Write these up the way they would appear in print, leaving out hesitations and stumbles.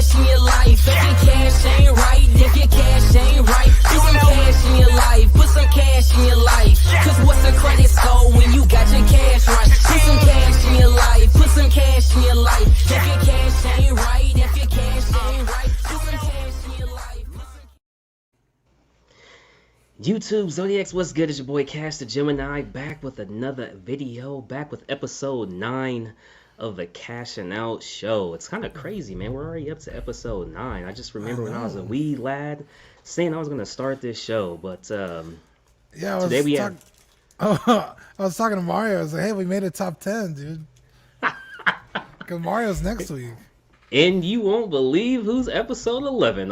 cash in your life. If your cash ain't right, if your cash ain't right, put some cash in your life. Put some cash in your life. Cause what's the credit score when you got your cash right? Put some cash in your life. Put some cash in your life. If your cash ain't right, if your cash ain't right, put some cash in your life. YouTube Zodiacs, what's good? It's your boy KashDaGemini, back with another video, back with episode 9 of the Cashing Out Show. It's kind of crazy, man. We're already up to episode 9. I just remember when I was a wee lad saying I was going to start this show, but today we have... I was talking to Mario. I was like, hey, we made a top 10, dude. Because Mario's next week. And you won't believe who's episode 11.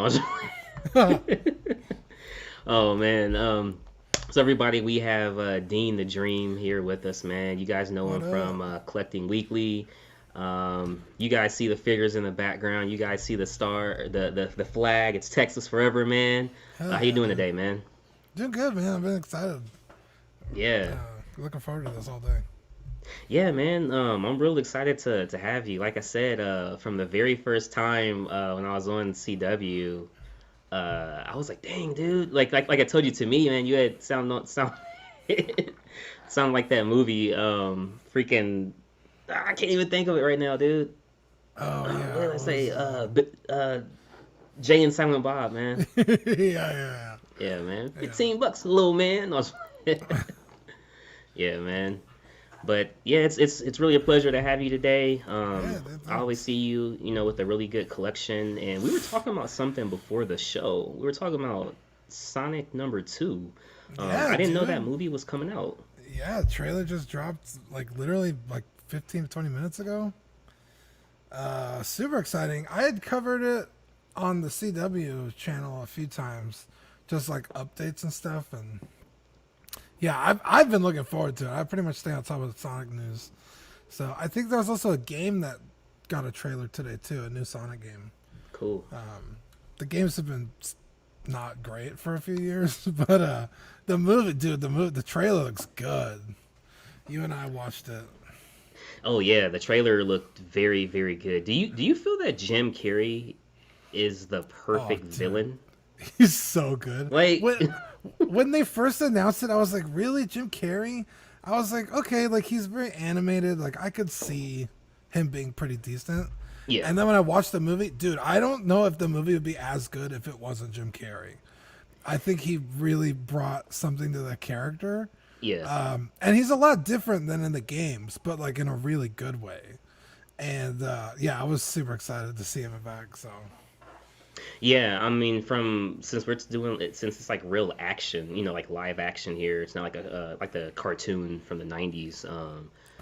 Oh, man. So, everybody, we have Dean the Dream here with us, man. You guys know him from Collecting Weekly. You guys see the figures in the background. You guys see the star, the flag. It's Texas Forever, man. How you doing today, man? Doing good, man. I've been excited. Yeah. Looking forward to this all day. Yeah, man. I'm real excited to have you. Like I said, from the very first time when I was on CW, I was like, dang, dude. Like I told you, to me, man, you had sound like that movie. Freaking, I can't even think of it right now, dude. Oh yeah. What did I say? Jay and Silent Bob, man. Yeah. Yeah, man. $15, little man. Yeah, man. But yeah, it's really a pleasure to have you today. I always see you, with a really good collection. And we were talking about something before the show. We were talking about Sonic number 2. I didn't know that movie was coming out. Yeah, the trailer just dropped literally 15 to 20 minutes ago. Super exciting. I had covered it on the CW channel a few times, just updates and stuff, and yeah, I've been looking forward to it. I pretty much stay on top of the Sonic news. So I think there was also a game that got a trailer today too, a new Sonic game. Cool. The games have been not great for a few years, but the movie, dude, the trailer looks good. You and I watched it. Oh yeah, the trailer looked very, very good. Do you feel that Jim Carrey is the perfect villain? He's so good. When they first announced it, I was like, really, Jim Carrey? I was like, okay, he's very animated. I could see him being pretty decent. Yeah. And then when I watched the movie, dude, I don't know if the movie would be as good if it wasn't Jim Carrey. I think he really brought something to the character. Yeah. And he's a lot different than in the games, but in a really good way. And I was super excited to see him back. So. Yeah, I mean, since it's real action, live action here. It's not like the cartoon from the 90s.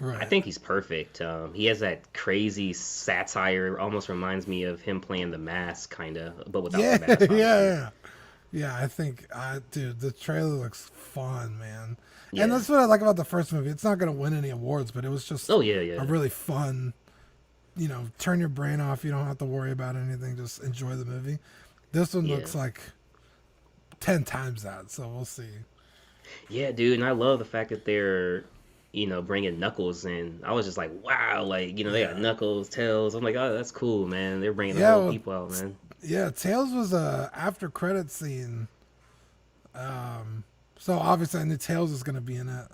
Right. I think he's perfect. He has that crazy satire. Almost reminds me of him playing The Mask, kind of, but without the mask. Yeah. I think, dude, the trailer looks fun, man. Yeah. And that's what I like about the first movie. It's not going to win any awards, but it was just a really fun. Turn your brain off. You don't have to worry about anything. Just enjoy the movie. This one looks like 10 times that, so we'll see. Yeah, dude, and I love the fact that they're, bringing Knuckles in. I was just like, wow, they got Knuckles, Tails. I'm like, oh, that's cool, man. They're bringing the whole people out, man. Yeah, Tails was a after credit scene. So obviously I knew Tails was going to be in it.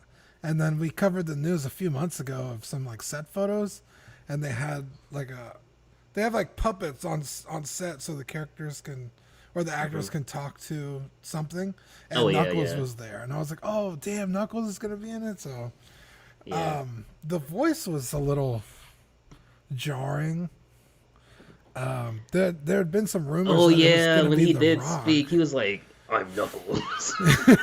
And then we covered the news a few months ago of some set photos. And they had they have puppets on set so the characters or the actors can talk to something. And Knuckles was there, and I was like, oh damn, Knuckles is gonna be in it. So, the voice was a little jarring. There had been some rumors. Oh yeah, when he did speak, he was like, I'm Knuckles.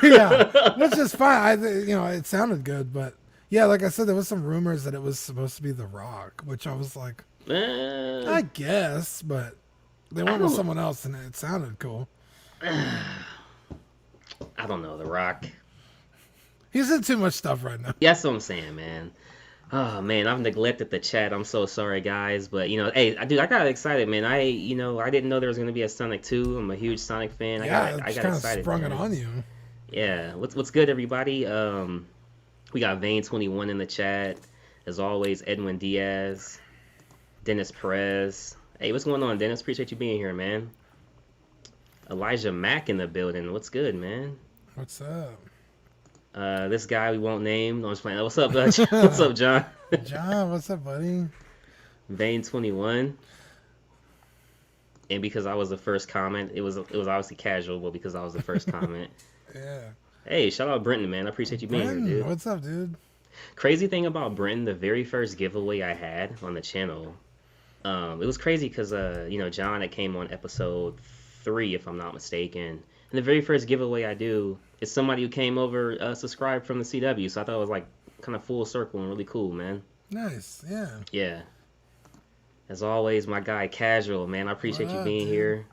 Yeah, which is fine. It sounded good, but. Yeah, like I said, there was some rumors that it was supposed to be The Rock, which I was like, I guess, but they went with someone else, and it sounded cool. I don't know, The Rock. He's in too much stuff right now. Yeah, that's what I'm saying, man. Oh man, I've neglected the chat. I'm so sorry, guys. But hey, dude, I got excited, man. I didn't know there was gonna be a Sonic 2. I'm a huge Sonic fan. Yeah, I got excited. Sprung it on you. Yeah, what's good, everybody? We got Vane21 in the chat. As always, Edwin Diaz, Dennis Perez, Hey, what's going on, Dennis? Appreciate you being here, man. Elijah Mack in the building. What's good, man? What's up? This guy we won't name. No, I'm just playing. What's up, what's up, John? John, what's up, buddy? Vane 21. And because I was the first comment, it was obviously casual, but because I was the first comment. Yeah. Hey, shout out Brenton, man. I appreciate you being Brenton, here, dude. what's up, dude? Crazy thing about Brenton, the very first giveaway I had on the channel, it was crazy because John that came on episode 3, if I'm not mistaken, and the very first giveaway I do is somebody who came over subscribed from the CW, so I thought it was like kind of full circle and really cool, man. Nice, yeah. Yeah. As always, my guy Casual, man. I appreciate What you up, being dude? here.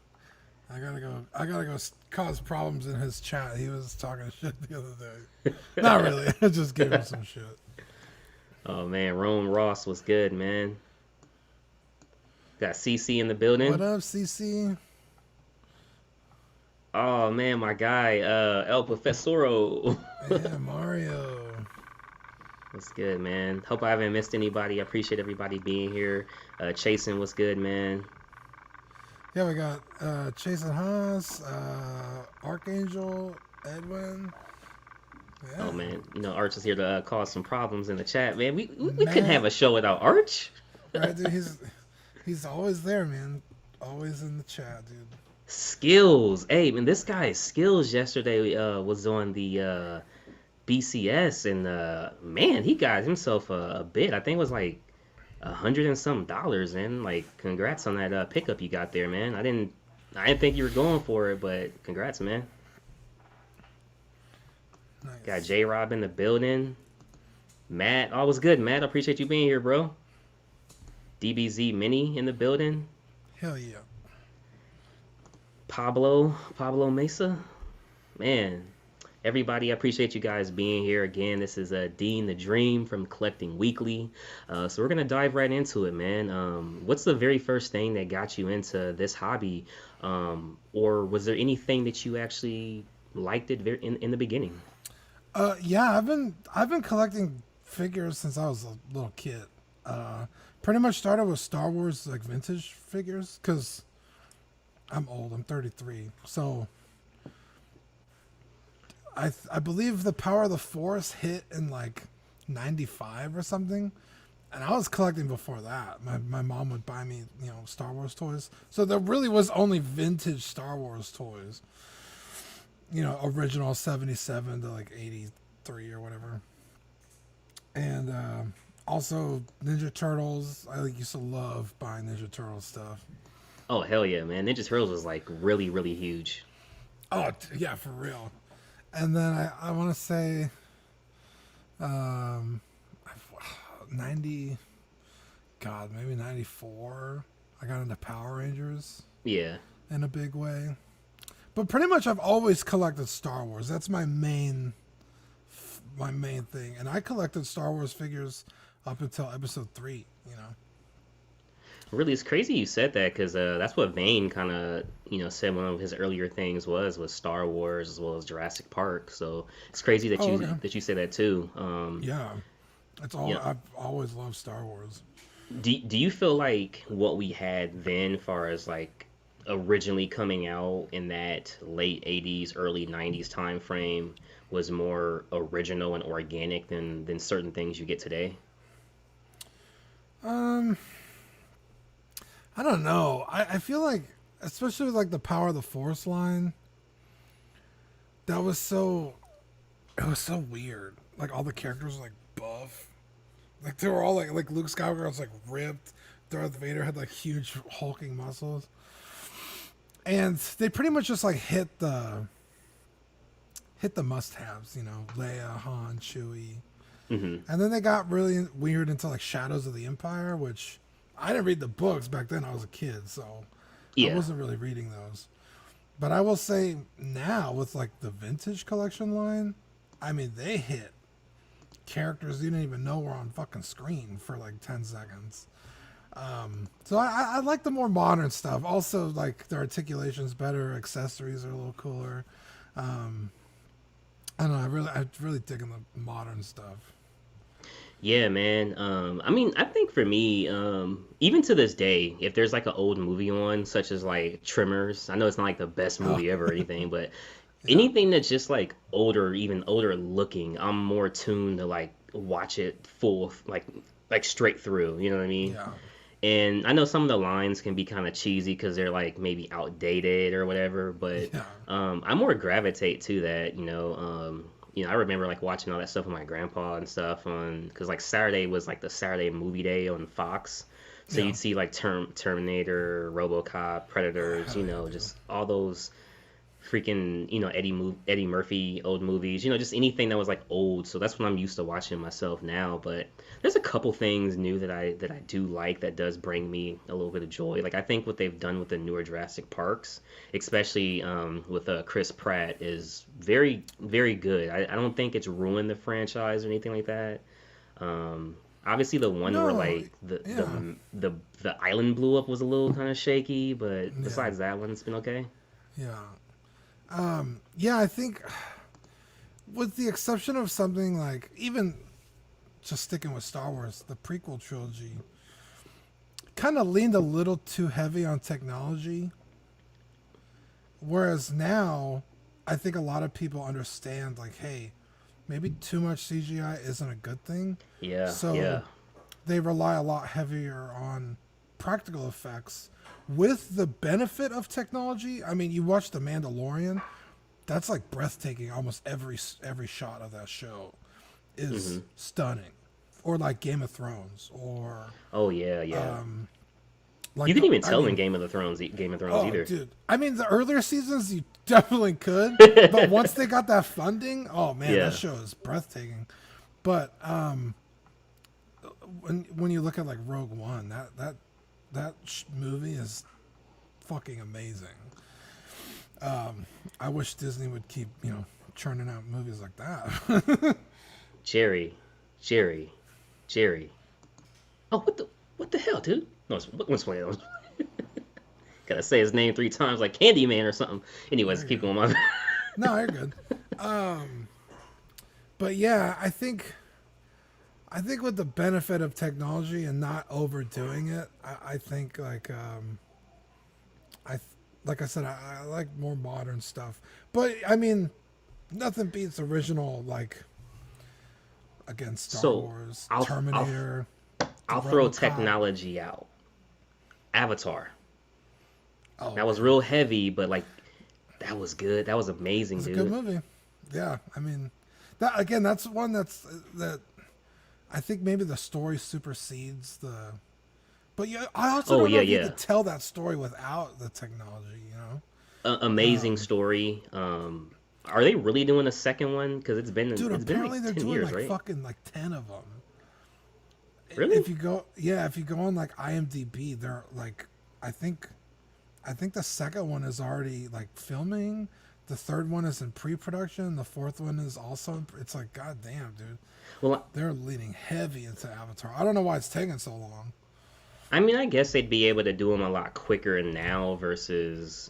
I gotta go cause problems in his chat. He was talking shit the other day. Not really. I just gave him some shit. Oh man, Rome Ross was good, man. Got CC in the building. What up, CC? Oh man, my guy, El Profesoro. Yeah, Mario. What's good, man? Hope I haven't missed anybody. I appreciate everybody being here. Chasen, what's good, man? Yeah, we got Jason Haas, Archangel, Edwin. Yeah. Oh man, Arch is here to cause some problems in the chat, man. We couldn't have a show without Arch. Right, dude, he's always there, man. Always in the chat, dude. Skills. Hey, man, this guy's skills yesterday was on the BCS, and man, he got himself a bid. I think it was like $100 and some dollars, and like, congrats on that pickup you got there, man. I didn't think you were going for it, but congrats, man. Nice. Got J Rob in the building. Matt, oh, what's good, Matt? I appreciate you being here, bro. DBZ Mini in the building. Hell yeah. Pablo Mesa, man. Everybody, I appreciate you guys being here again. This is Dean the Dream from Collecting Weekly. So we're gonna dive right into it, man. What's the very first thing that got you into this hobby, or was there anything that you actually liked it in the beginning? Yeah, I've been collecting figures since I was a little kid. Pretty much started with Star Wars like vintage figures because I'm old. I'm 33, so I believe the Power of the Force hit in like 95 or something, and I was collecting before that. My mom would buy me Star Wars toys, so there really was only vintage Star Wars toys. Original 77 to like 83 or whatever. And also Ninja Turtles. I used to love buying Ninja Turtle stuff. Oh hell yeah, man! Ninja Turtles was like really really huge. Oh yeah, for real. And then I want to say 90, God, maybe 94. I got into Power Rangers. Yeah. In a big way. But pretty much I've always collected Star Wars. That's my main thing. And I collected Star Wars figures up until episode 3, Really, it's crazy you said that because that's what Vane kind of, said one of his earlier things was Star Wars as well as Jurassic Park. So it's crazy that that you say that too. Yeah, it's all I've always loved Star Wars. Do you feel like what we had then, as far as like originally coming out in that late 80s, early 90s time frame, was more original and organic than certain things you get today? I don't know. I feel like, especially with like the Power of the Force line, it was so weird. Like all the characters were like buff. Like they were all like Luke Skywalker was like ripped. Darth Vader had like huge hulking muscles. And they pretty much just like hit the must-haves, Leia, Han, Chewie. Mm-hmm. And then they got really weird into like Shadows of the Empire, which I didn't read the books back then. I was a kid, so I wasn't really reading those. But I will say now with like the vintage collection line, I mean, they hit characters you didn't even know were on fucking screen for like 10 seconds. So I like the more modern stuff. Also, like the articulation's better, accessories are a little cooler. I don't know. I really digging the modern stuff. Yeah, man. I mean, I think for me, even to this day, if there's like an old movie on, such as like Tremors, I know it's not like the best Oh, movie ever or anything, but yeah, anything that's just like older, even older looking, I'm more tuned to like watch it full, like straight through. You know what I mean? yeah, And I know some of the lines can be kind of cheesy because they're like maybe outdated or whatever, but yeah, I more gravitate to that. I remember like watching all that stuff with my grandpa and stuff on because like Saturday was like the Saturday movie day on Fox, so yeah. you'd see like Terminator, RoboCop, Oh, Predators, hell yeah, dude. just all those freaking Eddie Murphy old movies, just anything that was like old. So that's what I'm used to watching myself now. But there's a couple things new that I do like that does bring me a little bit of joy. Like I think what they've done with the newer Jurassic Parks, especially with Chris Pratt, is very very good. I don't think it's ruined the franchise or anything like that. Obviously, the one where No, like yeah, the island blew up was a little kind of shaky, but yeah, besides that one, it's been okay. yeah. Yeah, I think with the exception of something like even just sticking with Star Wars, the prequel trilogy kind of leaned a little too heavy on technology, whereas now I think a lot of people understand like, hey, maybe too much CGI isn't a good thing. Yeah, So yeah. they rely a lot heavier on practical effects with the benefit of technology. I mean, you watch The Mandalorian, that's like breathtaking. Almost every shot of that show is hmm stunning. Or like Game of Thrones or Oh yeah, yeah. You like can the even I tell in mean, Game of Thrones oh either. dude. I mean, the earlier seasons you definitely could, but once they got that funding, oh man, that Yeah. show is breathtaking. But when you look at like Rogue One, that movie is fucking amazing. I wish Disney would keep churning out movies like that. Jerry, Jerry, Jerry. Oh, what the hell, dude? No, it's funny. Gotta say his name 3 times like Candyman or something. Anyways, There you keep go. going. My No, you're good. But yeah, I think with the benefit of technology and not overdoing it, I think I like I said, I like more modern stuff. But I mean, nothing beats original like again Star so Wars, I'll I'll Terminator, the I'll throw RoboCop. technology out. Avatar. Oh That was man, real heavy, but like that was good. That was amazing, it's a good dude. movie. Yeah, I mean, that again, that's one that I think maybe the story supersedes the. But yeah, I also Oh don't know yeah, if you yeah. could tell that story without the technology. Amazing story. Are they really doing a second one? Because Dude, it's been like apparently they're 10 doing years, like right? fucking like 10 of them. Really? If you go, yeah, if you go on like IMDb, they're like, I think, I think the second one is already like filming. The third one is in pre-production. The fourth one is also. It's like, god damn, dude, Well, they're leaning heavy into Avatar. I don't know why it's taking so long. I mean, I guess they'd be able to do them a lot quicker now versus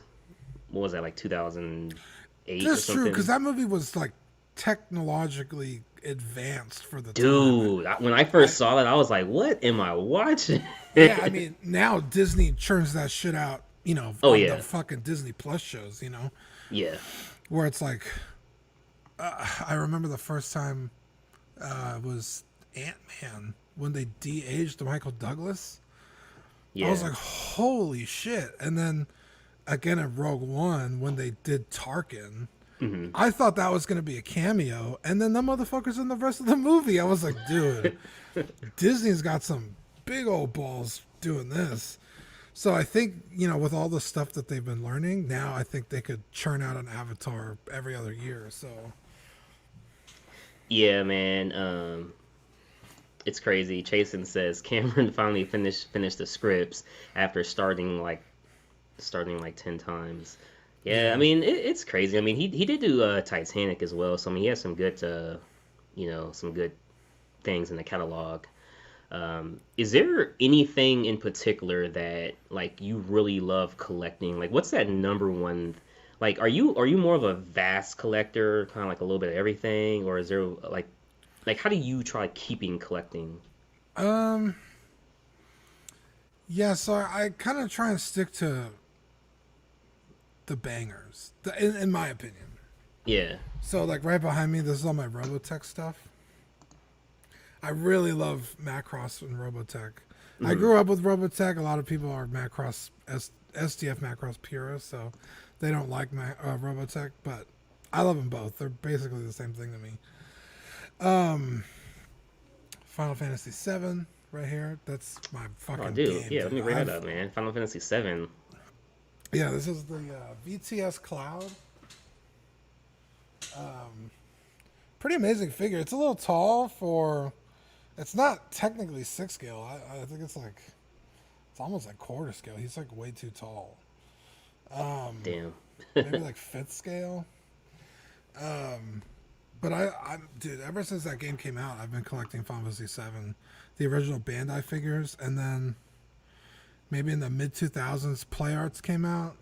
what was that like 2008 or That's true, because something? that movie was like technologically advanced for the time. Dude, when I first saw that, I was like, "What am I watching?" Yeah, I mean, now Disney churns that shit out, Oh on the yeah, fucking Disney Plus shows, yeah. where it's like, I remember the first time was Ant Man when they de-aged Michael Douglas. I was Yeah. like, holy shit! And then again in Rogue One when they did Tarkin, hmm I thought that was gonna be a cameo, and then the motherfuckers in the rest of the movie. I was like, dude, Disney's got some big old balls doing this. So I think, with all the stuff that they've been learning, now I think they could churn out an Avatar every other year. So Yeah, man. It's crazy. Chasen says Cameron finally finished the scripts after starting like 10 times. Yeah, I yeah, mean it's crazy. I mean he did do Titanic as well, so I mean he has some good things in the catalog. Is there anything in particular that like you really love collecting? Like, what's that number one? Like, are you more of a vast collector, kind of like a little bit of everything, or is there like Like, how do you try keeping collecting? Yeah, so I kind of try and stick to the bangers, in my opinion. Yeah. So, like, right behind me, this is all my Robotech stuff. I really love Macross and Robotech. I grew up with Robotech. A lot of people are Macross, SDF Macross purists, so they don't like Robotech, but I love them both. They're basically the same thing to me. Final Fantasy VII right here. That's my fucking Oh, dude. game. Yeah, let me bring that up, man. Final Fantasy VII. Yeah, this is the Bts Cloud. Pretty amazing figure. It's a little tall for. It's not technically 6 scale. I think it's almost like quarter scale. He's like way too tall. Damn. Maybe like 5th scale. But dude, ever since that game came out, I've been collecting Final Fantasy VII, the original Bandai figures, and then maybe in the mid 2000s, Play Arts came out,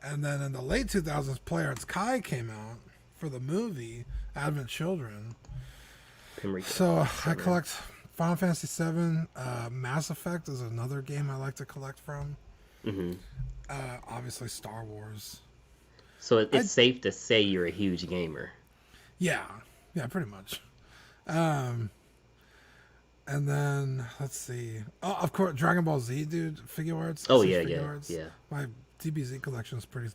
and then in the late 2000s, Play Arts Kai came out for the movie Advent Children. So I collect Final Fantasy VII. Mass Effect is another game I like to collect from. Obviously, Star Wars. So it's safe to say you're a huge gamer. Yeah, pretty much. And then let's see. Oh, of course, Dragon Ball Z, dude. Figure arts. Oh figure arts. yeah. My DBZ collection is pretty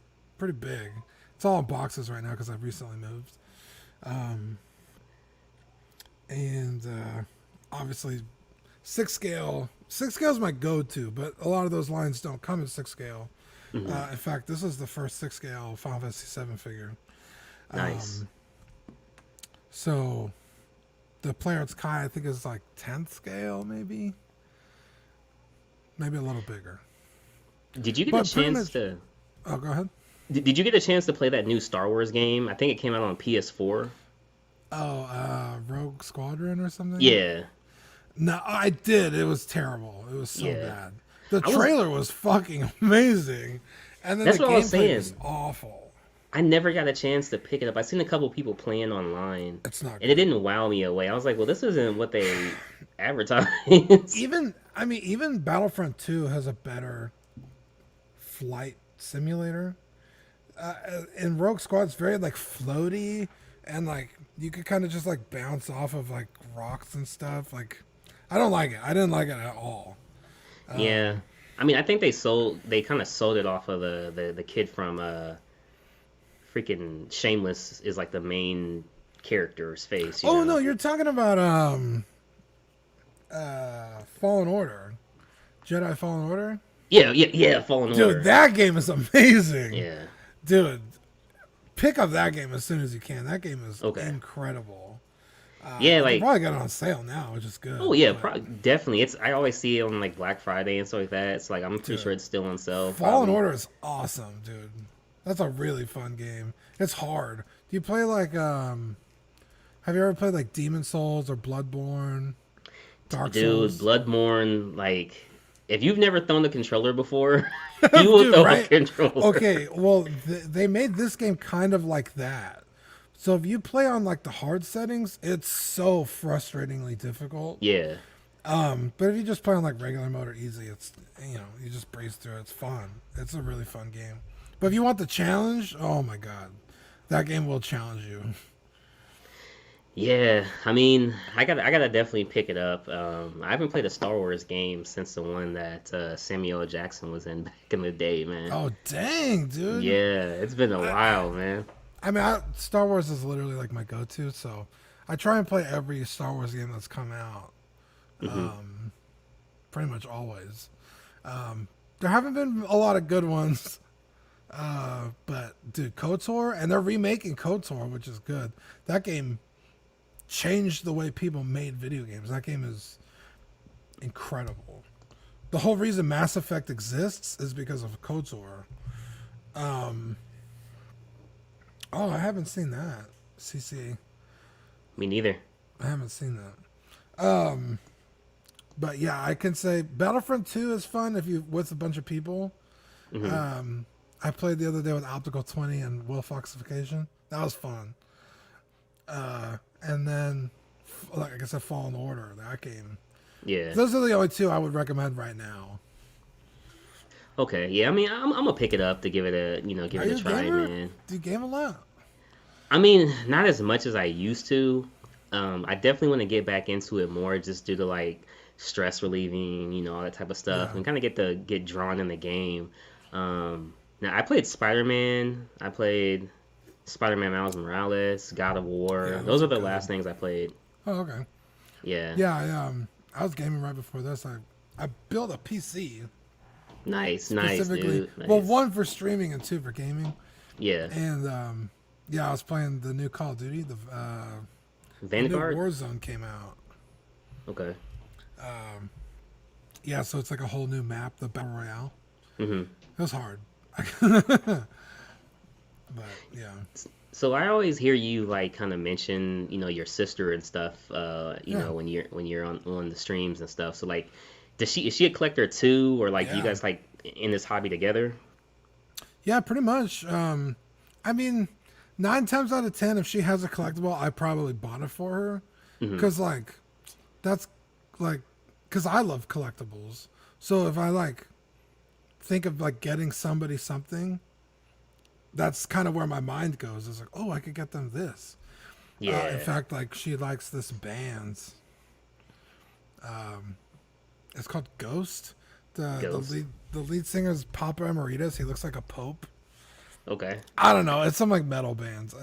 big. It's all in boxes right now because I've recently moved. And obviously 6 scale. 6 scale is my go-to, but a lot of those lines don't come in 6 scale. In fact, this is the first 6 scale Final Fantasy VII figure. Nice. So the Play Arts Kai, I think, is like 10th scale, maybe a little bigger. Did you get a chance to? Oh, go ahead. Did you get a chance to play that new Star Wars game? I think it came out on PS4. Oh, Rogue Squadron or something? Yeah. No, I did. It was terrible. It was so Yeah. bad. The trailer was fucking amazing, and then That's the what I was gameplay saying. was awful. I never got a chance to pick it up. I seen a couple people playing online, It's not and good. it didn't wow me away. I was like, "Well, this isn't what they advertised." Even Battlefront 2 has a better flight simulator. In Rogue Squad, it's very like floaty, and like you could kind of just like bounce off of like rocks and stuff. Like, I don't like it. I didn't like it at all. Yeah, I mean, I think they kind of sold it off of the kid from freaking Shameless is like the main character's face. You know? No, you're talking about Fallen Order, Jedi Fallen Order. Yeah, Fallen Order. Dude, that game is amazing. Yeah. Dude, pick up that game as soon as you can. That game is Okay. incredible. Yeah, They like probably got it on sale now, which is good. oh yeah, but definitely. I always see it on like Black Friday and stuff like that. It's like I'm pretty sure it's still on sale. Fallen probably. Order is awesome, dude. That's a really fun game. It's hard. Do you play like have you ever played like Demon Souls or Bloodborne? Dark Dude, Souls? Bloodborne, like if you've never thrown the controller before, you will Dude, throw right? a controller. Okay, well, they made this game kind of like that. So if you play on like the hard settings, it's so frustratingly difficult. Yeah. But if you just play on like regular mode or easy, it's you just breeze through it. It's fun. It's a really fun game. But if you want the challenge, oh my god, that game will challenge you. Yeah, I mean, I gotta definitely pick it up. I haven't played a Star Wars game since the one that Samuel L. Jackson was in back in the day, man. Oh dang, dude. Yeah, it's been a while, man. I mean, Star Wars is literally like my go-to, so I try and play every Star Wars game that's come out. Pretty much always. There haven't been a lot of good ones. But dude, KOTOR, and they're remaking KOTOR, which is good. That game changed the way people made video games. That game is incredible. The whole reason Mass Effect exists is because of KOTOR. Oh, I haven't seen that. CC. Me neither. I haven't seen that. But yeah, I can say Battlefront 2 is fun if you with a bunch of people. I played the other day with Optical 20 and Will Foxification. That was fun. And then like I guess, Fallen Order, that game. Yeah. Those are the only two I would recommend right now. Okay. Yeah. I mean, I'm gonna pick it up to give it a give Are it a you a try, gamer? man. Do you game a lot? I mean, not as much as I used to. I definitely want to get back into it more, just due to like stress relieving, all that type of stuff, Yeah. and kind of get drawn in the game. Now I played Spider-Man. I played Spider-Man Miles Morales, God of War. Yeah, Those those are are the good. last things I played. Oh, okay. Yeah. Yeah, I was gaming right before this. I built a PC Nice, specifically. dude. Nice. Well, one for streaming and two for gaming. Yeah. And yeah, I was playing the new Call of Duty. The new Vanguard. Warzone came out. Okay. Yeah, so it's like a whole new map, the Battle Royale. hmm It was hard. But yeah. So I always hear you like kind of mention, your sister and stuff, Yeah. when you're on the streams and stuff. So like, is she a collector too, or like you Yeah. guys like in this hobby together? Yeah, pretty much. I mean, 9 times out of 10, if she has a collectible, I probably bought it for her. Because, like, that's, like, because I love collectibles. So if I, like, think of, like, getting somebody something, that's kind of where my mind goes. It's like, oh, I could get them this. Yeah. In fact, like, she likes this band. It's called Ghost. Ghost. The lead singer is Papa Emeritus. He looks like a pope. Okay. I don't know. It's some like metal bands.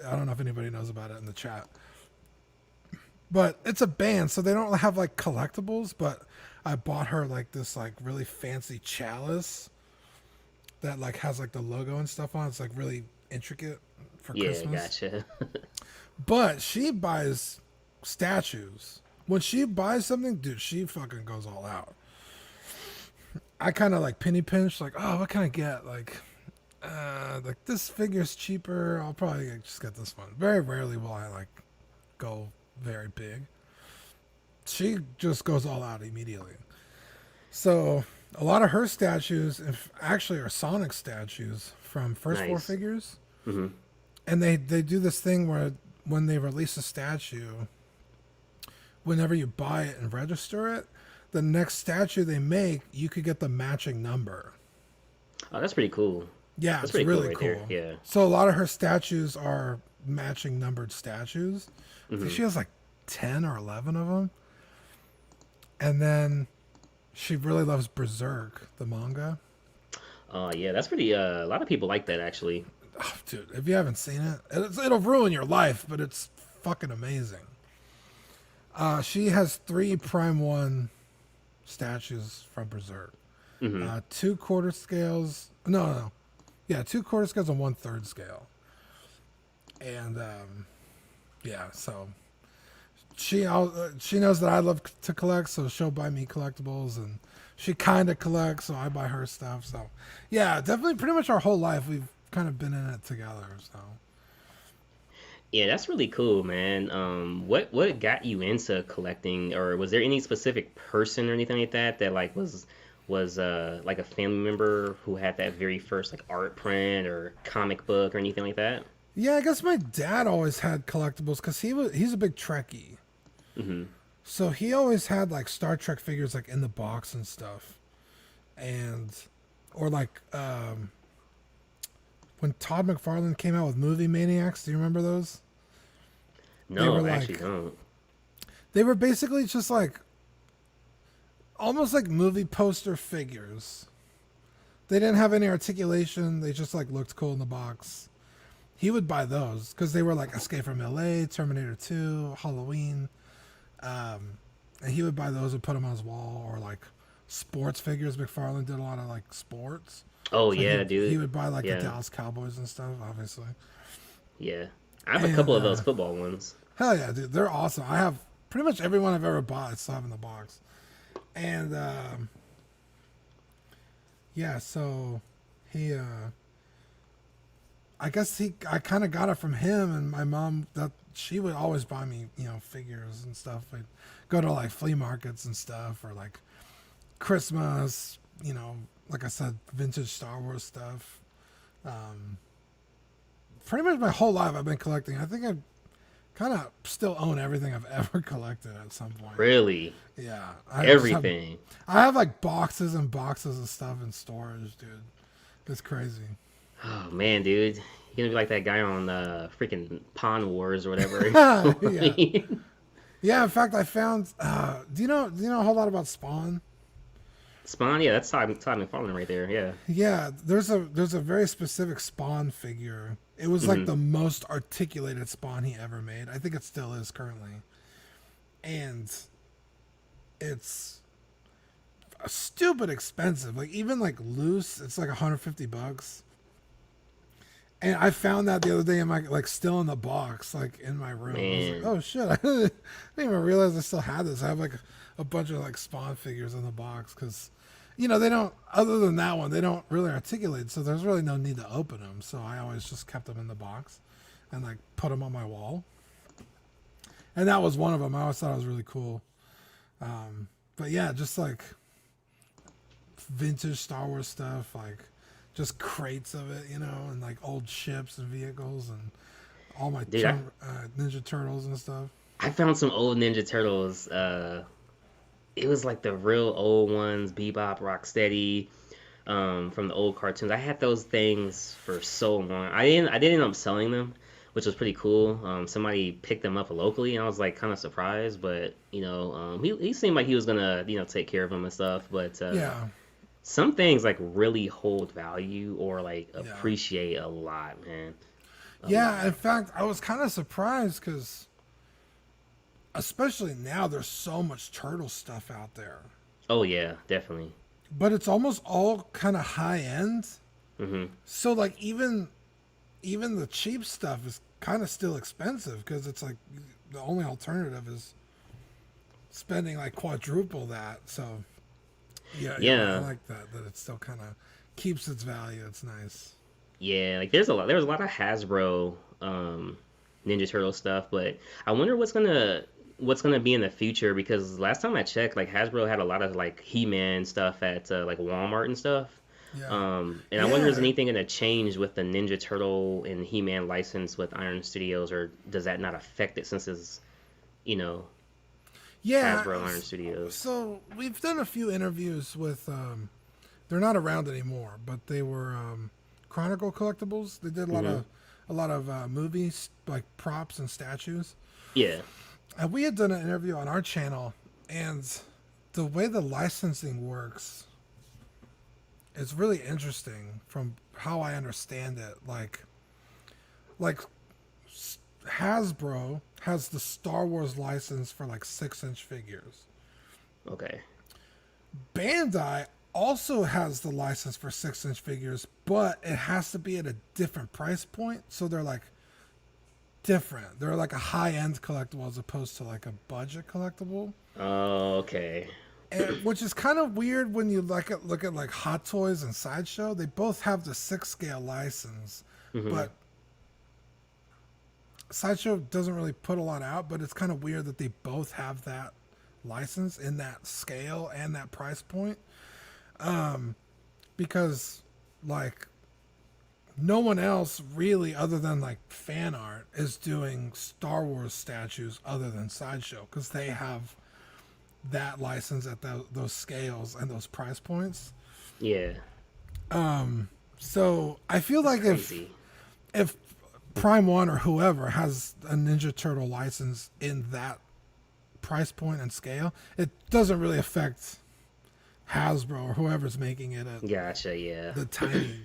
I don't know if anybody knows about it in the chat. But it's a band, so they don't have like collectibles. But I bought her like this like really fancy chalice that like has like the logo and stuff on. It's like really intricate for Yeah, Christmas. gotcha. But she buys statues. When she buys something, dude, she fucking goes all out. I kind of like penny pinch, like, oh, what can I get? Like this figure's cheaper. I'll probably just get this one. Very rarely will I like go very big. She just goes all out immediately. So a lot of her statues, actually, are Sonic statues from First Four Nice. Figures. hmm And they do this thing where when they release a statue, whenever you buy it and register it, the next statue they make, you could get the matching number. Oh, that's pretty cool. Yeah, That's it's pretty cool really right cool. there, yeah. So a lot of her statues are matching numbered statues. I think she has like 10 or 11 of them. And then she really loves Berserk, the manga. Oh, yeah, that's pretty. A lot of people like that actually. Oh, dude, if you haven't seen it, it'll ruin your life, but it's fucking amazing. She has 3 Prime 1 statues from Berserk. 2 quarter scales. No. Yeah, 2 quarter scales and 1/3 scale. And yeah, so she knows that I love to collect, so she'll buy me collectibles, and she kind of collects, so I buy her stuff. So yeah, definitely, pretty much our whole life we've kind of been in it together. So Yeah, that's really cool, man. What got you into collecting, or was there any specific person or anything like that that like was like a family member who had that very first like art print or comic book or anything like that? yeah, I guess my dad always had collectibles because he's a big Trekkie. So he always had like Star Trek figures like in the box and stuff, or like when Todd McFarlane came out with movie Maniacs. Do you remember those? No, were I actually like- don't. They were basically just like almost like movie poster figures. They didn't have any articulation. They just like looked cool in the box. He would buy those because they were like Escape from LA, Terminator 2, Halloween. And he would buy those and put them on his wall, or like sports figures. McFarlane did a lot of like sports. Oh So yeah, dude. He would buy like Yeah. the Dallas Cowboys and stuff, obviously. Yeah, I have a And, couple of those football ones. Hell yeah, dude. They're awesome. I have pretty much everyone I've ever bought. I still have in the box. And yeah, so he I kind of got it from him, and my mom, that she would always buy me, figures and stuff. We'd go to like flea markets and stuff, or like Christmas, like I said, vintage Star Wars stuff. Pretty much my whole life I've been collecting. I think I kind of still own everything I've ever collected at some point. Really? Yeah. Everything. I have like boxes and boxes of stuff in storage, dude. It's crazy. Oh man, dude, you're gonna be like that guy on freaking Pawn Wars or whatever. Yeah. Yeah, in fact, I found. Do you know a whole lot about Spawn? Spawn, yeah, that's Todd McFarlane right there. Yeah. Yeah, there's a very specific Spawn figure. It was like the most articulated Spawn he ever made. I think it still is currently, and it's stupid expensive. Like even like loose, it's like $150. And I found that the other day in my like still in the box, like in my room. I was like, oh shit! I didn't even realize I still had this. I have like a bunch of like Spawn figures in the box because, you know, they don't. Other than that one, they don't really articulate, so there's really no need to open them. So I always just kept them in the box, and like put them on my wall. And that was one of them. I always thought it was really cool. But yeah, just like vintage Star Wars stuff, like. Just crates of it, you know, and like old ships and vehicles and all my Ninja Turtles and stuff. I found some old Ninja Turtles. It was like the real old ones, Bebop, Rocksteady, from the old cartoons. I had those things for so long. I didn't end up selling them, which was pretty cool. Somebody picked them up locally, and I was like kind of surprised. But you know, he seemed like he was gonna take care of them and stuff. But yeah. Some things like really hold value or like appreciate a lot, man. In fact, I was kind of surprised because, especially now, there's so much turtle stuff out there. Oh yeah, definitely. But it's almost all kind of high end. Mm-hmm. So like even the cheap stuff is kind of still expensive because it's like the only alternative is spending like quadruple that. So. Yeah, I like that it still kind of keeps its value. It's nice. Yeah, like there's a lot of Hasbro Ninja Turtle stuff, but I wonder what's gonna be in the future because last time I checked, like Hasbro had a lot of like He-Man stuff at like Walmart and stuff. Yeah. And I wonder is anything gonna change with the Ninja Turtle and He-Man license with Iron Studios, or does that not affect it since it's Hasbro Iron Studios. So we've done a few interviews with, they're not around anymore, but they were Chronicle Collectibles. They did a lot of movies like props and statues. Yeah. And we had done an interview on our channel, and the way the licensing works is really interesting from how I understand it. Like Hasbro has the Star Wars license for like 6-inch figures. Okay. Bandai also has the license for 6-inch figures, but it has to be at a different price point. So they're like different. They're like a high-end collectible as opposed to like a budget collectible. Oh, okay. Which is kind of weird when you look at like Hot Toys and Sideshow. They both have the 6-scale license, but Sideshow doesn't really put a lot out, but it's kind of weird that they both have that license in that scale and that price point. Because like no one else really other than like fan art is doing Star Wars statues other than Sideshow because they have that license at those scales and those price points. Yeah. So I feel like if Prime One or whoever has a Ninja Turtle license in that price point and scale, it doesn't really affect Hasbro or whoever's making it at Gotcha, yeah. the tiny,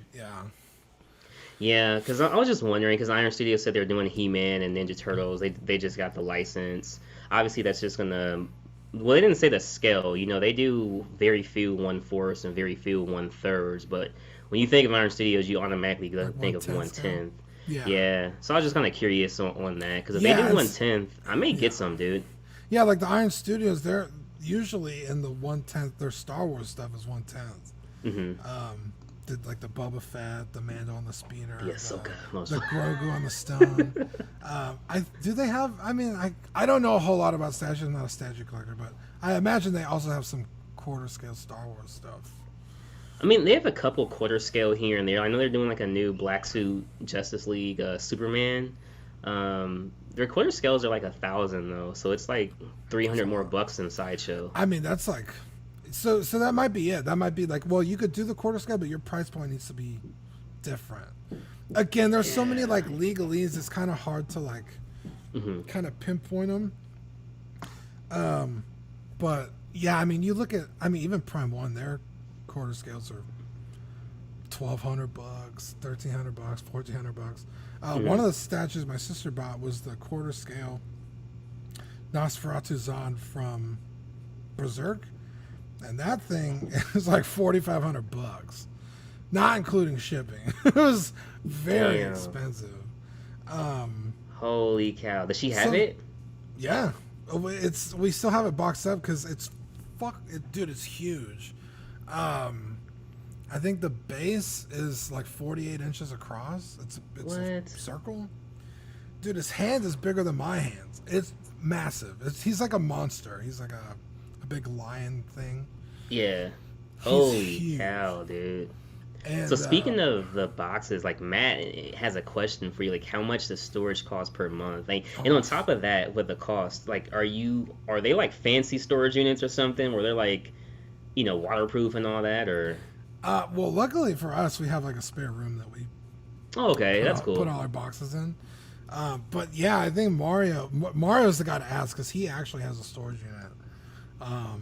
Yeah, because I was just wondering, because Iron Studios said they're doing He-Man and Ninja Turtles. They just got the license. Obviously, that's just going to... Well, they didn't say the scale. You know, they do very few 1/4 and very few 1/3. But when you think of Iron Studios, you automatically think of 1/10. Yeah. So I was just kind of curious on that. Because if they do 1/10, I may get some, dude. Yeah, like the Iron Studios, they're usually in the 1/10. Their Star Wars stuff is 1/10. Did like the Boba Fett, the Mando on the speeder, so good. The Grogu on the stone. Do they have? I mean, I don't know a whole lot about statues. I'm not a statue collector, but I imagine they also have some quarter scale Star Wars stuff. I mean, they have a couple quarter scale here and there. I know they're doing like a new Black Suit Justice League Superman. Their quarter scales are like 1,000 though, so it's like 300 more bucks than Sideshow. I mean, that's like, so that might be it. That might be like, well, you could do the quarter scale, but your price point needs to be different. Again, there's so many like legalese. It's kind of hard to like kind of pinpoint them. But yeah, I mean, you look at, I mean, even Prime One, their quarter scales are $1,200, $1,300, $1,400. One of the statues my sister bought was the quarter scale Nosferatu Zod from Berserk, and that thing is like $4,500, not including shipping. It was very expensive. Holy cow! Does she have it? Yeah, we still have it boxed up because dude, it's huge. I think the base is like 48 inches across. It's a circle. Dude, his hand is bigger than my hands. It's massive. He's like a monster. He's like a big lion thing. Yeah. Holy cow, dude. And, so speaking of the boxes, like Matt has a question for you, like how much does storage cost per month? Like, and on top of that, with the cost, like, are they like fancy storage units or something where they're like, waterproof and all that, or? Well, luckily for us, we have like a spare room that we. Oh, okay, that's cool. Put all our boxes in. But yeah, I think Mario's the guy to ask because he actually has a storage unit. I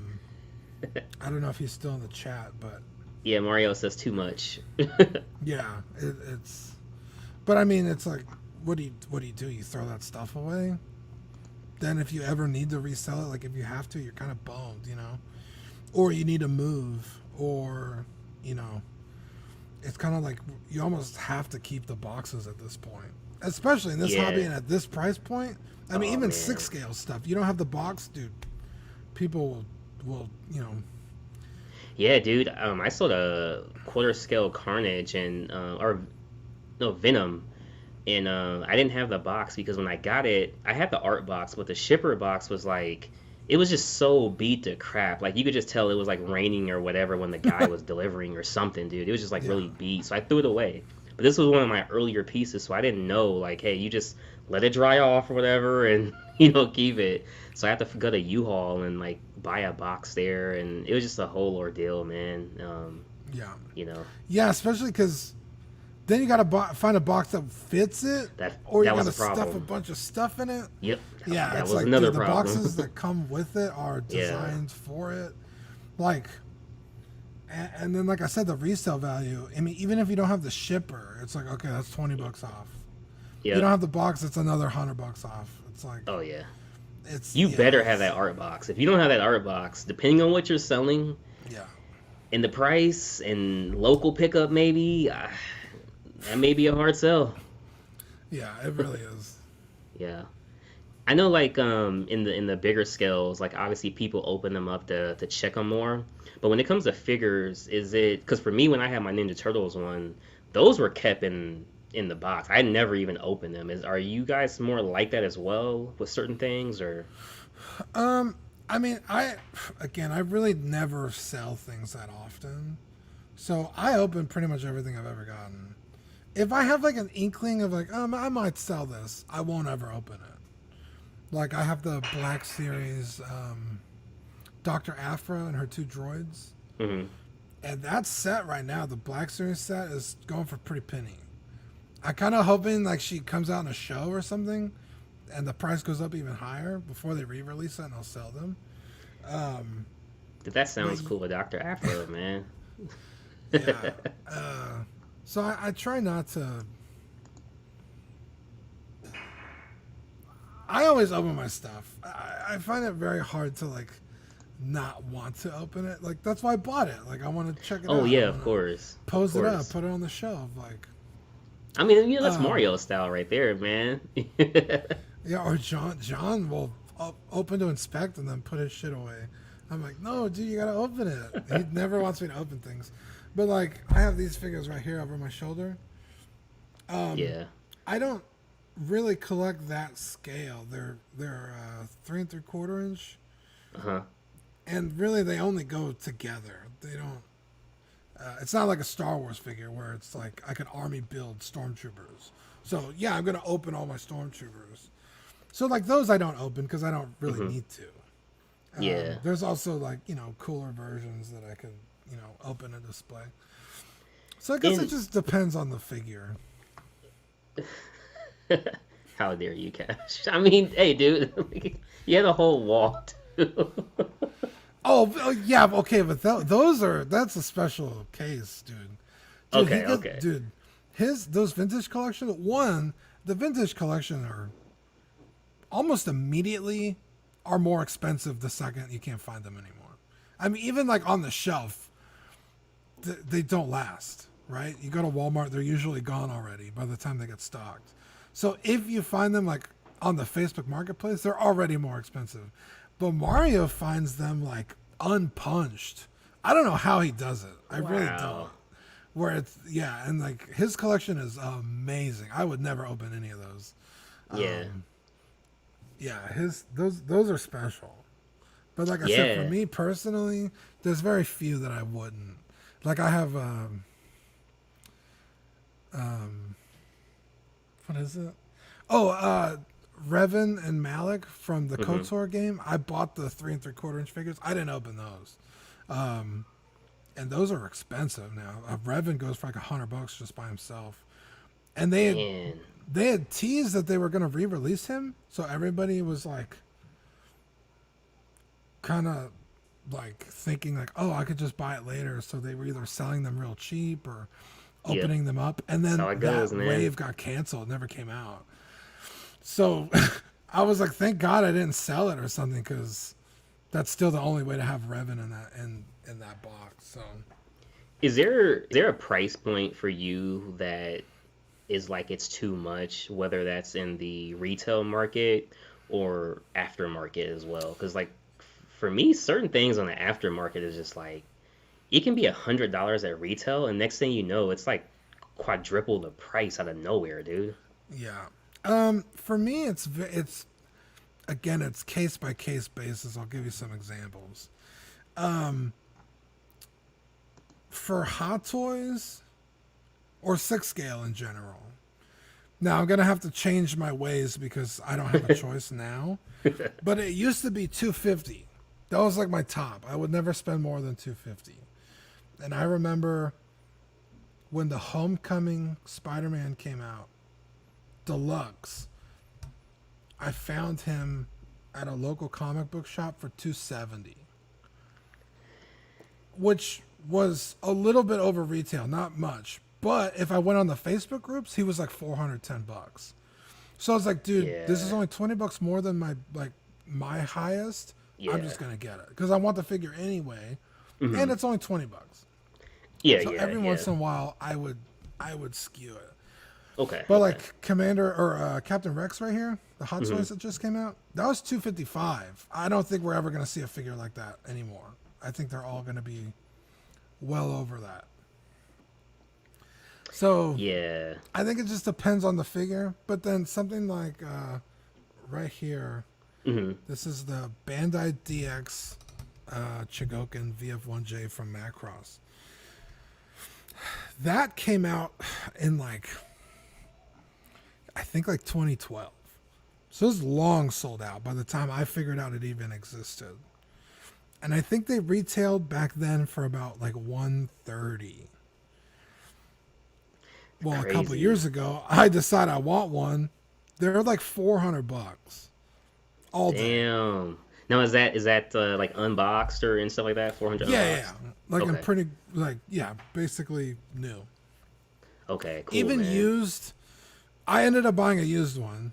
don't know if he's still in the chat, but. Yeah, Mario says too much. Yeah, it's. But I mean, it's like, what do you do? You throw that stuff away? Then if you ever need to resell it, like if you have to, you're kind of bummed, or you need to move, or it's kind of like you almost have to keep the boxes at this point, especially in this hobby and at this price point. I mean, even 6 scale stuff, you don't have the box, dude. People will. Yeah, dude. I sold a quarter scale Carnage and Venom, and I didn't have the box because when I got it, I had the art box, but the shipper box was like, it was just so beat to crap. Like you could just tell it was like raining or whatever when the guy was delivering or something, dude. It was just like really beat, so I threw it away. But this was one of my earlier pieces, so I didn't know like, hey, you just let it dry off or whatever, and keep it. So I had to go to U-Haul and like buy a box there, and it was just a whole ordeal, man. Yeah, especially because then you gotta find a box that fits it, or you gotta stuff a bunch of stuff in it. Yep. Yeah, that it's was like another the problem. boxes that come with it are designed for it. Like, and then like I said, the resale value. I mean, even if you don't have the shipper, it's like okay, that's $20 off. Yep. You don't have the box, it's another $100 off. It's like, oh yeah. You better have that art box. If you don't have that art box, depending on what you're selling, and the price and local pickup, maybe that may be a hard sell. Yeah, it really is. Yeah, I know. Like in the bigger scales, like obviously people open them up to check them more. But when it comes to figures, is it because for me when I had my Ninja Turtles one, those were kept in the box. I never even opened them. Are you guys more like that as well with certain things, or? I mean, I really never sell things that often, so I open pretty much everything I've ever gotten. If I have like an inkling of like, I might sell this, I won't ever open it. Like I have the Black Series, Dr. Aphra and her 2 droids, and that set right now, the Black Series set is going for pretty penny. I kind of hoping like she comes out in a show or something, and the price goes up even higher before they re-release it, and I'll sell them. Dude, that sounds cool with Dr. Afro, man. Yeah. So I try not to. I always open my stuff. I find it very hard to like not want to open it. Like that's why I bought it. Like I want to check it out. Oh yeah, of course. Pose it up, put it on the shelf. Like. I mean, that's Mario style right there, man. Yeah, or John will open to inspect and then put his shit away. I'm like, no, dude, you gotta open it. He never wants me to open things. But like, I have these figures right here over my shoulder. Yeah. I don't really collect that scale. They're 3 3/4 inch. And really, they only go together. They don't. It's not like a Star Wars figure where it's like I can army build stormtroopers. So yeah, I'm gonna open all my stormtroopers. So like those I don't open because I don't really Mm-hmm. need to. Yeah. There's also like, cooler versions that I can, open and display. So I guess it And just depends on the figure. how dare you, Cash? I mean, hey, dude, you had a whole wall too. Oh yeah, okay, but that's a special case, dude. Dude, Okay, okay. dude, those vintage collection. The vintage collection are almost immediately are more expensive the second you can't find them anymore. I mean, even like on the shelf, they don't last, right? You go to Walmart, they're usually gone already by the time they get stocked. So if you find them like on the Facebook Marketplace, they're already more expensive. But Mario finds them like unpunched. I don't know how he does it. I really don't. Wow. Where and like his collection is amazing. I would never open any of those. Yeah. Yeah, those are special. But like I said, for Yeah. me personally, there's very few that I wouldn't. Like I have what is it? Oh, Revan and Malik from the KOTOR game. I bought the 3 3/4 inch figures. I didn't open those. And those are expensive now. Revan goes for like $100 just by himself. And Man. they had teased that they were going to re-release him, so everybody was like kind of like thinking like, oh, I could just buy it later. So they were either selling them real cheap or opening them up, and then how it goes, that man. wave got canceled, never came out. So I was like, thank God I didn't sell it or something, because that's still the only way to have Revan in that box. So Is there a price point for you that is like it's too much, whether that's in the retail market or aftermarket as well? Because like for me, certain things on the aftermarket is just like it can be $100 at retail, and next thing you know, it's like quadruple the price out of nowhere, dude. yeah, for me, it's again, it's case by case basis. I'll give you some examples. For Hot Toys or 6 scale in general. Now I'm gonna have to change my ways because I don't have a choice now. But it used to be $250. That was like my top. I would never spend more than $250. And I remember when the Homecoming Spider-Man came out, deluxe, I found him at a local comic book shop for $270, which was a little bit over retail, not much. But if I went on the Facebook groups, he was like $410. So I was like, dude, this is Yeah. only $20 more than my highest. I'm Yeah. just gonna get it because I want the figure anyway, and it's only $20. Yeah, So yeah, every yeah. once in a while, I would skew it. Okay. But okay. like Commander or Captain Rex right here, the Hot Toys that just came out, that was $255. I don't think we're ever gonna see a figure like that anymore. I think they're all gonna be well over that. So Yeah. I think it just depends on the figure. But then something like right here, this is the Bandai DX Chigoken VF1J from Macross. That came out in I think 2012. So it was long sold out by the time I figured out it even existed. And I think they retailed back then for about $130. Well, a couple Crazy. years ago, I decided I want one. They're like $400 all day. Damn. Now is that like unboxed or and stuff like that? 400 Yeah, unboxed? yeah. Like I'm Okay. pretty basically new. Okay, cool, Even man. used, I ended up buying a used one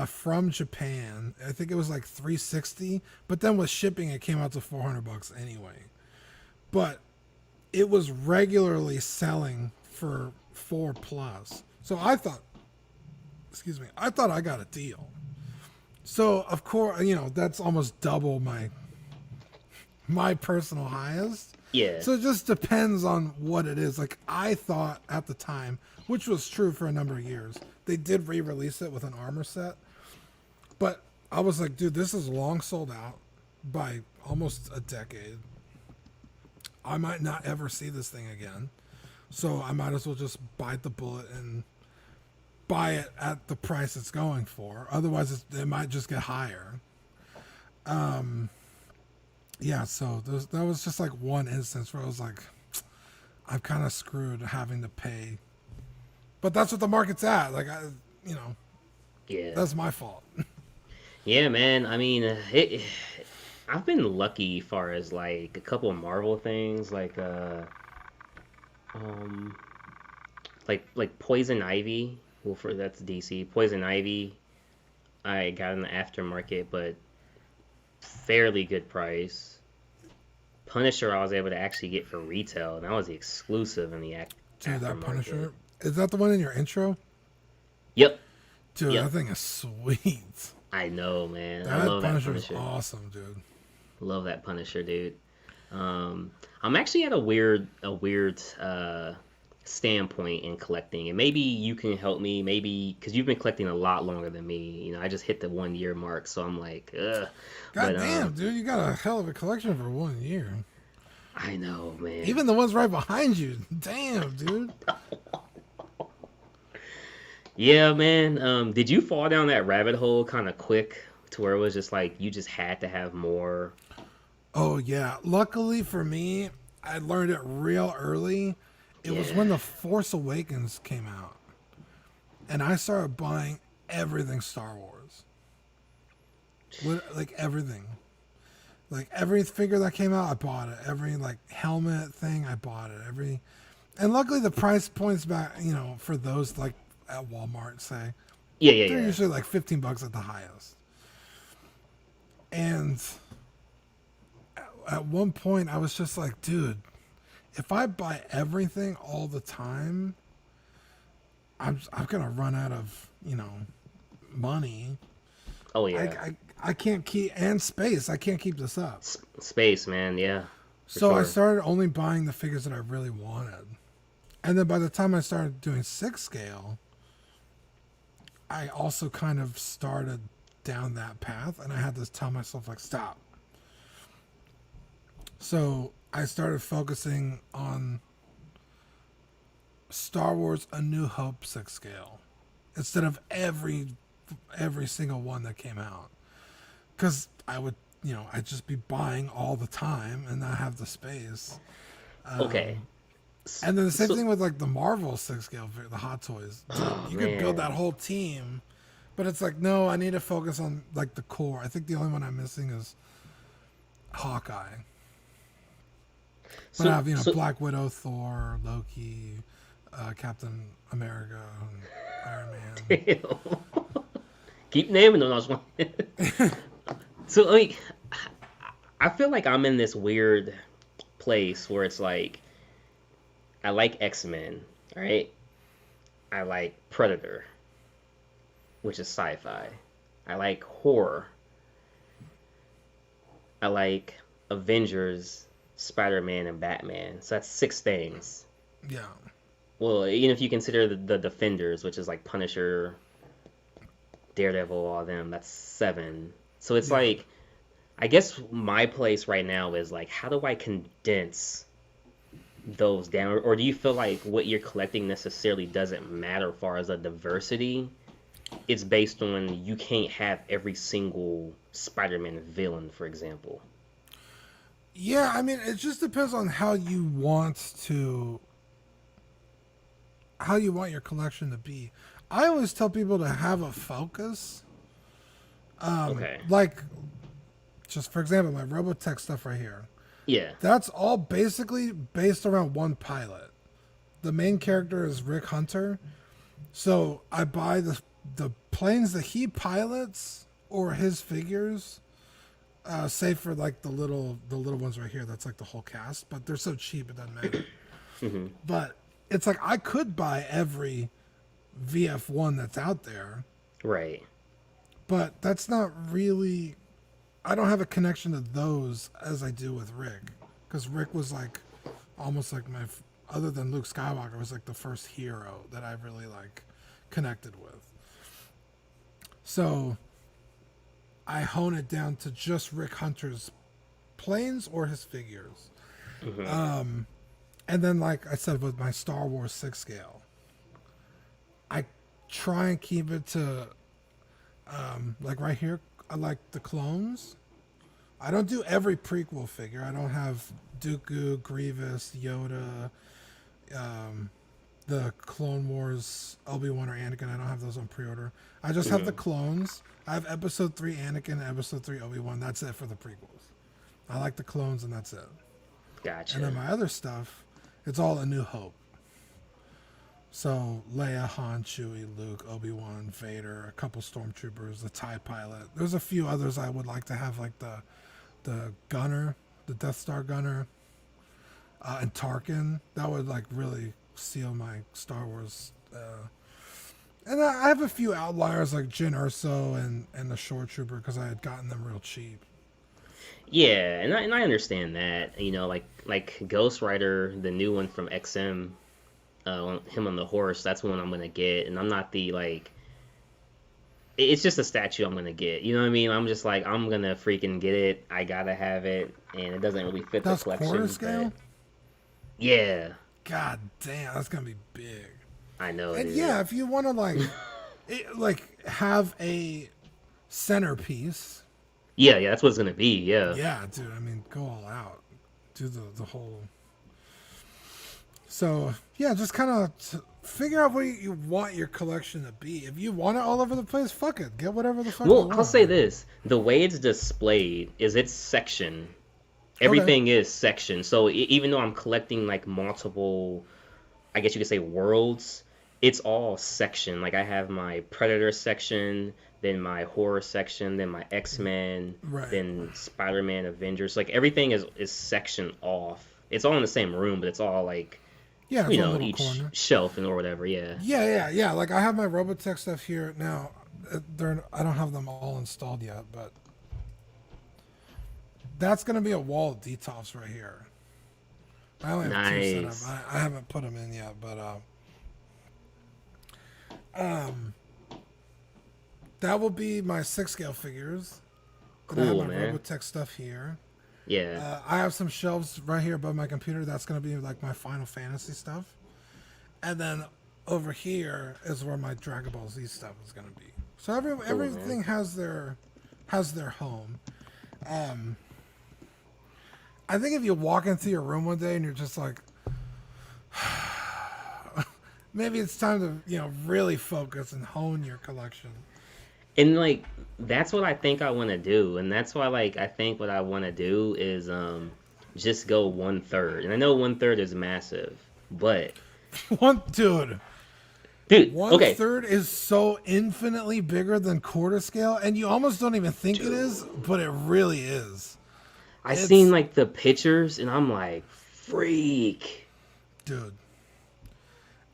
from Japan. I think it was like $360, but then with shipping, it came out to $400 anyway. But it was regularly selling for $4+. So I thought I got a deal. So of course, that's almost double my personal highest. Yeah. So it just depends on what it is. Like I thought at the time, which was true for a number of years, they did re-release it with an armor set. But I was like, dude, this is long sold out by almost a decade. I might not ever see this thing again. So I might as well just bite the bullet and buy it at the price it's going for. Otherwise, it might just get higher. Yeah, so that was just like one instance where I was like, I'm kind of screwed having to pay. But that's what the market's at. Like, Yeah. that's my fault. Yeah, man. I mean, I've been lucky far as like a couple of Marvel things, um, like Poison Ivy. Well, for that's DC. Poison Ivy, I got in the aftermarket, but fairly good price. Punisher, I was able to actually get for retail, and that was the exclusive in the Dude, that aftermarket. Punisher. Is that the one in your intro? Yep. Dude, Yep. that thing is sweet. I know, man. I That love that Punisher is Punisher. awesome, dude. Love that Punisher, dude. I'm actually at a weird standpoint in collecting, and maybe you can help me. Maybe because you've been collecting a lot longer than me. You know, I just hit the 1 year mark, so I'm like, ugh. God But damn, dude, you got a hell of a collection for 1 year. I know, man. Even the ones right behind you. Damn, dude. Yeah, man. Did you fall down that rabbit hole kind of quick to where it was just like you just had to have more? Oh, yeah. Luckily for me, I learned it real early. It was Yeah. when The Force Awakens came out. And I started buying everything Star Wars. Like everything. Like every figure that came out, I bought it. Every like helmet thing, I bought it. And luckily the price points back, for those like at Walmart, say, Yeah, they're yeah. usually like $15 at the highest. And at one point, I was just like, dude, if I buy everything all the time, I'm gonna run out of money. Oh yeah. I can't keep and space. I can't keep this up. Space, man. Yeah. For So I sure. started only buying the figures that I really wanted. And then by the time I started doing 6 scale, I also kind of started down that path, and I had to tell myself, like, stop. So I started focusing on Star Wars A New Hope 6 scale instead of every single one that came out. Because I would, I'd just be buying all the time and not have the space. Okay. And then the same So- thing with like the Marvel 6 scale, the Hot Toys. You could build man. that whole team, but it's like, no, I need to focus on like the core. I think the only one I'm missing is Hawkeye. But I have, so- Black Widow, Thor, Loki, Captain America, and Iron Man. Keep naming them. I was wondering. So like, I feel like I'm in this weird place where it's like, I like X-Men, right? I like Predator, which is sci-fi. I like horror. I like Avengers, Spider-Man, and Batman. So that's 6 things. Yeah. Well, even if you consider the Defenders, which is like Punisher, Daredevil, all them, that's 7. So it's like, I guess my place right now is like, how do I condense those down? Or do you feel like what you're collecting necessarily doesn't matter as far as a diversity? It's based on you can't have every single Spider-Man villain, for example. Yeah, I mean, it just depends on how you want your collection to be. I always tell people to have a focus. Okay. Like, just for example, my Robotech stuff right here. Yeah. That's all basically based around one pilot. The main character is Rick Hunter. So I buy the planes that he pilots or his figures, save for like the little ones right here. That's like the whole cast, but they're so cheap it doesn't matter. But it's like I could buy every VF1 that's out there, Right. but that's not really. I don't have a connection to those as I do with Rick, because Rick was like almost like other than Luke Skywalker, was like the first hero that I really like connected with. So I hone it down to just Rick Hunter's planes or his figures. And then, like I said, with my Star Wars 6 scale, try and keep it to like right here. I like the clones. I don't do every prequel figure. I don't have Dooku, Grievous, Yoda, the Clone Wars, Obi-Wan or Anakin. I don't have those on pre-order. I just have the clones. I have Episode 3 Anakin and Episode 3 Obi-Wan. That's it for the prequels. I like the clones and that's it. Gotcha. And then my other stuff, it's all A New Hope. So Leia, Han, Chewie, Luke, Obi-Wan, Vader, a couple stormtroopers, the TIE pilot. There's a few others I would like to have, like the gunner, the Death Star gunner, and Tarkin. That would like really seal my Star Wars. And I have a few outliers like Jyn Erso and the Shore Trooper because I had gotten them real cheap. Yeah, and I understand that. You know, like Ghost Rider, the new one from XM, him on the horse. That's one I'm gonna get, and I'm not the like. It's just a statue I'm gonna get. You know what I mean? I'm just like I'm gonna freaking get it. I gotta have it, and it doesn't really fit the collection. Quarter scale? But yeah. God damn, that's gonna be big. I know. And yeah, if you want to like have a centerpiece. Yeah, that's what it's gonna be. Yeah. Yeah, dude. I mean, go all out. Do the whole. So yeah, just kind of figure out what you want your collection to be. If you want it all over the place, fuck it. Get whatever the fuck you want. Well, I'll say this: the way it's displayed is it's section. Everything is section. So even though I'm collecting like multiple, I guess you could say worlds, it's all section. Like I have my Predator section, then my horror section, then my X-Men, then Spider-Man, Avengers. Like everything is sectioned off. It's all in the same room, but it's all like, yeah, you know, each corner. Shelf and or whatever. Yeah. Yeah. Like I have my Robotech stuff here now. I don't have them all installed yet, but that's gonna be a wall of detox right here. I only have two set up. I haven't put them in yet, but that will be my 6-scale figures. Cool, I have my man. Robotech stuff here. Yeah. I have some shelves right here above my computer. That's going to be like my Final Fantasy stuff. And then over here is where my Dragon Ball Z stuff is going to be. So everything has their home. I think if you walk into your room one day and you're just like, maybe it's time to, really focus and hone your collection. And like that's what I think I want to do, and that's why like I think what I want to do is just go 1/3. And I know 1/3 is massive, but dude, 1/3 is so infinitely bigger than quarter scale, and you almost don't even think it is, but it really is. I've seen like the pictures, and I'm like, freak, dude.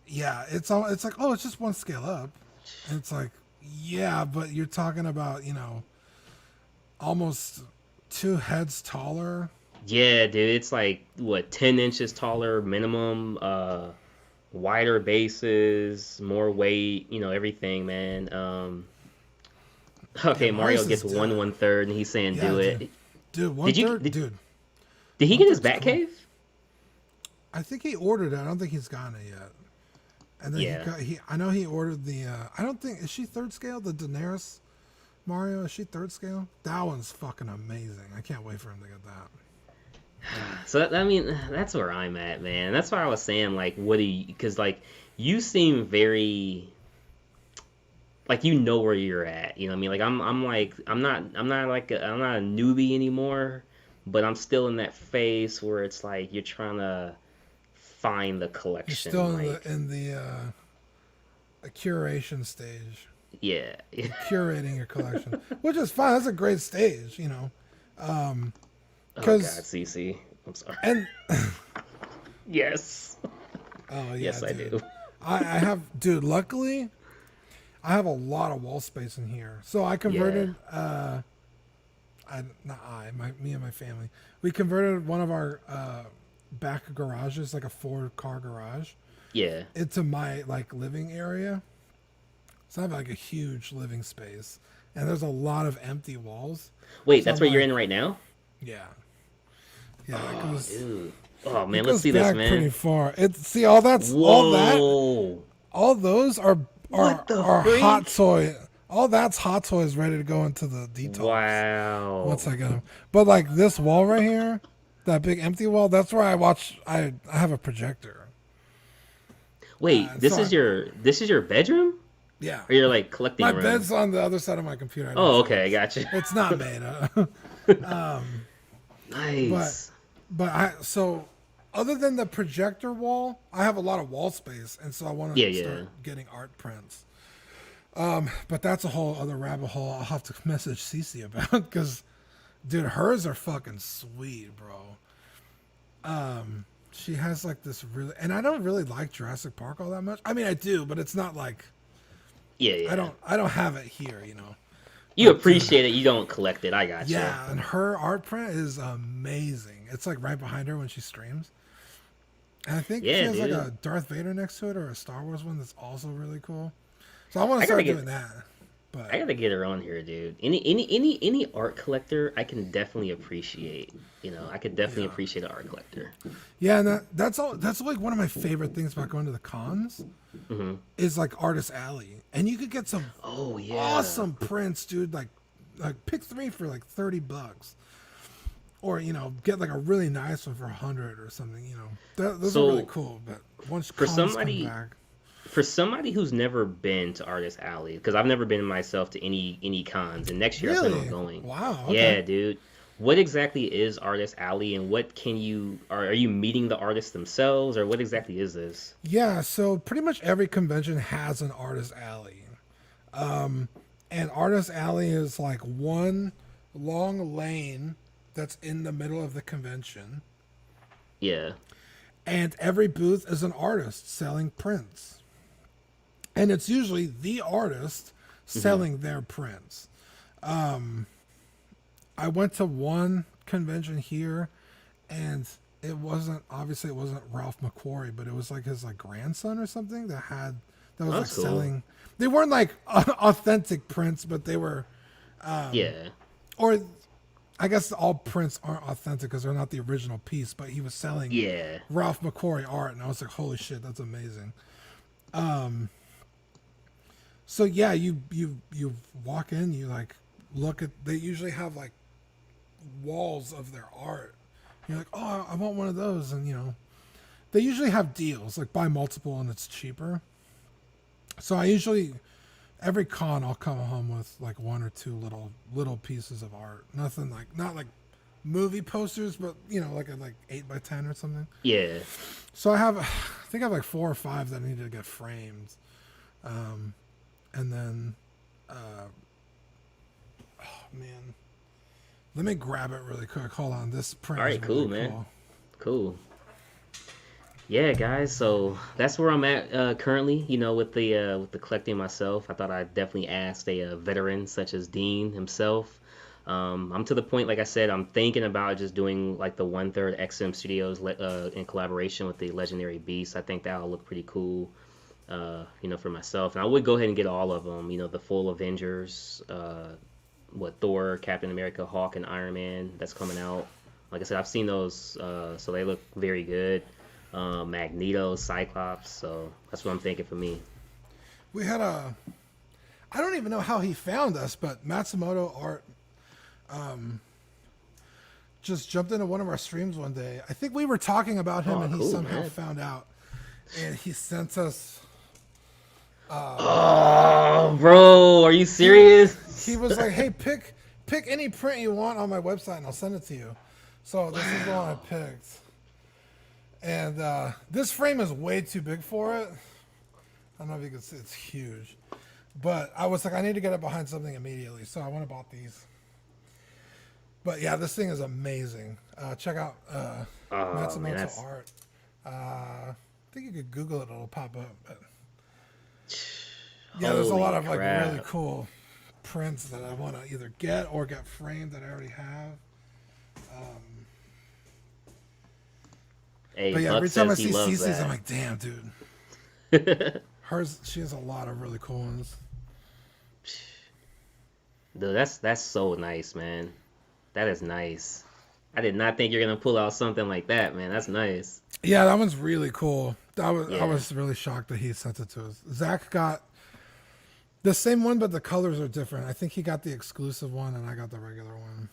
Yeah, it's like, oh, it's just one scale up, and it's like. Yeah, but you're talking about, almost 2 heads taller. Yeah, dude, it's like, 10 inches taller minimum, wider bases, more weight, everything, man. Okay, Mario gets 1/3, and he's saying do it. Dude, 1/3, dude. Did he get his Batcave? I think he ordered it. I don't think he's gotten it yet. And then I know he ordered the, I don't think, is she 3rd scale? The Daenerys Mario, is she 3rd scale? That one's fucking amazing. I can't wait for him to get that. So, I mean, that's where I'm at, man. That's why I was saying, like, because, like, you seem very, like, you know where you're at. You know what I mean? Like, I'm not a newbie anymore, but I'm still in that phase where it's like you're trying to find the collection. You're still in the curation stage. Yeah. Curating your collection, which is fine. That's a great stage, oh God, CC. I'm sorry. And yes. Oh yeah. Yes, dude. I do. I have, dude. Luckily, I have a lot of wall space in here, so I converted. Me and my family, we converted one of our back garages, like a 4-car garage, into my like living area. So I have like a huge living space, and there's a lot of empty walls. Wait, so that's where you're in right now? Yeah. Oh, goes, dude. Oh man, let's see back this, man. Pretty far. All those are What the our freak? hot toy. All that's hot toys ready to go into the detox. Wow. Once I get them. But like this wall right here, that big empty wall, that's where I watch. I have a projector. Wait, this so is your bedroom? Yeah. Or you're like collecting My room? bed's on the other side of my computer. I Oh, know okay, gotcha. It's not made. Nice. So other than the projector wall, I have a lot of wall space, and so I want to start getting art prints. But that's a whole other rabbit hole I'll have to message Cece about, because, dude, hers are fucking sweet, bro. She has like this really, and I don't really like Jurassic Park all that much. I mean, I do, but it's not like, I don't have it here, you know. You appreciate it, you don't collect it. I got you. Yeah, and her art print is amazing. It's like right behind her when she streams. And I think she has like a Darth Vader next to it, or a Star Wars one that's also really cool. So I want to start doing that. But I gotta get her on here, dude. Any art collector, I can definitely appreciate. You know, I could definitely appreciate an art collector. Yeah, and that's all. That's like one of my favorite things about going to the cons, is like Artist Alley, and you could get some awesome prints, dude. Like pick 3 for like $30, or you know, get like a really nice one for $100 or something. You know, those are really cool. But once cons come back. For somebody who's never been to Artist Alley, because I've never been myself to any cons, and next year I plan on going. Wow. Okay. Yeah, dude. What exactly is Artist Alley, and what can you are you meeting the artists themselves, or what exactly is this? Yeah, so pretty much every convention has an Artist Alley, and Artist Alley is like one long lane that's in the middle of the convention. Yeah. And every booth is an artist selling prints. And it's usually the artist selling their prints. I went to one convention here, and it wasn't Ralph McQuarrie, but it was like his like grandson or something that was like cool. selling. They weren't like authentic prints, but they were. Or I guess all prints aren't authentic because they're not the original piece, but he was selling Ralph McQuarrie art, and I was like, holy shit, that's amazing. So yeah, you walk in, you like look at, they usually have like walls of their art. You're like, oh, I want one of those, and you know, they usually have deals, like buy multiple and it's cheaper. So I usually, every con I'll come home with like 1 or 2 little pieces of art. Nothing like, not like movie posters, but you know, like 8x10 or something. Yeah. So I think I have like 4 or 5 that need to get framed. And then, oh man, let me grab it really quick. Hold on, this print. All right, cool, really man. Cool. Yeah, guys. So that's where I'm at currently. You know, with the collecting myself. I thought I'd definitely ask a veteran such as Dean himself. I'm to the point, like I said, I'm thinking about just doing like the 1/3 XM Studios in collaboration with the Legendary Beast. I think that'll look pretty cool. You know, for myself, and I would go ahead and get all of them. You know, the full Avengers, Thor, Captain America, Hawk, and Iron Man that's coming out. Like I said, I've seen those, so they look very good. Magneto, Cyclops, so that's what I'm thinking for me. We had I don't even know how he found us, but Matsumoto Art just jumped into one of our streams one day. I think we were talking about him, and he somehow found out, and he sent us. Oh, bro, are you serious? He was like, "Hey, pick any print you want on my website, and I'll send it to you." So this is the one I picked, and this frame is way too big for it. I don't know if you can see; it's huge. But I was like, I need to get it behind something immediately, so I went and bought these. But yeah, this thing is amazing. Check out Matsumoto Art. I think you could Google it; it'll pop up. But yeah, there's a lot of like really cool prints that I want to either get or get framed that I already have. But yeah, every time I see Cece's, I'm like, damn, dude. She has a lot of really cool ones. Dude, that's so nice, man. That is nice. I did not think you're gonna pull out something like that, man. That's nice. Yeah, that one's really cool. I was really shocked that he sent it to us. Zach got The same one, but the colors are different. I think he got the exclusive one, and I got the regular one.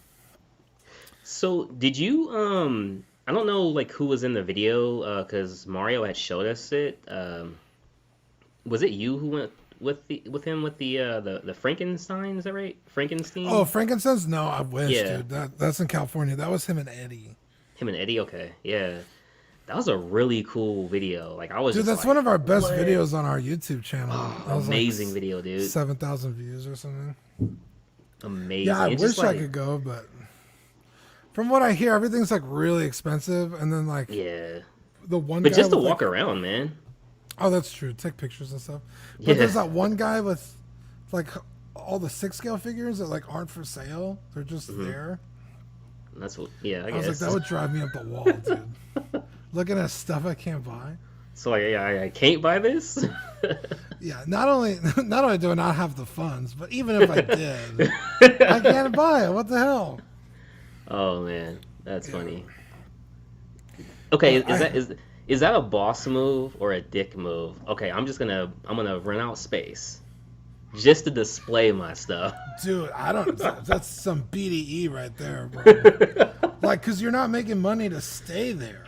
So did you I don't know like who was in the video because Mario had showed us it. Was it you who went with him with the Frankenstein? Is that right? Frankenstein? Oh, Frankenstein's? No, I wish, Yeah. dude. That's in California. That was him and Eddie. Him and Eddie. Okay, yeah. That was a really cool video. Like I was Dude, just that's like, one of our best what? videos on our YouTube channel. That was Amazing video, dude. 7,000 views or something. Amazing. Yeah, I It's wish just I like, could go, but from what I hear, everything's like really expensive. And then like yeah. the one But guy just to with, walk like, around, man. oh, that's true. Take pictures and stuff. But Yeah. there's that one guy with like all the 6-scale figures that like aren't for sale. They're just there. That's what. Yeah, I I guess. was like, that would drive me up the wall, dude. Looking at stuff I can't buy. So like, yeah, I can't buy this. Yeah, not only do I not have the funds, but even if I did, I can't buy it. What the hell? Oh man, that's funny. Okay, Well, is that a boss move or a dick move? Okay, I'm gonna rent out space just to display my stuff. Dude, I don't. That's some BDE right there, bro. Like, cause you're not making money to stay there.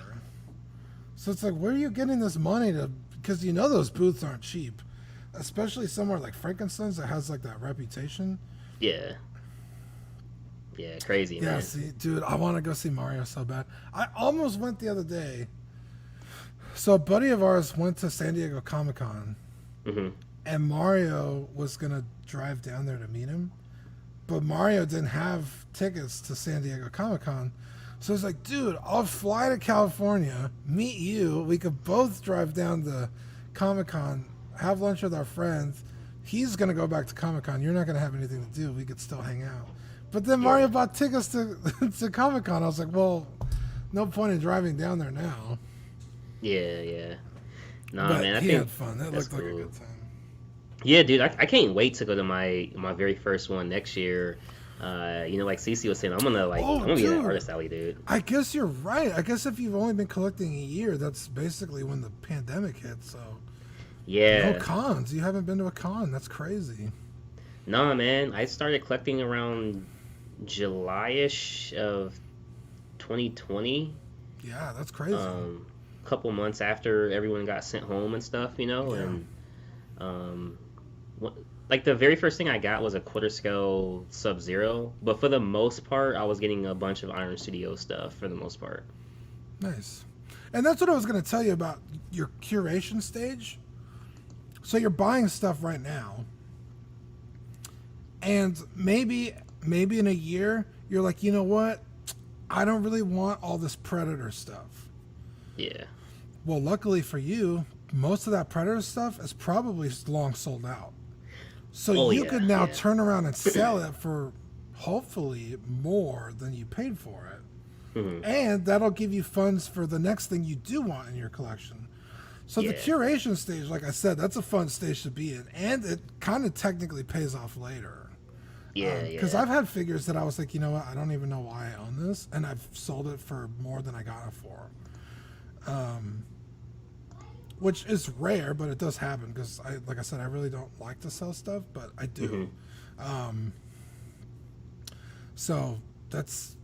So it's like, where are you getting this money to? Because you know those booths aren't cheap, especially somewhere like Frankenstein's that has like that reputation. Yeah. Yeah, crazy, Yeah, man. see, dude, I want to go see Mario so bad. I almost went the other day. So a buddy of ours went to San Diego Comic-Con, hmm and Mario was gonna drive down there to meet him, but Mario didn't have tickets to San Diego Comic-Con. So it's like, dude, I'll fly to California, meet you. We could both drive down to Comic-Con, have lunch with our friends. He's gonna go back to Comic-Con. You're not gonna have anything to do. We could still hang out. But then Mario bought tickets to to Comic-Con. I was like, well, no point in driving down there now. Yeah. Nah, But man, I he think had fun. That that's looked like a cool. good time. Yeah, dude, I can't wait to go to my very first one next year. Like Cece was saying, I'm gonna be in dude. an artist alley, dude. I guess you're right. I guess if you've only been collecting a year, that's basically when the pandemic hit. So Yeah. no cons. You haven't been to a con. That's crazy. Nah, man, I started collecting around July-ish of 2020. Yeah, that's crazy. Couple months after everyone got sent home and stuff, Yeah. and like the very first thing I got was a quarter scale Sub-Zero, but for the most part, I was getting a bunch of Iron Studio stuff for the most part. Nice. And that's what I was going to tell you about your curation stage. So you're buying stuff right now, and maybe in a year you're like, you know what? I don't really want all this Predator stuff. Yeah. Well, luckily for you, most of that Predator stuff is probably long sold out. So Oh, you yeah, could now yeah. turn around and sell it for hopefully more than you paid for it. Mhm. And that'll give you funds for the next thing you do want in your collection. So the Yeah. curation stage, like I said, that's a fun stage to be in. And it kind of technically pays off later. Yeah, Because yeah. I've had figures that I was like, you know what, I don't even know why I own this. And I've sold it for more than I got it for. Which is rare, but it does happen because, like I said, I really don't like to sell stuff, but I do. So that's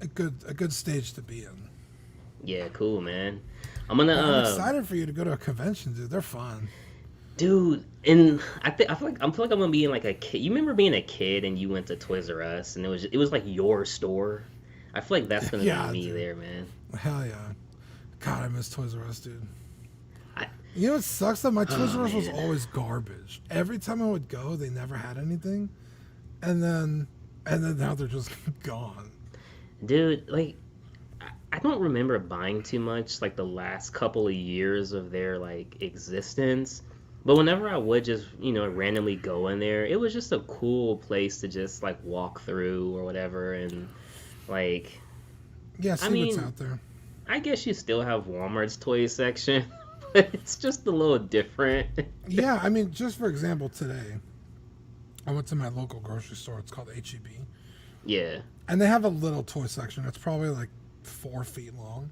a good stage to be in. Yeah, cool, man. I'm gonna I'm excited for you to go to a convention, dude. They're fun. dude, and I feel like I'm gonna be in like a kid. You remember being a kid and you went to Toys R Us and it was like your store. I feel like that's gonna Yeah, be me dude. there, man. Hell yeah. God, I miss Toys R Us, dude. I- You know what sucks though? My Toys R Us was man. always garbage. Every time I would go, they never had anything, and then now they're just gone. Dude, like I don't remember buying too much like the last couple of years of their like existence. But whenever I would just, randomly go in there, it was just a cool place to just like walk through or whatever and like Yeah, see what's mean, out there. I guess you still have Walmart's toy section, but it's just a little different. Yeah, I mean, just for example, today I went to my local grocery store. It's called HEB, Yeah. and they have a little toy section. It's probably like 4 feet long,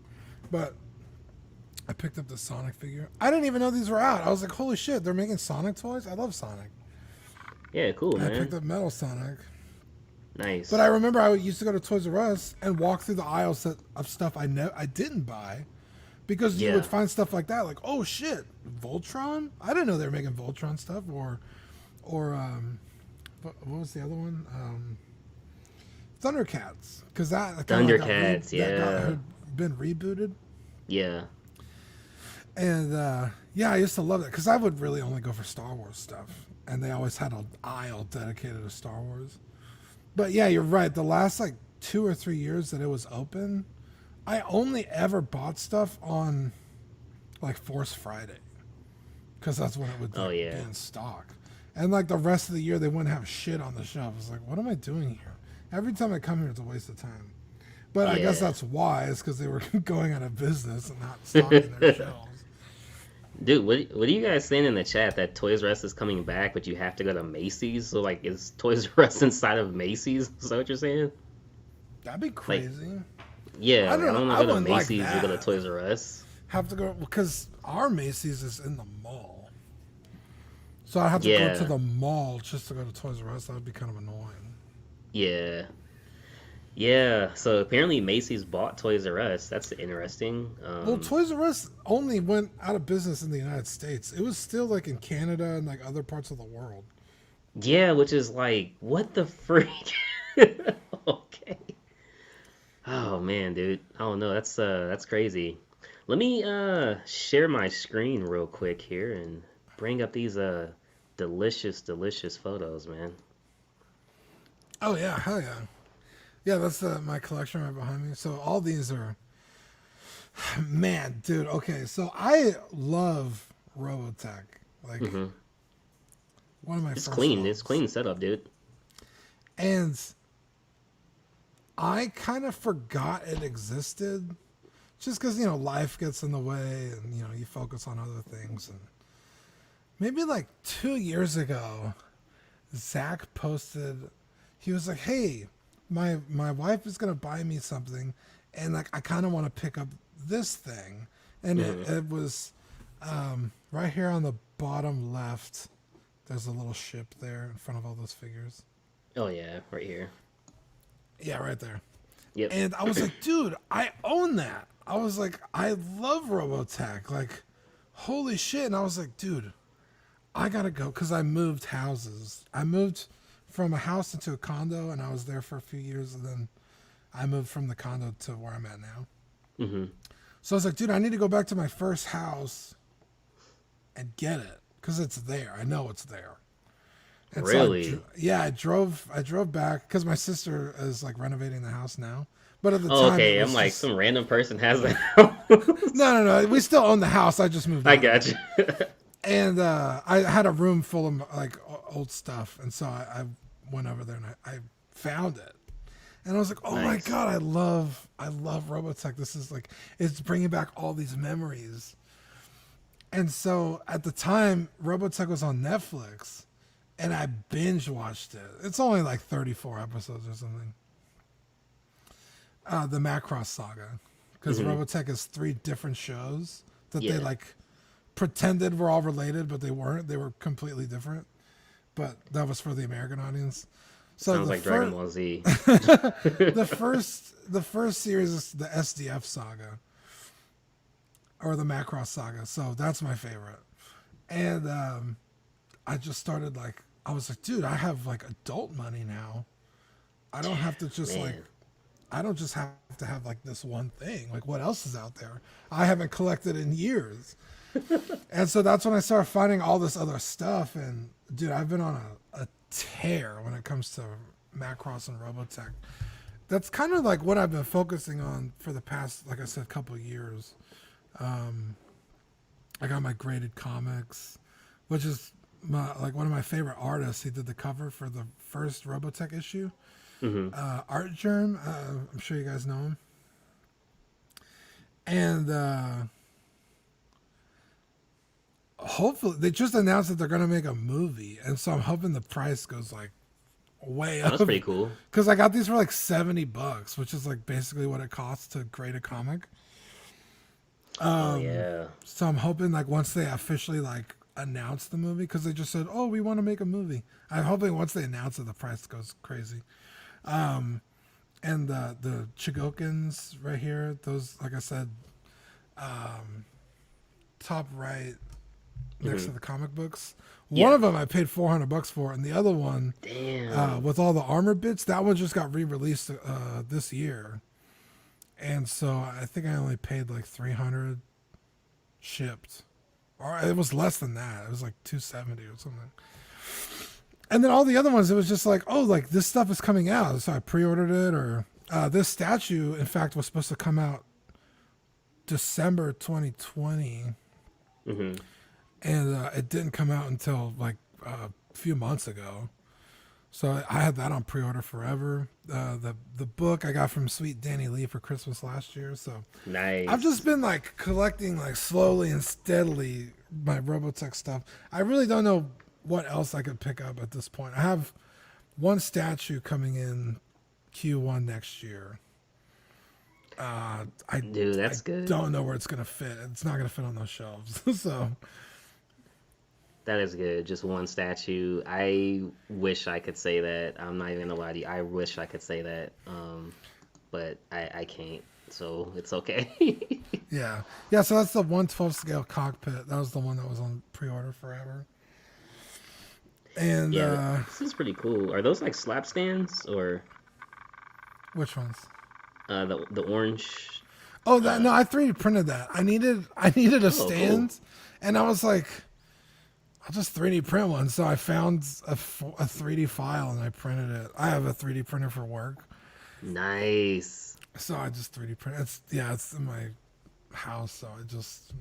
but I picked up the Sonic figure. I didn't even know these were out. I was like, holy shit, they're making Sonic toys? I love Sonic. Yeah, cool, I picked man. up Metal Sonic. But Nice. I remember I used to go to Toys R Us and walk through the aisles of stuff I didn't buy, because you would Yeah. find stuff like that, like, oh shit, Voltron. I didn't know they were making Voltron stuff, or what was the other one? Thundercats, because that kind of like Thundercats, yeah. had been rebooted. Yeah. And yeah, I used to love that because I would really only go for Star Wars stuff, and they always had an aisle dedicated to Star Wars. But yeah, you're right. The last like 2 or 3 years that it was open, I only ever bought stuff on like Force Friday, because that's when it would Oh like, be yeah. in stock. And like the rest of the year, they wouldn't have shit on the shelf. It's like, what am I doing here? Every time I come here, it's a waste of time. But I guess Yeah. that's why. It's because they were going out of business and not stocking their shelves. Dude, what are you guys saying in the chat that Toys R Us is coming back, but you have to go to Macy's? So like, is Toys R Us inside of Macy's? Is that what you're saying? That'd be Like, crazy. yeah, I like, I don't don't know. want I to go to wouldn't like Macy's to go to that. Toys R Us. Have to go because our Macy's is in the mall, so I have to go to Yeah, the mall just to go to Toys R Us. That would be kind of annoying. yeah, yeah. So apparently Macy's bought Toys R Us. That's interesting. Well, Toys R Us only went out of business in the United States. It was still like in Canada and like other parts of the world. Yeah, which is like, what the freak? Okay. Oh man, dude. Oh no, that's crazy. Let me share my screen real quick here and bring up these delicious photos, man. Oh yeah, hell yeah, yeah. That's my collection right behind me. So all these are, man, dude. Okay, so I love Robotech. Like Hmm. one of my It's first clean. It's loves. clean setup, dude. And I kind of forgot it existed, just because life gets in the way, and you focus on other things. And maybe like 2 years ago, Zach posted. He was like, "Hey, my wife is gonna buy me something, and like I kind of want to pick up this thing." And Hmm. it was right here on the bottom left. There's a little ship there in front of all those figures. Oh yeah, right here. Yeah, right there. Yep. And I was like, dude, I own that. I was like, I love Robotech. Like, holy shit. And I was like, dude, I gotta go, because I moved houses. I moved from a house into a condo, and I was there for a few years, and then I moved from the condo to where I'm at now. Hmm. So I was like, dude, I need to go back to my first house and get it, because it's there. I know it's there. And so Really? I drove back because my sister is like renovating the house now. But at the Oh, time, it okay. I'm was like, just some random person has a no, house. no, no. We still own the house. I just moved I out of got it, you. and I had a room full of like old stuff, and so I went over there and I found it, and I was like, oh my Nice. god, I love Robotech. This is like, it's bringing back all these memories. And so at the time, Robotech was on Netflix, and I binge watched it. It's only like 34 episodes or something. The Macross Saga, because Hmm. Robotech is 3 different shows that they Yeah. like pretended were all related, but they weren't. They were completely different. But that was for the American audience. So Sounds the like Dragon first, Ball Z. the first series is the SDF Saga, or the Macross Saga. So that's my favorite. And I just started like, I was like, dude, I have like adult money now. I don't have to just like, Man. I don't just have to have like this one thing. Like, what else is out there? I haven't collected in years. And so that's when I started finding all this other stuff. And dude, I've been on a tear when it comes to Macross and Robotech. That's kind of like what I've been focusing on for the past, like I said, couple of years. I got my graded comics, which is like one of my favorite artists. He did the cover for the first Robotech issue. Hmm. Art Germ, I'm sure you guys know him. And hopefully, they just announced that they're going to make a movie. And so I'm hoping the price goes like way Oh, up. that's pretty cool. Because I got these for like $70, which is like basically what it costs to grade a comic. Oh yeah. So I'm hoping like once they officially like announce the movie because they just said, "Oh, we want to make a movie." I'm hoping once they announce it, the price goes crazy. And the Chigokins right here, those, like I said, top right next to the comic books. One of them I paid $400 for, and the other one, with all the armor bits, that one just got re-released this year. And so I think I only paid like $300 shipped, or it was less than that. It was like $270 or something. And then all the other ones, it was just like, oh, like this stuff is coming out, so I pre-ordered it. Or this statue, in fact, was supposed to come out December 2020, and it didn't come out until like a few months ago. So I had that on pre-order forever. The book I got from Sweet Danny Lee for Christmas last year. So Nice. I've just been like collecting like slowly and steadily my Robotech stuff. I really don't know what else I could pick up at this point. I have one statue coming in Q1 next year. Dude, that's good. Don't know where it's gonna fit. It's not gonna fit on those shelves. So That is good. Just one statue. I wish I could say that. I'm not even gonna lie to you. I wish I could say that. But I can't. So it's okay. yeah. So that's the 1/12 scale cockpit. That was the one that was on pre-order forever. And Yeah, this is pretty cool. Are those like slap stands or which ones? the orange? Oh, that no, I 3D printed that. I needed a stand, cool. and I was like, I'll just 3D print one. So I found a 3D file and I printed it. I have a 3D printer for work, Nice. so I just 3D print. It's in my house, so I just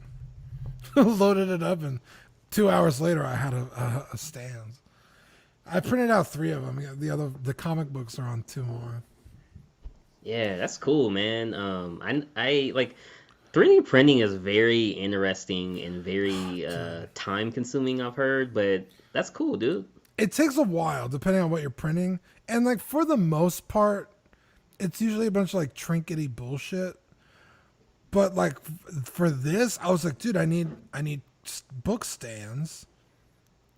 loaded it up, and 2 hours later I had a stand. I printed out 3 of them. The comic books are on 2 more. Yeah, that's cool, man. I like 3D printing is very interesting and very time consuming, I've heard, but that's cool, dude. It takes a while depending on what you're printing, and like for the most part, it's usually a bunch of like trinkety bullshit. But like for this, I was like, dude, I need book stands.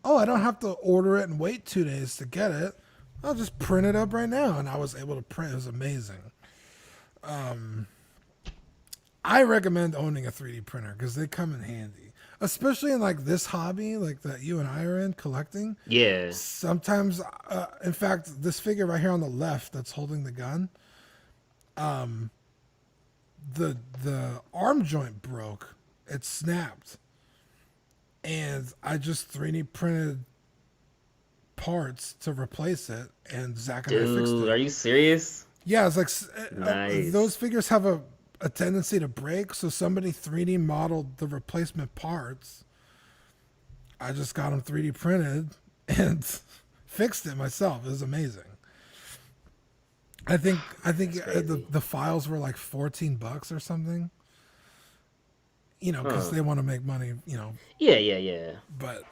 Oh, I don't have to order it and wait 2 days to get it. I'll just print it up right now, and I was able to print. It was amazing. I recommend owning a 3D printer because they come in handy, especially in like this hobby, like that you and I are in, collecting. Yeah. Sometimes, in fact, this figure right here on the left that's holding the gun, the arm joint broke. It snapped, and I just 3D printed parts to replace it, and Zach and I fixed Dude, it. are you serious? Yeah, it's like Nice. those figures have a tendency to break, so somebody 3D modeled the replacement parts. I just got them 3D printed and fixed it myself. It was amazing. I think the files were like $14 or something. You know, because they want to make money. You know. Yeah. But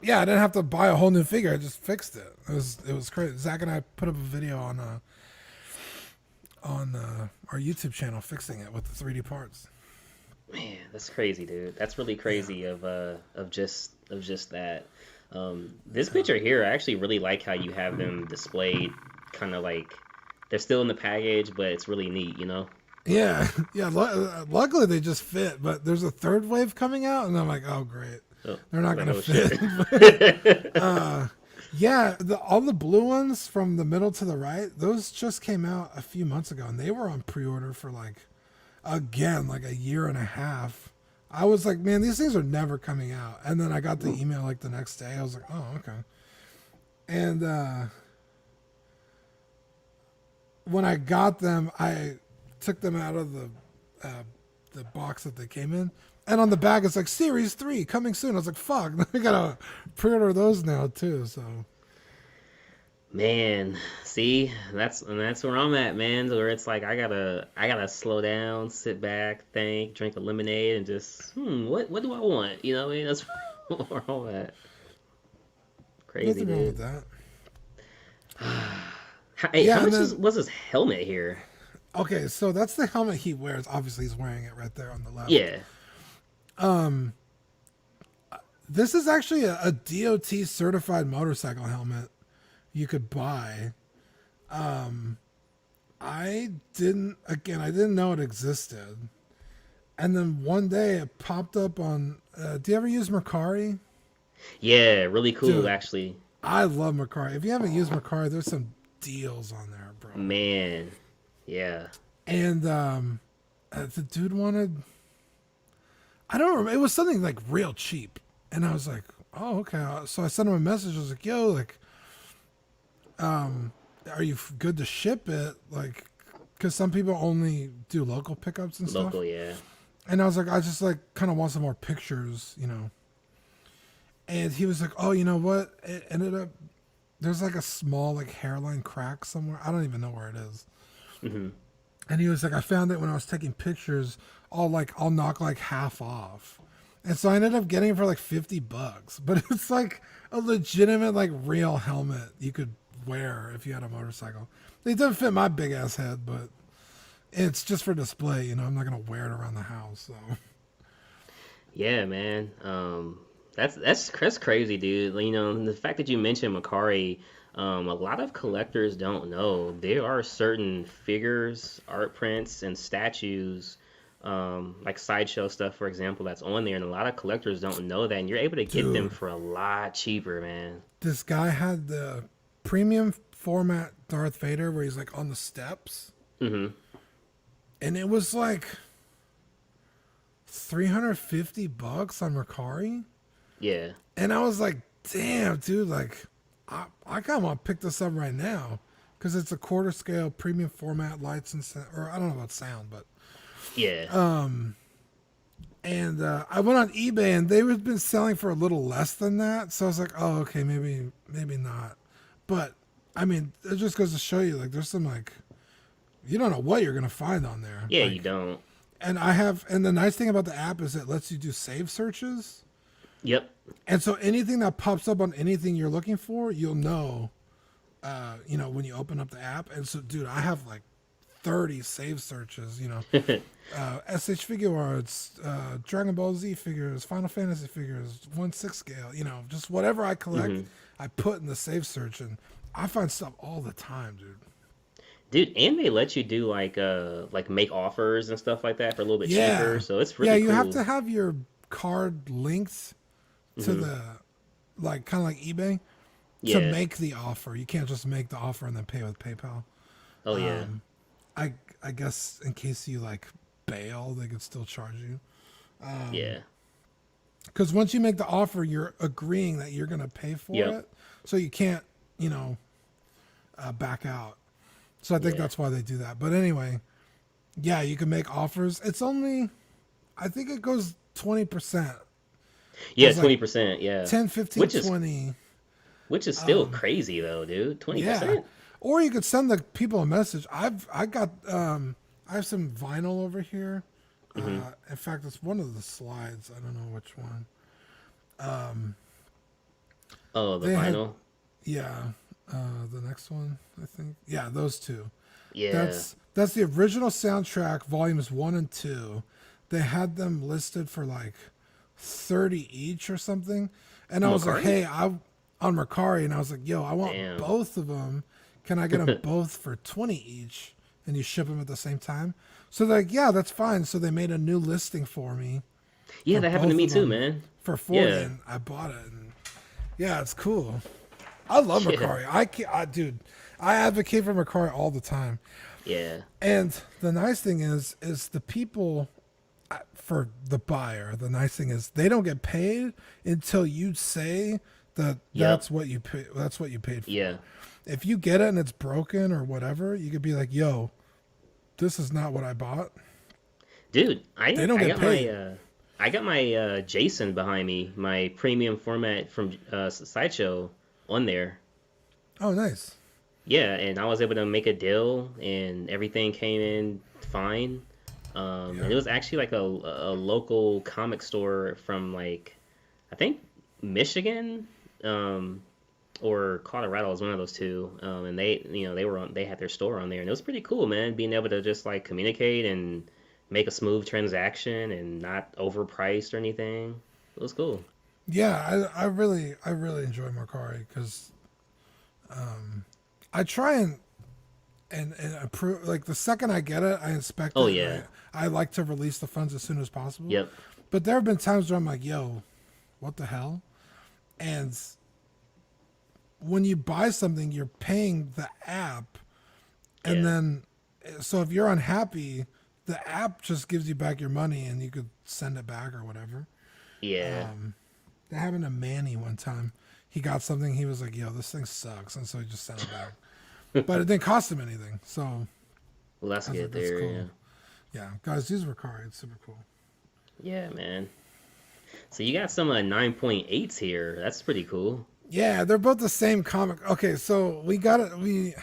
yeah, I didn't have to buy a whole new figure. I just fixed it. It was crazy. Zach and I put up a video on our YouTube channel fixing it with the 3D parts. Man, that's crazy, dude. That's really crazy of just that. This picture here, I actually really like how you have them displayed, kind of like they're still in the package, but it's really neat, you know? Yeah. Luckily they just fit, but there's a third wave coming out, and I'm like, oh great, they're not gonna fit. Yeah, all the blue ones from the middle to the right, those just came out a few months ago, and they were on pre-order for like a year and a half. I was like, man, these things are never coming out. And then I got the email like the next day. I was like, oh, okay. And when I got them, I took them out of the box that they came in. And on the back, it's like Series 3 coming soon. I was like, fuck, I gotta pre-order those now too. So, Man, see, that's where I'm at, man. Where it's like I gotta slow down, sit back, think, drink a lemonade, and just what do I want? You know what I mean? That's where I'm at. Crazy, nothing wrong dude. with that. Hey, Yeah, how and much then- was his helmet here? Okay, so that's the helmet he wears. Obviously, he's wearing it right there on the left. Yeah. This is actually a DOT certified motorcycle helmet you could buy. I didn't know it existed. And then one day it popped up on, do you ever use Mercari? Yeah, really cool, Dude, actually. I love Mercari. If you haven't used Mercari, there's some deals on there, bro. Man, yeah. And the dude wanted, I don't remember, it was something like real cheap. And I was like, oh, okay. So I sent him a message. I was like, yo, like, are you good to ship it? Like, because some people only do local pickups and stuff. Local, yeah. And I was like, I just like kind of want some more pictures, you know. And he was like, oh, you know what? It ended up, there's like a small like hairline crack somewhere. I don't even know where it is. Mm-hmm. And he was like, I found it when I was taking pictures. I'll knock like half off. And so I ended up getting it for like $50, but it's like a legitimate like real helmet you could wear if you had a motorcycle. It doesn't fit my big ass head, but it's just for display. You know, I'm not gonna wear it around the house. So Yeah, man. That's crazy, dude. You know, and the fact that you mentioned Macari, a lot of collectors don't know there are certain figures, art prints, and statues, like sideshow stuff, for example, that's on there, and a lot of collectors don't know that, and you're able to get them dude, for a lot cheaper, man. this guy had the premium format Darth Vader where he's like on the steps, Mm-hmm. and it was like $350 on Mercari. Yeah. And I was like, damn, dude, like, I kind of want to pick this up right now because it's a quarter scale premium format lights and sound, or I don't know about sound, but. Yeah. And I went on eBay and they had been selling for a little less than that. So I was like, oh, okay, maybe not. But, I mean, it just goes to show you, like, there's some, like, you don't know what you're going to find on there. Yeah, like, you don't. And and the nice thing about the app is it lets you do save searches. Yep. And so anything that pops up on anything you're looking for, you'll know, when you open up the app. And so, dude, I have like 30 save searches, SH figure arts, Dragon Ball Z figures, Final Fantasy figures, 1/6 scale, just whatever I collect, I put in the save search. And I find stuff all the time, dude. Dude, and they let you do like make offers and stuff like that for a little bit cheaper, so it's really you cool. have to have your card linked to the, like, kind of like eBay to make the offer. You can't just make the offer and then pay with PayPal. Oh yeah. I guess in case you like bail, they could still charge you. Yeah. Because once you make the offer, you're agreeing that you're gonna pay for it, so you can't, back out. So I think that's why they do that. But anyway, yeah, you can make offers. It's only, I think it goes 20%. Yeah, It's like 20%. Yeah. 10, 15, Which is 20. which is still crazy though, dude. 20%. Yeah. Or you could send the people a message. I have some vinyl over here. In fact, it's one of the slides. I don't know which one. Oh, the They had- vinyl. Yeah. The next one, I think. Yeah, those two. Yeah. That's the original soundtrack, volumes 1 and 2. They had them listed for like 30 each or something. And I was like, Mercari? hey, on Mercari, and I was like, yo, I want Damn. both of them. Can I get them both for 20 each? And you ship them at the same time? So they're like, yeah, that's fine. So they made a new listing for me. Yeah, for that happened to both me of too, them man. For 40, Yeah. and I bought it. And yeah, it's cool. I love Mercari. Dude, I advocate for Mercari all the time. Yeah. And the nice thing is the people, for the buyer, the nice thing is they don't get paid until you say that that's what you pay. That's what you paid for. Yeah. If you get it and it's broken or whatever, you could be like, "Yo, this is not what I bought." Dude, They don't get paid. I got my Jason behind me, my premium format from Sideshow on there. Oh, nice. Yeah, and I was able to make a deal, and everything came in fine. And it was actually like a local comic store from, like, I think Michigan, or Colorado was one of those two. And they had their store on there, and it was pretty cool, man. Being able to just like communicate and make a smooth transaction and not overpriced or anything. It was cool. Yeah, I really enjoy Mercari because I try and approve. Like the second I get it, I inspect Oh it. yeah. And I like to release the funds as soon as possible. Yep. But there have been times where I'm like, yo, what the hell? And when you buy something, you're paying the app, and Yeah. then so if you're unhappy, the app just gives you back your money, and you could send it back or whatever. Yeah. That happened to Manny one time. He got something. He was like, "Yo, this thing sucks," and so he just sent it back. But it didn't cost him anything. So Well, that's I was good like, "That's there. cool." Yeah. Yeah, guys, use Mercari. It's super cool. Yeah, man. So you got some 9.8s here. That's pretty cool. Yeah, they're both the same comic. Okay, so we got it. We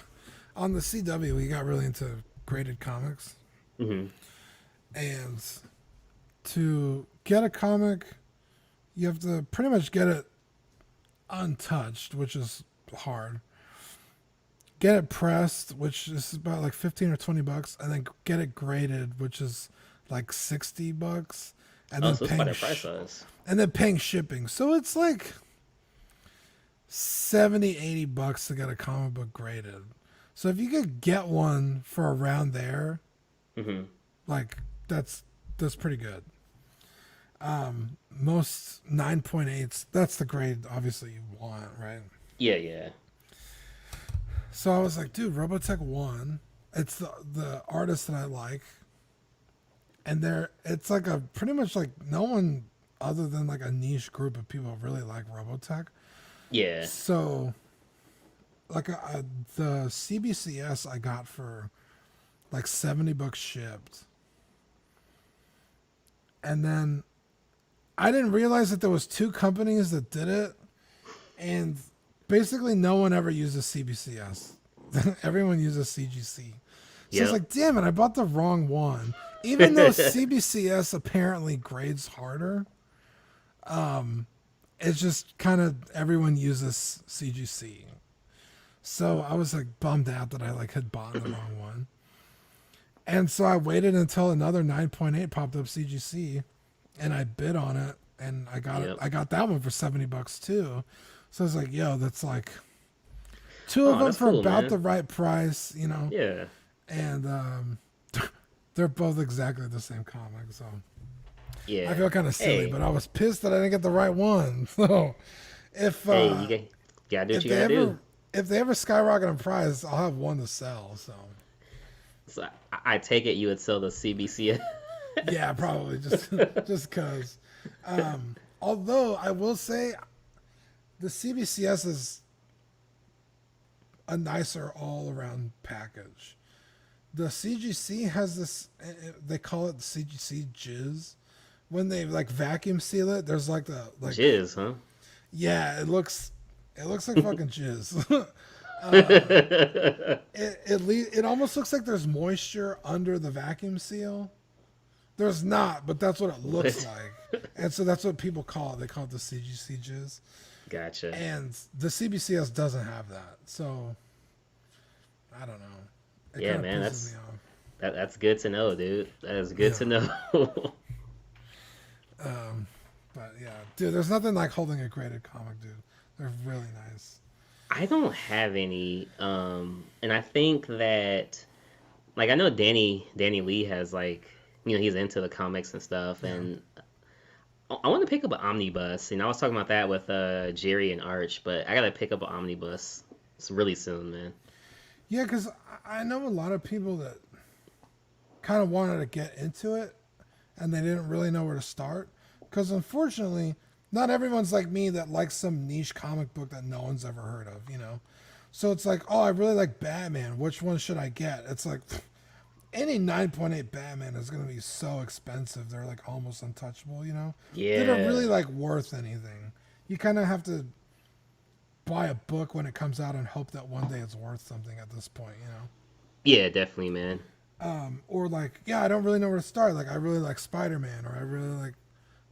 on the CW, we got really into graded comics, Hmm. and to get a comic, you have to pretty much get it untouched, which is hard. Get it pressed, which is about like 15 or $20, and then get it graded, which is like $60, and Oh, then so it's quite a price size. and then paying shipping. So it's like 70, $80 to get a comic book graded. So if you could get one for around there, Hmm. like that's pretty good. Most 9.8s, that's the grade obviously you want, right? Yeah, yeah. So I was like, dude, Robotech 1, it's the artist that I like. And it's like a pretty much like no one other than like a niche group of people really like Robotech. Yeah. So like the CBCS I got for like $70 shipped. And then I didn't realize that there was two companies that did it, and basically no one ever uses CBCS. Everyone uses CGC. So Yep. it's like, damn it, I bought the wrong one. Even though CBCS apparently grades harder, it's just kind of everyone uses CGC. So I was like bummed out that I like had bought the wrong one. And so I waited until another 9.8 popped up CGC, and I bid on it, and I got Yep. it. I got that one for $70 too. So I was like, yo, that's like two of Oh, them that's for cool, about man. the right price, you know. Yeah. And they're both exactly the same comic, so Yeah. I feel kind of silly, Hey. but I was pissed that I didn't get the right one. So if Hey, gotta do what if you they gotta ever do. if they ever skyrocket in price, I'll have one to sell. So So I take it you would sell the CBC. yeah, probably just cause. Although I will say, the CBCS is a nicer all around package. The CGC has this. They call it the CGC jizz. When they like vacuum seal it, there's like the like. Jizz, huh? Yeah, it looks like fucking jizz. It almost looks like there's moisture under the vacuum seal. There's not, but that's what it looks like, and so that's what people call it. They call it the CGC jizz, Gotcha. and the CBCS doesn't have that. So I don't know. It Yeah, kinda man, pisses me off. that's good to know, dude. That is good to know. But yeah, dude, there's nothing like holding a graded comic, dude. They're really nice. I don't have any, and I think that, like, I know Danny Lee has like, he's into the comics and stuff, and I want to pick up an omnibus. I was talking about that with Jerry and Arch, but I gotta pick up an omnibus. It's really soon, man. Yeah, because I know a lot of people that kind of wanted to get into it, and they didn't really know where to start. Because unfortunately, not everyone's like me that likes some niche comic book that no one's ever heard of, you know? So it's like, oh, I really like Batman. Which one should I get? It's like, any 9.8 Batman is going to be so expensive. They're like almost untouchable, you know? Yeah. They're not really like worth anything. You kind of have to buy a book when it comes out and hope that one day it's worth something at this point, you know? Yeah, definitely, man. Or like, yeah, I don't really know where to start. Like, I really like Spider-Man, or I really like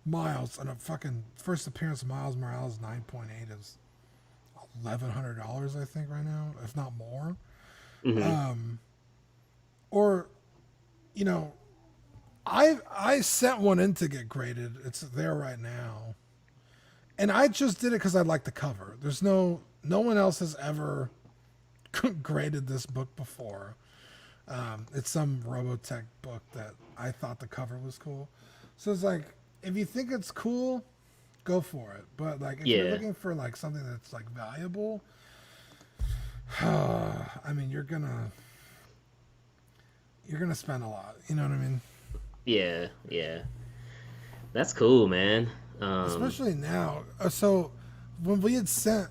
Miles, and a fucking first appearance of Miles Morales 9.8 is $1,100, I think, right now, if not more. Or, you know, I sent one in to get graded. It's there right now, And I just did it because I like the cover. There's no one else has ever graded this book before. It's some Robotech book that I thought the cover was cool. So it's like, if you think it's cool, go for it. But like, if you're looking for like something that's like valuable, I mean, you're gonna spend a lot. You know what I mean? Yeah, yeah. That's cool, man. Especially now. So when we had sent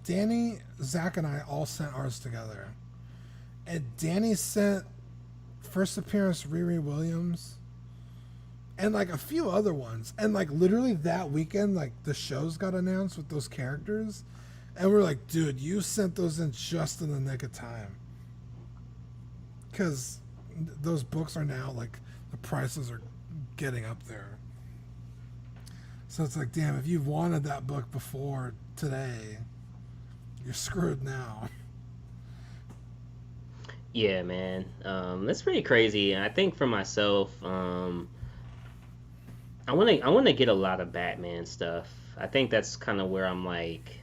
Danny, Zach, and I all sent ours together, and Danny sent first appearance Riri Williams, and like a few other ones, and like literally that weekend, like the shows got announced with those characters, and we're like, dude, you sent those in just in the nick of time, because those books are now like the prices are getting up there. So it's like, damn, if you wanted that book before today, you're screwed now. Yeah, man. That's pretty crazy. I think for myself, I want to get a lot of Batman stuff. I think that's kind of where I'm like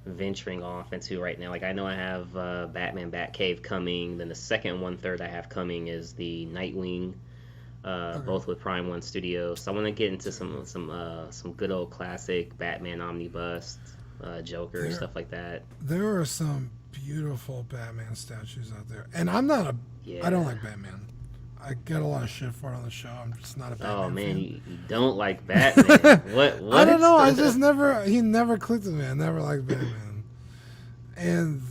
venturing off into right now. Like, I know I have Batman Batcave coming. Then the second 1/3 I have coming is the Nightwing. Both with Prime One Studios. So I want to get into some good old classic Batman omnibus, Joker, stuff like that. There are some beautiful Batman statues out there, and I don't like Batman. I get a lot of shit for it on the show. I'm just not a Batman Oh man, fan. you don't like Batman? What? I don't know. He never clicked with me. I never liked Batman.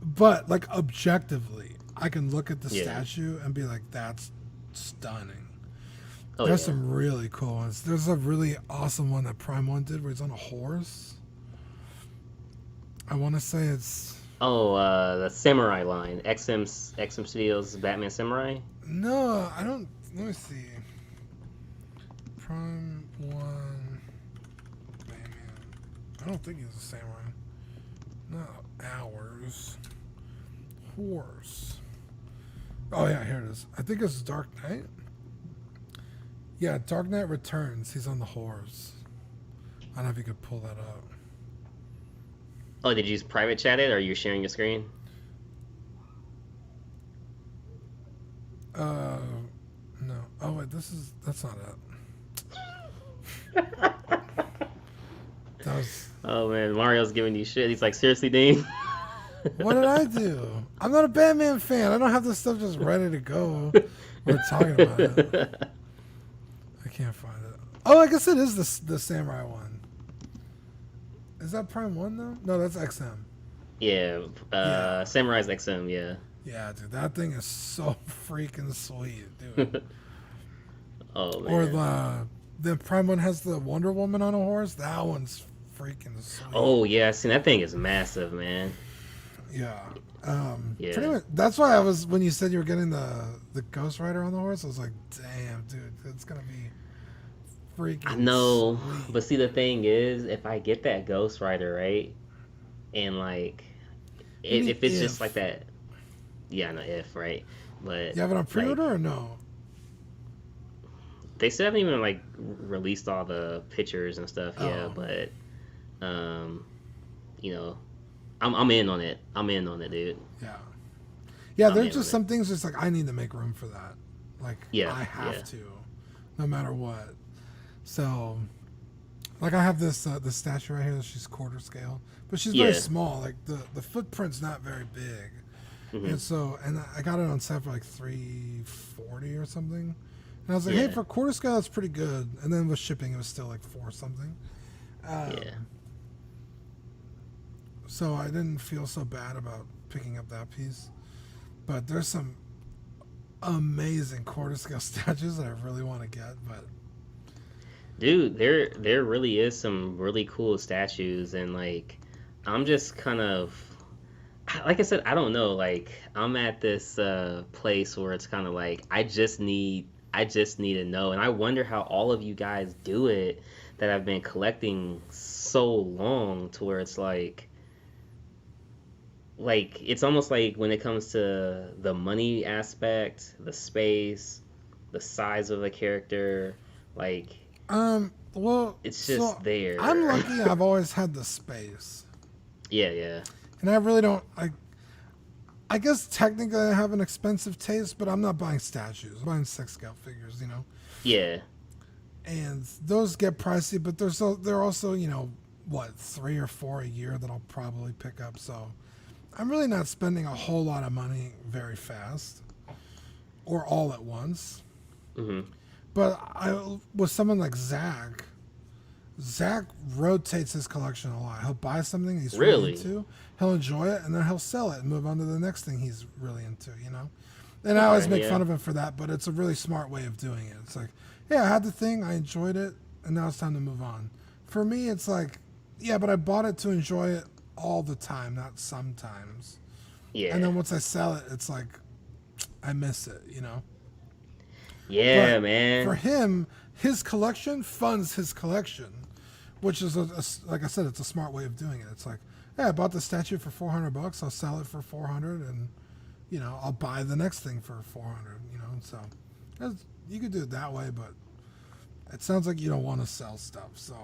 But like objectively, I can look at the statue and be like, that's stunning. There's some really cool ones. There's a really awesome one that Prime One did where he's on a horse. I want to say it's... the Samurai line. XM Studios Batman Samurai? No, I don't... Let me see. Prime One... Batman. I don't think he's a samurai. No, Hours. Horse. Oh yeah, here it is. I think it's Dark Knight. Yeah, Dark Knight Returns. He's on the horse. I don't know if you could pull that up. Oh, did you use private chat it, or are you sharing your screen? No. Oh wait, that's not it. That was... Oh man, Mario's giving you shit. He's like, seriously, Dean? What did I do? I'm not a Batman fan. I don't have this stuff just ready to go. We're talking about it. I can't find it. Oh, I guess it is the Samurai one. Is that Prime One though? No, that's XM. Yeah, Samurai's XM, yeah. Yeah, dude, that thing is so freaking sweet, dude. Oh man. Or the Prime One has the Wonder Woman on a horse. That one's freaking sweet. Oh yeah, see, that thing is massive, man. Yeah. Yeah. Pretty much, that's why I was, when you said you were getting the Ghost Rider on the horse, I was like, damn, dude, it's gonna be freaking I know, sweet. but see, the thing is, if I get that Ghost Rider, right, and like, if it's just like that, yeah, no, right, but you have it on pre-order like, or no? They still haven't even like released all the pictures and stuff, but you know, I'm in on it. I'm in on it, dude. Yeah. There's just some things just like I need to make room for that. Like I have to, no matter what. So, like I have this statue right here. She's quarter scale, but she's very small. Like the footprint's not very big, and I got it on set for like $340 or something. And I was like, hey, for quarter scale, it's pretty good. And then with shipping, it was still like $4 something. So I didn't feel so bad about picking up that piece. But there's some amazing quarter scale statues that I really want to get. But dude, there really is some really cool statues, and like I'm just kind of, like I said, I don't know. Like I'm at this place where it's kind of like I just need to know, and I wonder how all of you guys do it that I've been collecting so long, to where it's like it's almost like when it comes to the money aspect, the space, the size of the character, like Well, it's just there. I'm lucky. I've always had the space. Yeah. And I really don't. I guess technically I have an expensive taste, but I'm not buying statues. I'm buying 6 scale figures, Yeah. And those get pricey, but they're also, 3 or 4 a year that I'll probably pick up. So I'm really not spending a whole lot of money very fast or all at once. Mm-hmm. But with someone like Zach rotates his collection a lot. He'll buy something he's really into, he'll enjoy it, and then he'll sell it and move on to the next thing he's really into, And I always make fun of him for that, but it's a really smart way of doing it. It's like, yeah, I had the thing, I enjoyed it, and now it's time to move on. For me, it's like, yeah, but I bought it to enjoy it all the time, not sometimes. Yeah. And then once I sell it, it's like, I miss it, Yeah, but man. For him, his collection funds his collection, which is, like I said, it's a smart way of doing it. It's like, yeah, I bought the statue for $400, I'll sell it for $400, and, I'll buy the next thing for $400, So you could do it that way, but it sounds like you don't want to sell stuff, so.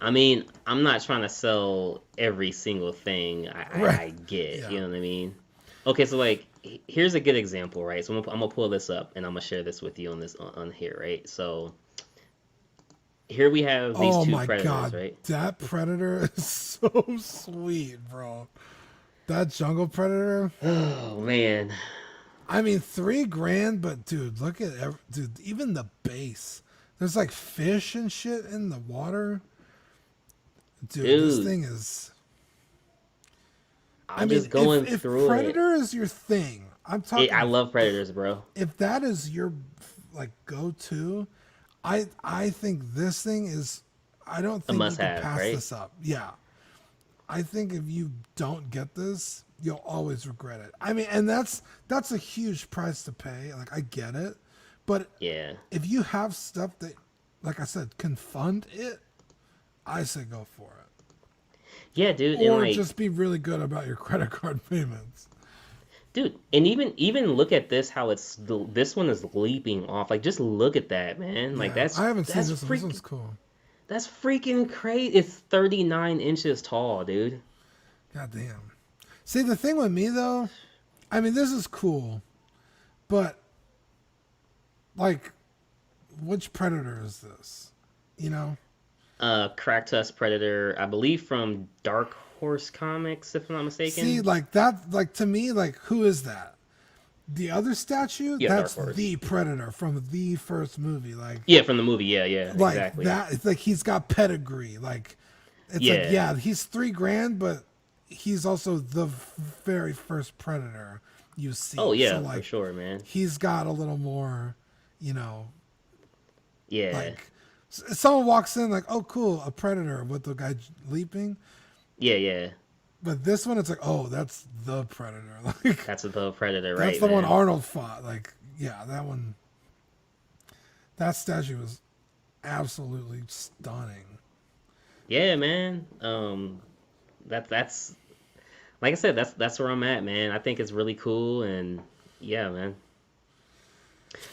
I mean, I'm not trying to sell every single thing I get. Yeah. You know what I mean? Okay, so like, here's a good example, right? So I'm gonna pull this up and I'm gonna share this with you on here, right? So here we have these two predators, God. right? That predator is so sweet, bro. That jungle predator. Oh man. I mean, $3,000, but dude, look at even the base. There's like fish and shit in the water. Dude. This thing is. I'm just going through if Predator is your thing, I'm talking. I love Predators, bro. If that is your like go-to, I think this thing is. I don't think you can pass this up. Yeah, I think if you don't get this, you'll always regret it. I mean, and that's a huge price to pay. Like I get it, but yeah, if you have stuff that, like I said, can fund it, I say go for it. Yeah, dude. Or just be really good about your credit card payments. Dude, and even look at this, how this one is leaping off. Like, just look at that, man. Like, I haven't seen this one. This one's cool. That's freaking crazy. It's 39 inches tall, dude. God damn. See, the thing with me, though, I mean, this is cool, but, like, which Predator is this? Cractus Predator, I believe from Dark Horse Comics, if I'm not mistaken. See, like that, like to me, like who is that? The other statue? Yeah, that's the Predator from the first movie. Like from the movie. Yeah, like exactly. That. It's like he's got pedigree. Like it's like he's $3,000, but he's also the very first Predator you see. Oh yeah, so, like, for sure, man. He's got a little more, Yeah. Like someone walks in like, oh cool, a Predator with the guy leaping. Yeah. But this one, it's like, oh, that's the Predator. Like that's the Predator, right? That's the one Arnold fought. Like, yeah, that one. That statue was absolutely stunning. Yeah, man. That's like I said, that's where I'm at, man. I think it's really cool, and yeah, man.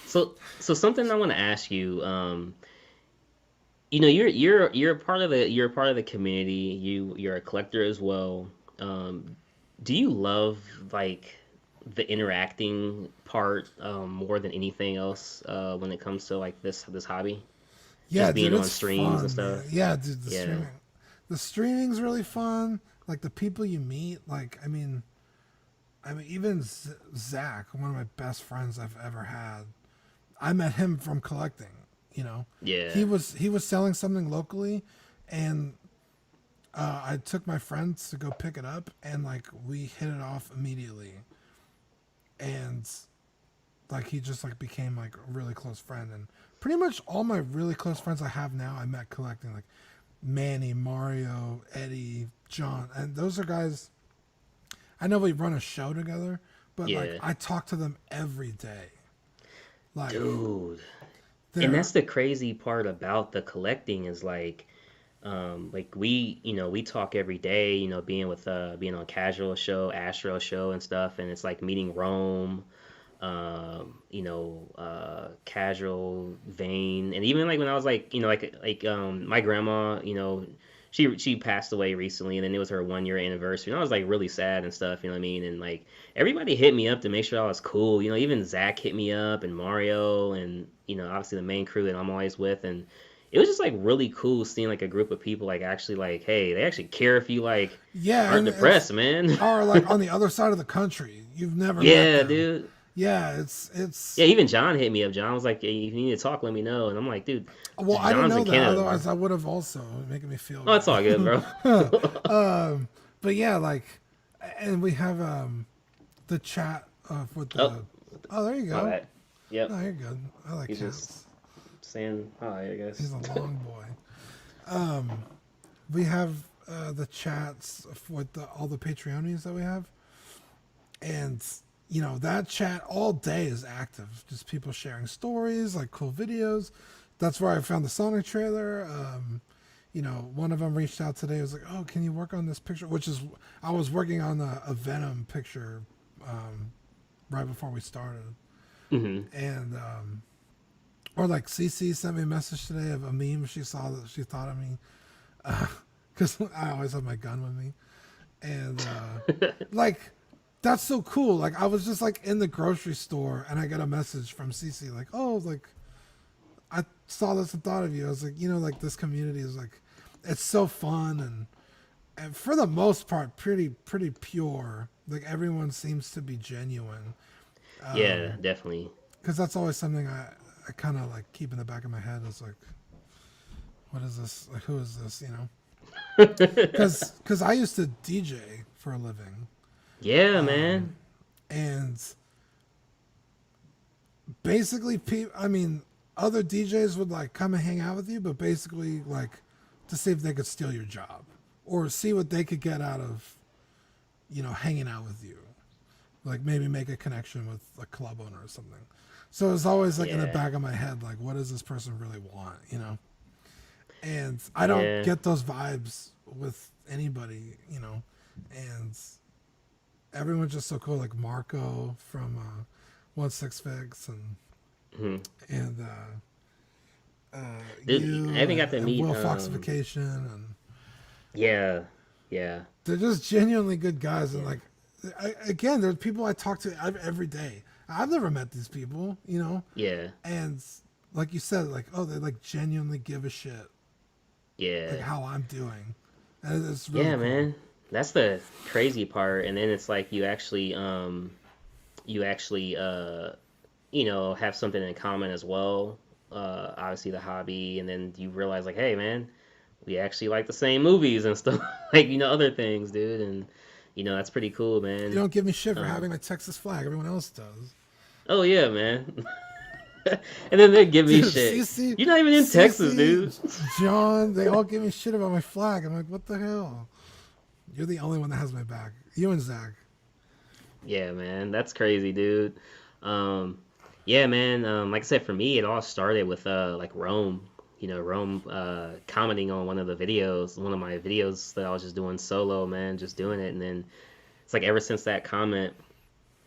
So something I want to ask you. You're a part of the community. You're a collector as well. Do you love like the interacting part more than anything else when it comes to like this hobby? Yeah, just being dude, on streams fun, and stuff. Man. Yeah, dude, the streaming's really fun. Like the people you meet. Like I mean, even Zach, one of my best friends I've ever had. I met him from collecting. Yeah. He was selling something locally, and I took my friends to go pick it up, and like we hit it off immediately, and like he just like became like a really close friend, and pretty much all my really close friends I have now I met collecting, like Manny, Mario, Eddie, John, and those are guys. I know we run a show together, but like I talk to them every day. Like, dude. And that's the crazy part about the collecting is like we talk every day, being on Casual Show, Astro Show and stuff, and it's like meeting Rome, casual vein. And even like when I was like, my grandma, she passed away recently, and then it was her 1 year anniversary, and I was like really sad and stuff, you know what I mean? And like everybody hit me up to make sure I was cool, even Zach hit me up, and Mario, and obviously the main crew that I'm always with. And it was just like really cool seeing like a group of people like actually like, hey, they actually care if you like Yeah, aren't and depressed, man. or like on the other side of the country, you've never met Yeah, them. dude. Yeah, it's Yeah, even John hit me up. John was like, hey, if you need to talk, let me know. And I'm like, dude, well, I didn't John's know in that. Canada, bro. Otherwise, I would have also making me feel Oh, it's all good, bro. But yeah, like, and we have the chat with the. Oh, Oh, there you my go. bad. Yep. No, you're good. I like He's cats. just saying hi, I guess. He's a long boy. We have the chats with all the Patreonies that we have, and that chat all day is active. Just people sharing stories, like cool videos. That's where I found the Sonic trailer. One of them reached out today. Was like, "Oh, can you work on this picture?" Which is, I was working on a Venom picture right before we started, and or like CC sent me a message today of a meme she saw that she thought of me, because I always have my gun with me, and like that's so cool. Like I was just like in the grocery store and I got a message from CC like, "Oh, like I saw this and thought of you." I was like, like this community is like, it's so fun and for the most part pretty pure. Like everyone seems to be genuine. Yeah, definitely. Because that's always something I kind of like keep in the back of my head. Is like, what is this? Like, who is this? Because I used to DJ for a living. Yeah, man. And basically, other DJs would like come and hang out with you, but basically like to see if they could steal your job or see what they could get out of, hanging out with you. Like maybe make a connection with a club owner or something. So it's always like in the back of my head, like, what does this person really want, And I don't get those vibes with anybody, and everyone's just so cool. Like Marco from 16fix and Dude, you I haven't got to and meet Will Foxification, and yeah. they're just genuinely good guys. And like, again, there's people I talk to every day. I've never met these people, Yeah. and like you said, like, oh, they like genuinely give a shit, Yeah. like how I'm doing, and it's really Yeah, cool. man. That's the crazy part. And then it's like you actually have something in common as well. Obviously the hobby, and then you realize like, hey, man, we actually like the same movies and stuff, like other things, dude. And that's pretty cool, man. You don't give me shit for having my Texas flag. Everyone else does. Oh yeah, man. And then they give me Dude, shit. CC, You're not even in Texas, dude. John, they all give me shit about my flag. I'm like, what the hell? You're the only one that has my back. You and Zach. Yeah, man, that's crazy, dude. Yeah, man. Like I said, for me, it all started with like Rome. Rome commenting on one of my videos that I was just doing solo, man, just doing it. And then it's like ever since that comment,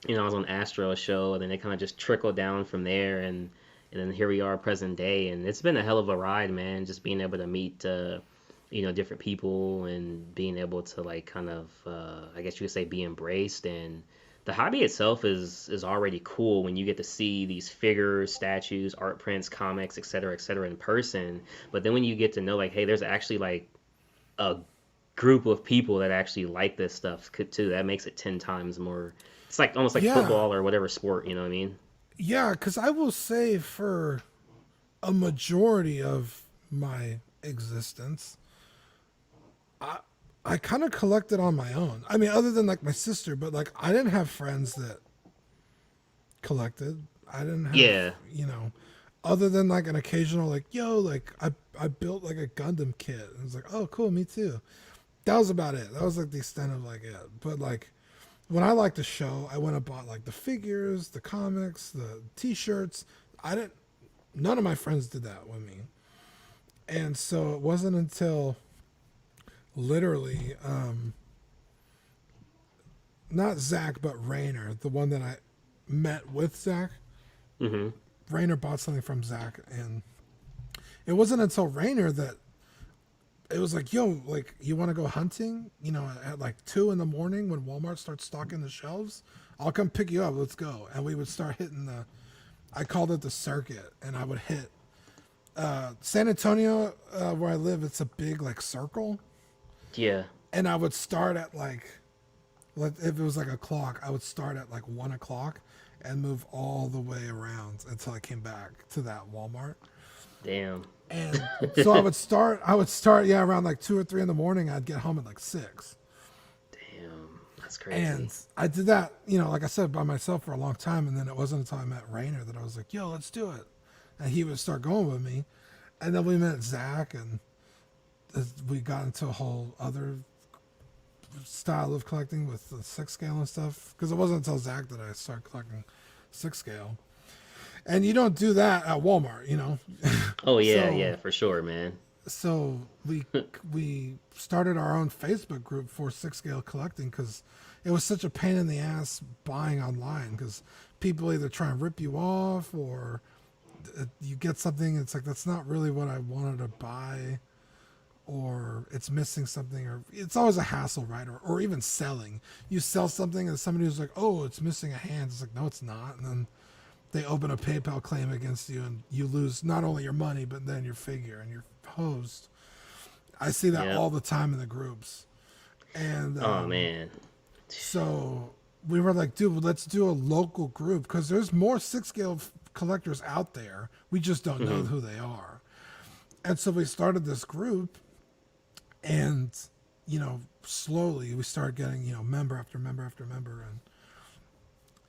I was on Astro's show, and then it kind of just trickled down from there, and then here we are, present day, and it's been a hell of a ride, man. Just being able to meet, different people, and being able to like kind of, I guess you could say, be embraced. And the hobby itself is already cool when you get to see these figures, statues, art prints, comics, et cetera, in person. But then when you get to know like, hey, there's actually like a group of people that actually like this stuff too, that makes it 10 times more. It's like almost like football or whatever sport, you know what I mean? Yeah, because I will say for a majority of my existence, I kind of collected on my own. I mean, other than like my sister, but like I didn't have friends that collected. I didn't have, other than like an occasional like, yo, like I built like a Gundam kit. And it's like, oh, cool, me too. That was about it. That was like the extent of like it. But like, when I liked the show, I went and bought like the figures, the comics, the t-shirts. None of my friends did that with me. And so it wasn't until literally, not Zach, but Rainer, the one that I met with Zach. Mm-hmm. Rainer bought something from Zach, and it wasn't until Rainer that it was like, yo, like, you want to go hunting? You know, at like 2 a.m. when Walmart starts stocking the shelves, I'll come pick you up. Let's go. And we would start hitting I called it the circuit, and I would hit San Antonio, where I live. It's a big like circle. Yeah. And I would start at if it was like a clock, I would start at like 1 o'clock and move all the way around until I came back to that Walmart. Damn. And so I would start, yeah, around like 2 or 3 in the morning. I'd get home at like 6. Damn. That's crazy. And I did that, you know, like I said, by myself for a long time. And then it wasn't until I met Rainer that I was like, yo, let's do it. And he would start going with me. And then we met Zach, and we got into a whole other style of collecting with the 6 scale and stuff. Because it wasn't until Zach that I started collecting 6 scale. And you don't do that at Walmart, you know. Oh yeah, yeah, for sure, man. So we started our own Facebook group for 6 scale collecting, because it was such a pain in the ass buying online, because people either try and rip you off, or you get something, it's like, that's not really what I wanted to buy, or it's missing something, or it's always a hassle, right? Or even selling. You sell something and somebody who's like, oh, it's missing a hand. It's like, no, it's not. And then they open a PayPal claim against you, and you lose not only your money, but then your figure and your host. I see that all the time in the groups. And oh man. So we were like, dude, let's do a local group, because there's more 6 scale collectors out there. We just don't know who they are. And so we started this group, and, you know, slowly we started getting, you know, member after member after member,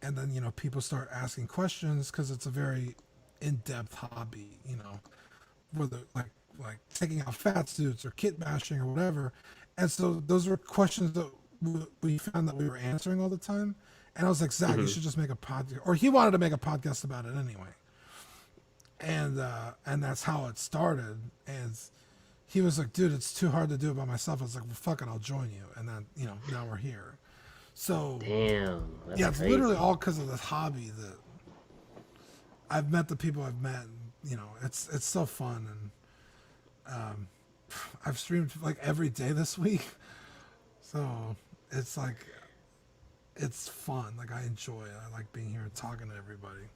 and then, you know, people start asking questions, because it's a very in-depth hobby, you know, whether like taking out fat suits or kit bashing or whatever. And so those were questions that we found that we were answering all the time. And I was like, Zach, you should just make a podcast. Or he wanted to make a podcast about it anyway. And that's how it started. And he was like, dude, it's too hard to do it by myself. I was like, well, fuck it, I'll join you. And then, you know, now we're here. So damn, that's yeah, it's crazy. literally all because of this hobby that I've met the people I've met. And, you know, it's so fun. And I've streamed like every day this week. So it's like, it's fun. Like, I enjoy it. I like being here and talking to everybody.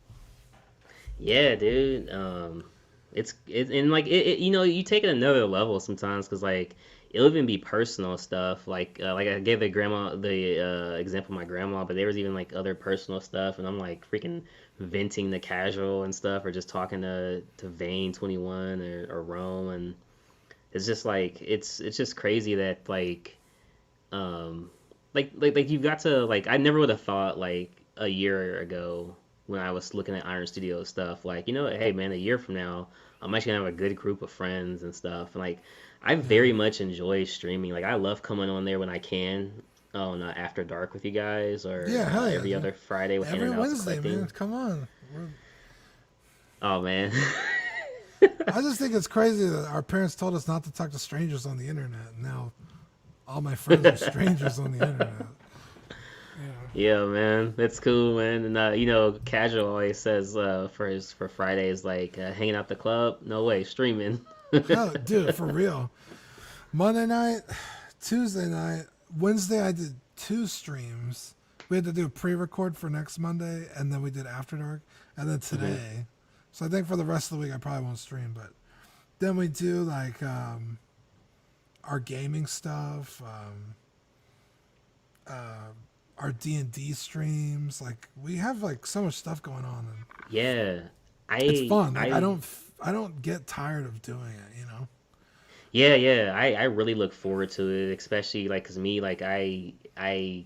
Yeah, dude. It's and like it, you know, you take it another level sometimes, because like it'll even be personal stuff. Like I gave the example of my grandma, but there was even like other personal stuff, and I'm like freaking venting the casual and stuff, or just talking to Vane 21 or Rome, and it's just like it's just crazy that like you've got to, like, I never would have thought like a year ago when I was looking at Iron Studio stuff, like, you know, hey man, a year from now I'm actually gonna have a good group of friends and stuff. And like, I very much enjoy streaming. Like, I love coming on there when I can on After Dark with you guys, or every other Friday with every Wednesday, collecting. man. Come on. Oh man. I just think it's crazy that our parents told us not to talk to strangers on the internet, and now all my friends are strangers on the internet. Yeah, man, that's cool, man. And you know, Casual always says for Fridays, like hanging out the club. No way, streaming. No, dude, for real. Monday night, Tuesday night, Wednesday, I did 2 streams. We had to do a pre-record for next Monday, and then we did After Dark, and then today. So I think for the rest of the week, I probably won't stream, but then we do like our gaming stuff, our D&D streams. Like, we have like so much stuff going on, and Yeah, it's fun. Like, I don't get tired of doing it, you know. Yeah, I really look forward to it, especially like, cause me, like I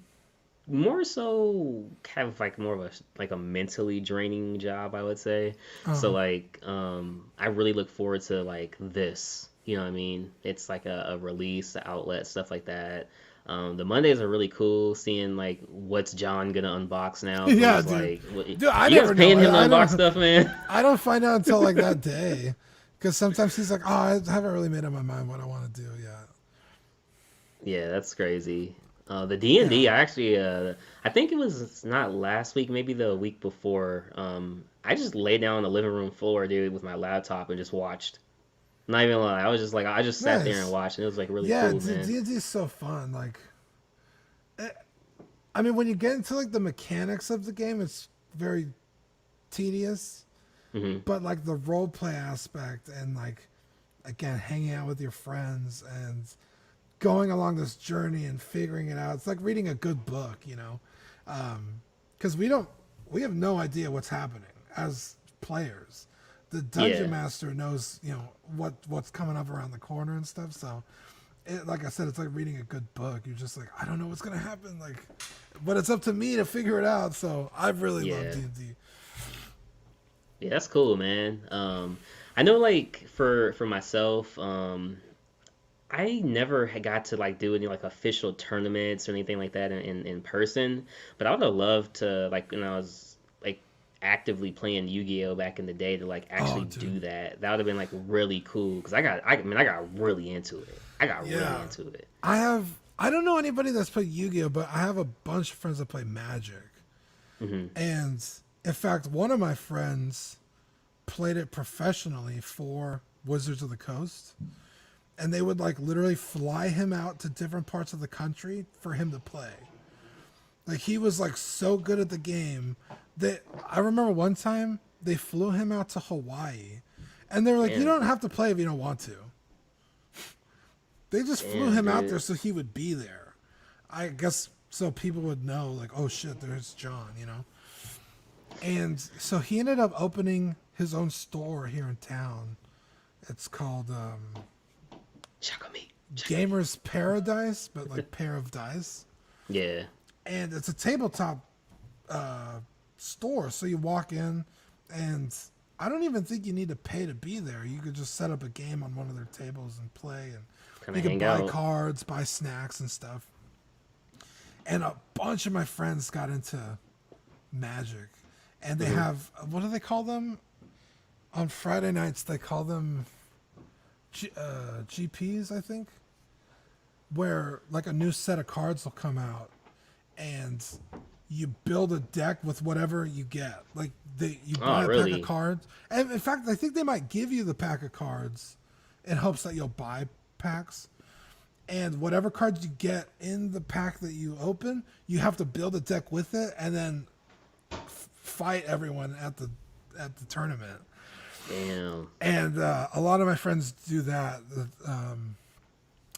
more so have like more of a mentally draining job, I would say. So like I really look forward to like this, you know what I mean? It's like a release, outlet, stuff like that. The Mondays are really cool, seeing like what's John gonna unbox now. Yeah, dude. Like, Dude, I you never guys paying know. him to unbox stuff, man? I don't find out until like that day, because sometimes he's like, "Oh, I haven't really made up my mind what I want to do yet." Yeah, that's crazy. The D&D, Yeah. I actually, I think it was not last week, maybe the week before. I just laid down on the living room floor, dude, with my laptop and just watched. Not even lie, I was just like, I just sat there and Nice. watched, and it was like really Yeah, cool, man. D&D is so fun. Like, eh, I mean, when you get into like the mechanics of the game, it's very tedious. Hmm. But like the role play aspect and like again hanging out with your friends and going along this journey and figuring it out. It's like reading a good book, you know, because we have no idea what's happening as players. The dungeon Yeah, master knows, you know, what's coming up around the corner and stuff. So, like I said, it's like reading a good book. You're just like, I don't know what's gonna happen, like, but it's up to me to figure it out. So I've really loved yeah. D&D. Yeah, that's cool, man. I know, like for myself, I never got to like do any like official tournaments or anything like that in person, but I would have loved to like when I was like actively playing Yu-Gi-Oh back in the day to like Oh, actually dude, do that. That would have been like really cool because I got really into it. I got really yeah. into it. I don't know anybody that's played Yu-Gi-Oh, but I have a bunch of friends that play Magic. Hmm. And in fact, one of my friends played it professionally for Wizards of the Coast. And they would like literally fly him out to different parts of the country for him to play. Like he was like so good at the game that I remember one time they flew him out to Hawaii. And they were like, you Damn, don't have to play if you don't want to. They just flew damn, him out there dude. so he would be there. I guess so people would know, like, oh shit, there's John, you know? And so he ended up opening his own store here in town. It's called Check on me. Check on me. Gamer's Paradise, but like pair of dice. Yeah. And it's a tabletop store. So you walk in, and I don't even think you need to pay to be there. You could just set up a game on one of their tables and play. And Kind you of could hang buy out. cards, buy snacks and stuff. And a bunch of my friends got into Magic. And they Hmm. have, what do they call them? On Friday nights, they call them GPs, I think, where like a new set of cards will come out and you build a deck with whatever you get. Like you Oh, buy a pack of really? cards. And in fact, I think they might give you the pack of cards in hopes that you'll buy packs. And whatever cards you get in the pack that you open, you have to build a deck with it and then fight everyone at the tournament. Damn. And a lot of my friends do that.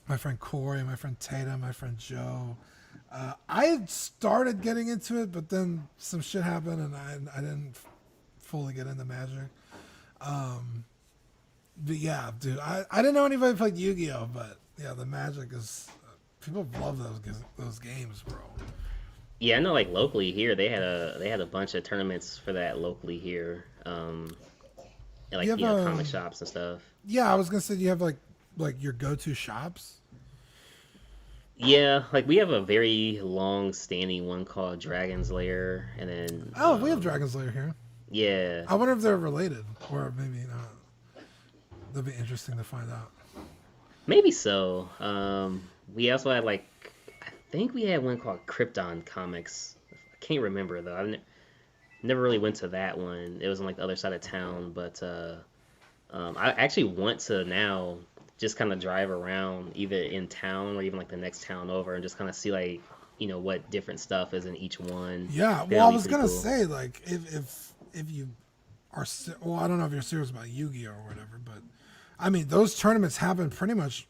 My friend Corey, my friend Tatum, my friend Joe. I had started getting into it, but then some shit happened, and I didn't fully get into Magic. But yeah, dude, I didn't know anybody played Yu-Gi-Oh, but yeah, the Magic is people love those games, bro. Yeah, I know. Like locally here, they had a bunch of tournaments for that locally here. And You like have comic shops and stuff. yeah, I was gonna say you have like your go-to shops. Yeah, like we have a very long-standing one called Dragon's Lair, and then Oh, we have Dragon's Lair here. yeah, I wonder if they're related, or maybe not. That'd be interesting to find out. maybe so. We also had like I think we had one called Krypton Comics. I can't remember though. Never really went to that one. It was on like the other side of town, but I actually want to now just kind of drive around either in town or even like the next town over and just kind of see like what different stuff is in each one. Yeah, well, I That'd be was pretty gonna cool. say like if you are well, I don't know if you're serious about Yu-Gi-Oh or whatever, but I mean those tournaments happen pretty much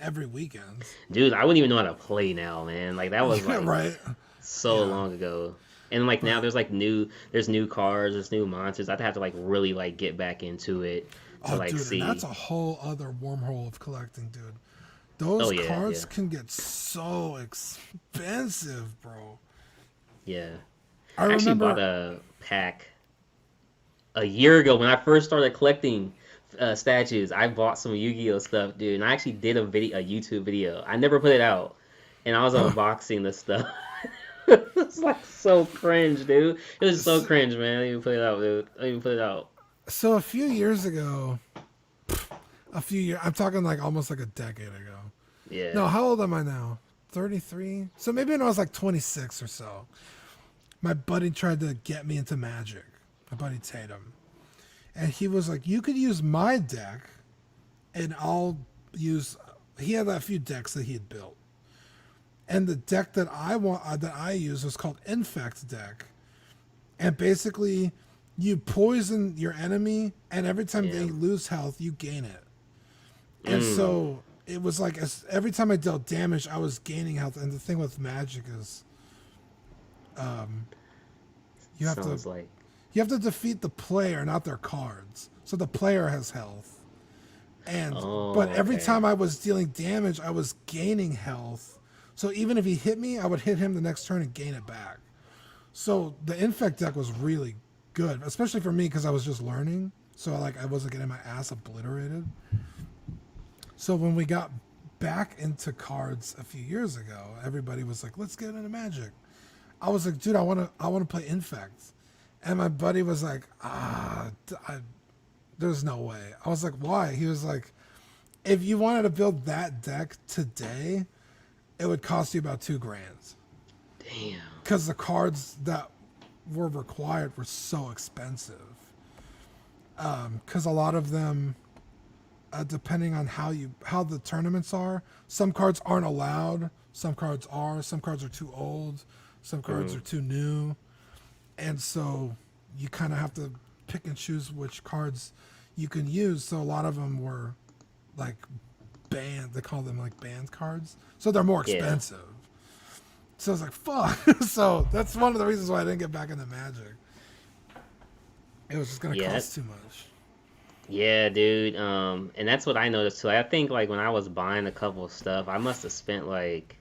every weekend. Dude, I wouldn't even know how to play now, man. Like that was Yeah, like right. so Yeah, long ago. And like now right. there's like there's new cars, there's new monsters. I'd have to like really like get back into it to Oh, like dude, and that's see. a whole other wormhole of collecting, dude. Oh Those yeah, cards yeah. can get so expensive, bro. Yeah. I I actually bought remember. a pack a year ago when I first started collecting statues. I bought some Yu-Gi-Oh stuff, dude, and I actually did a YouTube video. I never put it out, and I was unboxing the stuff. It was like so cringe, dude. It was so cringe, man. I didn't even put it out, dude. I didn't even put it out. So a few years ago, I'm talking like almost like a decade ago. Yeah. No, how old am I now? 33. So maybe when I was like 26 or so, my buddy tried to get me into Magic. My buddy Tatum. And he was like, you could use my deck and I'll use... He had a few decks that he had built. And the deck that I use was called Infect Deck. And basically, you poison your enemy, and every time they lose health, you gain it. And so it was like every time I dealt damage, I was gaining health. And the thing with Magic is, you have to defeat the player, not their cards. So the player has health. And but every time I was dealing damage, I was gaining health. So even if he hit me, I would hit him the next turn and gain it back. So the Infect deck was really good, especially for me because I was just learning. So I wasn't getting my ass obliterated. So when we got back into cards a few years ago, everybody was like, "Let's get into Magic." I was like, "Dude, I want to play Infect," and my buddy was like, "There's no way." I was like, "Why?" He was like, "If you wanted to build that deck today, it would cost you about $2,000." Damn. Because the cards that were required were so expensive. Because a lot of them, depending on how the tournaments are, some cards aren't allowed, some cards are, some cards are too old, some cards are too new, and so you kind of have to pick and choose which cards you can use. So a lot of them were like banned. They call them like banned cards, so they're more expensive. So I was like, fuck. So that's one of the reasons why I didn't get back into Magic. It was just going to cost too much. Yeah, dude. And that's what I noticed too. I think like when I was buying a couple of stuff, I must have spent like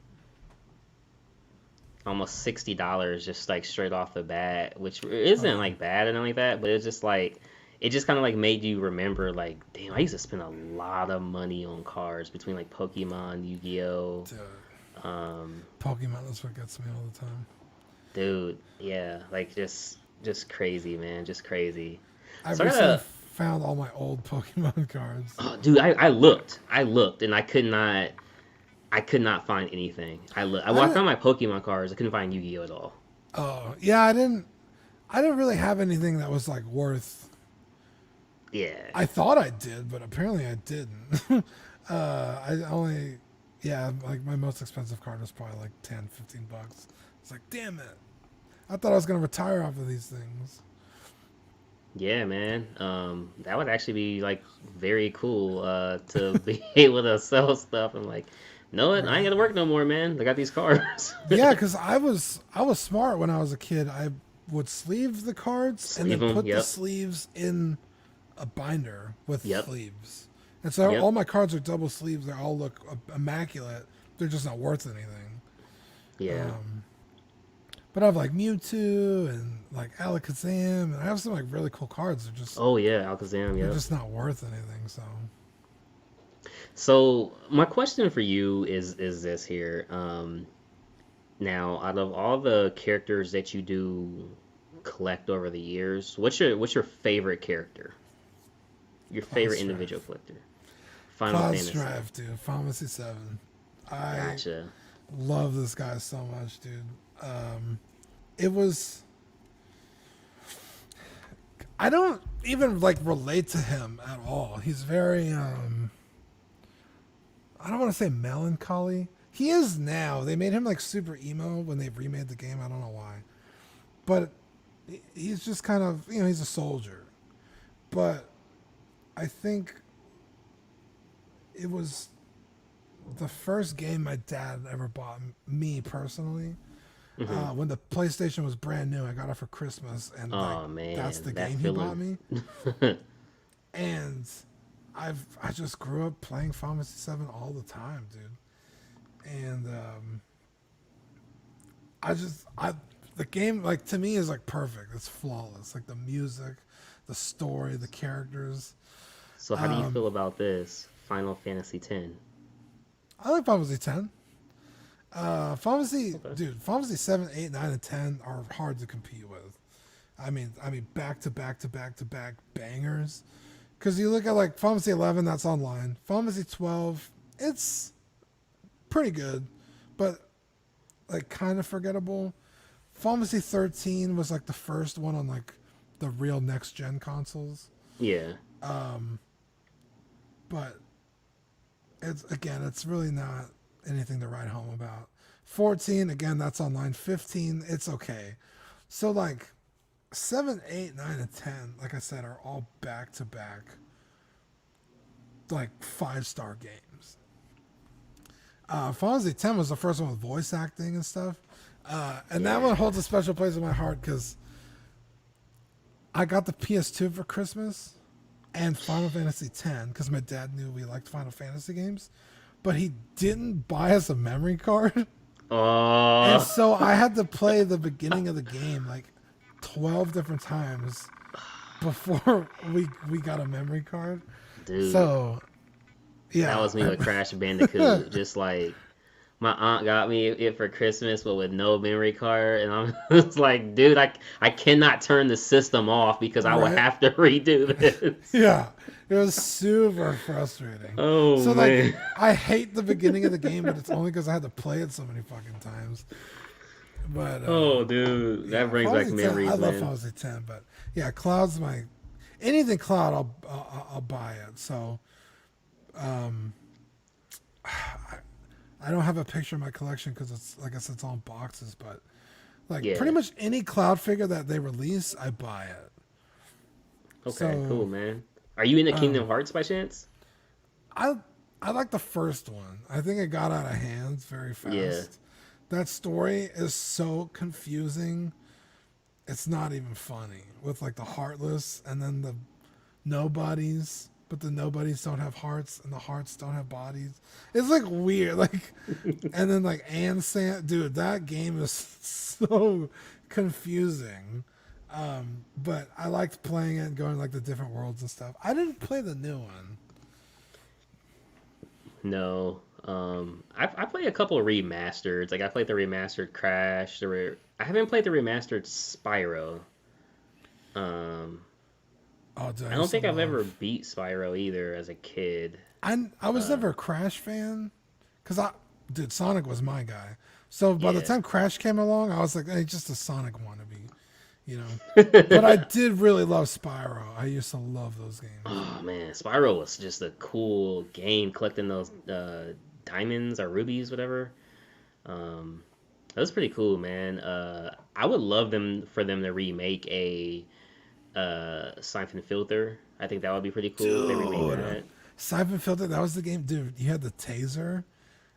almost $60 just like straight off the bat, which isn't like bad and like that, but it's just like it just kind of like made you remember like, damn, I used to spend a lot of money on cards between like Pokemon, Yu-Gi-Oh. Dude. Pokemon is what gets me all the time. Dude, yeah, like just crazy, man, just crazy. I recently found all my old Pokemon cards. Oh, dude, I looked, and I could not find anything. I found my Pokemon cards. I couldn't find Yu-Gi-Oh at all. Oh, yeah, I didn't really have anything that was like worth. Yeah. I thought I did, but apparently I didn't. I only. Yeah, like my most expensive card was probably like $10, $15. It's like, damn it. I thought I was going to retire off of these things. Yeah, man. That would actually be like very cool to be able to sell stuff. And like, no, I ain't got to work no more, man. I got these cards. Yeah, because I was smart when I was a kid. I would sleeve the cards and then put the sleeves in a binder with sleeves. And so all my cards are double sleeves. They all look immaculate. They're just not worth anything. Yeah. But I have like Mewtwo and like Alakazam, and I have some like really cool cards. They're just Alakazam. They're just not worth anything. So my question for you is this here. Now, out of all the characters that you do collect over the years, what's your favorite character? Your favorite individual collector? Final Fantasy. Drive, dude. Fantasy 7. I love this guy so much, dude. It was... I don't even like relate to him at all. He's very... I don't want to say melancholy. He is now. They made him like super emo when they remade the game. I don't know why. But he's just kind of... he's a soldier. But I think it was the first game my dad ever bought me personally. When the PlayStation was brand new, I got it for Christmas, and that's the game he bought me. And I just grew up playing Fantasy 7 all the time, dude. And the game, like, to me is like perfect. It's flawless. Like the music, the story, the characters. So how do you feel about this Final Fantasy X? I like Fantasy X. Dude, Fantasy 7, 8, 9, and 10 are hard to compete with. I mean, back to back to back to back bangers. Because you look at like Fantasy 11, that's online. Fantasy 12, it's pretty good, but like kind of forgettable. Fantasy 13 was like the first one on like the real next gen consoles. Yeah. But it's really not anything to write home about. 14, again, that's online. 15, it's okay. So like 7, 8, 9, and 10, like I said, are all back to back like 5-star games. Fantasy 10 was the first one with voice acting and stuff. And that one holds a special place in my heart because I got the PS2 for Christmas and Final Fantasy X because my dad knew we liked Final Fantasy games, but he didn't buy us a memory card. And so I had to play the beginning of the game like 12 different times before we got a memory card. Dude. So, yeah. That was me with Crash Bandicoot. Just like, my aunt got me it for Christmas, but with no memory card. And I'm just like, dude, I cannot turn the system off because I will have to redo this. Yeah. It was super frustrating. Oh, so, man. like, I hate the beginning of the game, but it's only because I had to play it so many fucking times. But oh, dude, that brings back memories, I love man. Fantasy 10, but yeah, Cloud's my anything Cloud, I'll buy it. So, I don't have a picture in my collection because it's like I said, it's all in boxes. But like pretty much any Cloud figure that they release, I buy it. Okay, So, cool, man. Are you into Kingdom Hearts by chance? I like the first one. I think it got out of hands very fast. Yeah. That story is so confusing. It's not even funny with like the Heartless and then the Nobodies, but the Nobodies don't have hearts and the hearts don't have bodies. It's like weird. Like, and then like Anne dude, that game is so confusing. But I liked playing it and going like the different worlds and stuff. I didn't play the new one. No. I played a couple of remasters. Like I played the remastered Crash. I haven't played the remastered Spyro. Dude, I don't think I've ever beat Spyro either as a kid. I was never a Crash fan because dude, Sonic was my guy. So by the time Crash came along, I was like, hey, just a Sonic wannabe, you know. But I did really love Spyro. I used to love those games. Oh man, Spyro was just a cool game, collecting those diamonds or rubies, whatever. That was pretty cool, man. I would love for them to remake a Siphon Filter. I think that would be pretty cool if they remake that. Siphon Filter, that was the game, dude. You had the taser.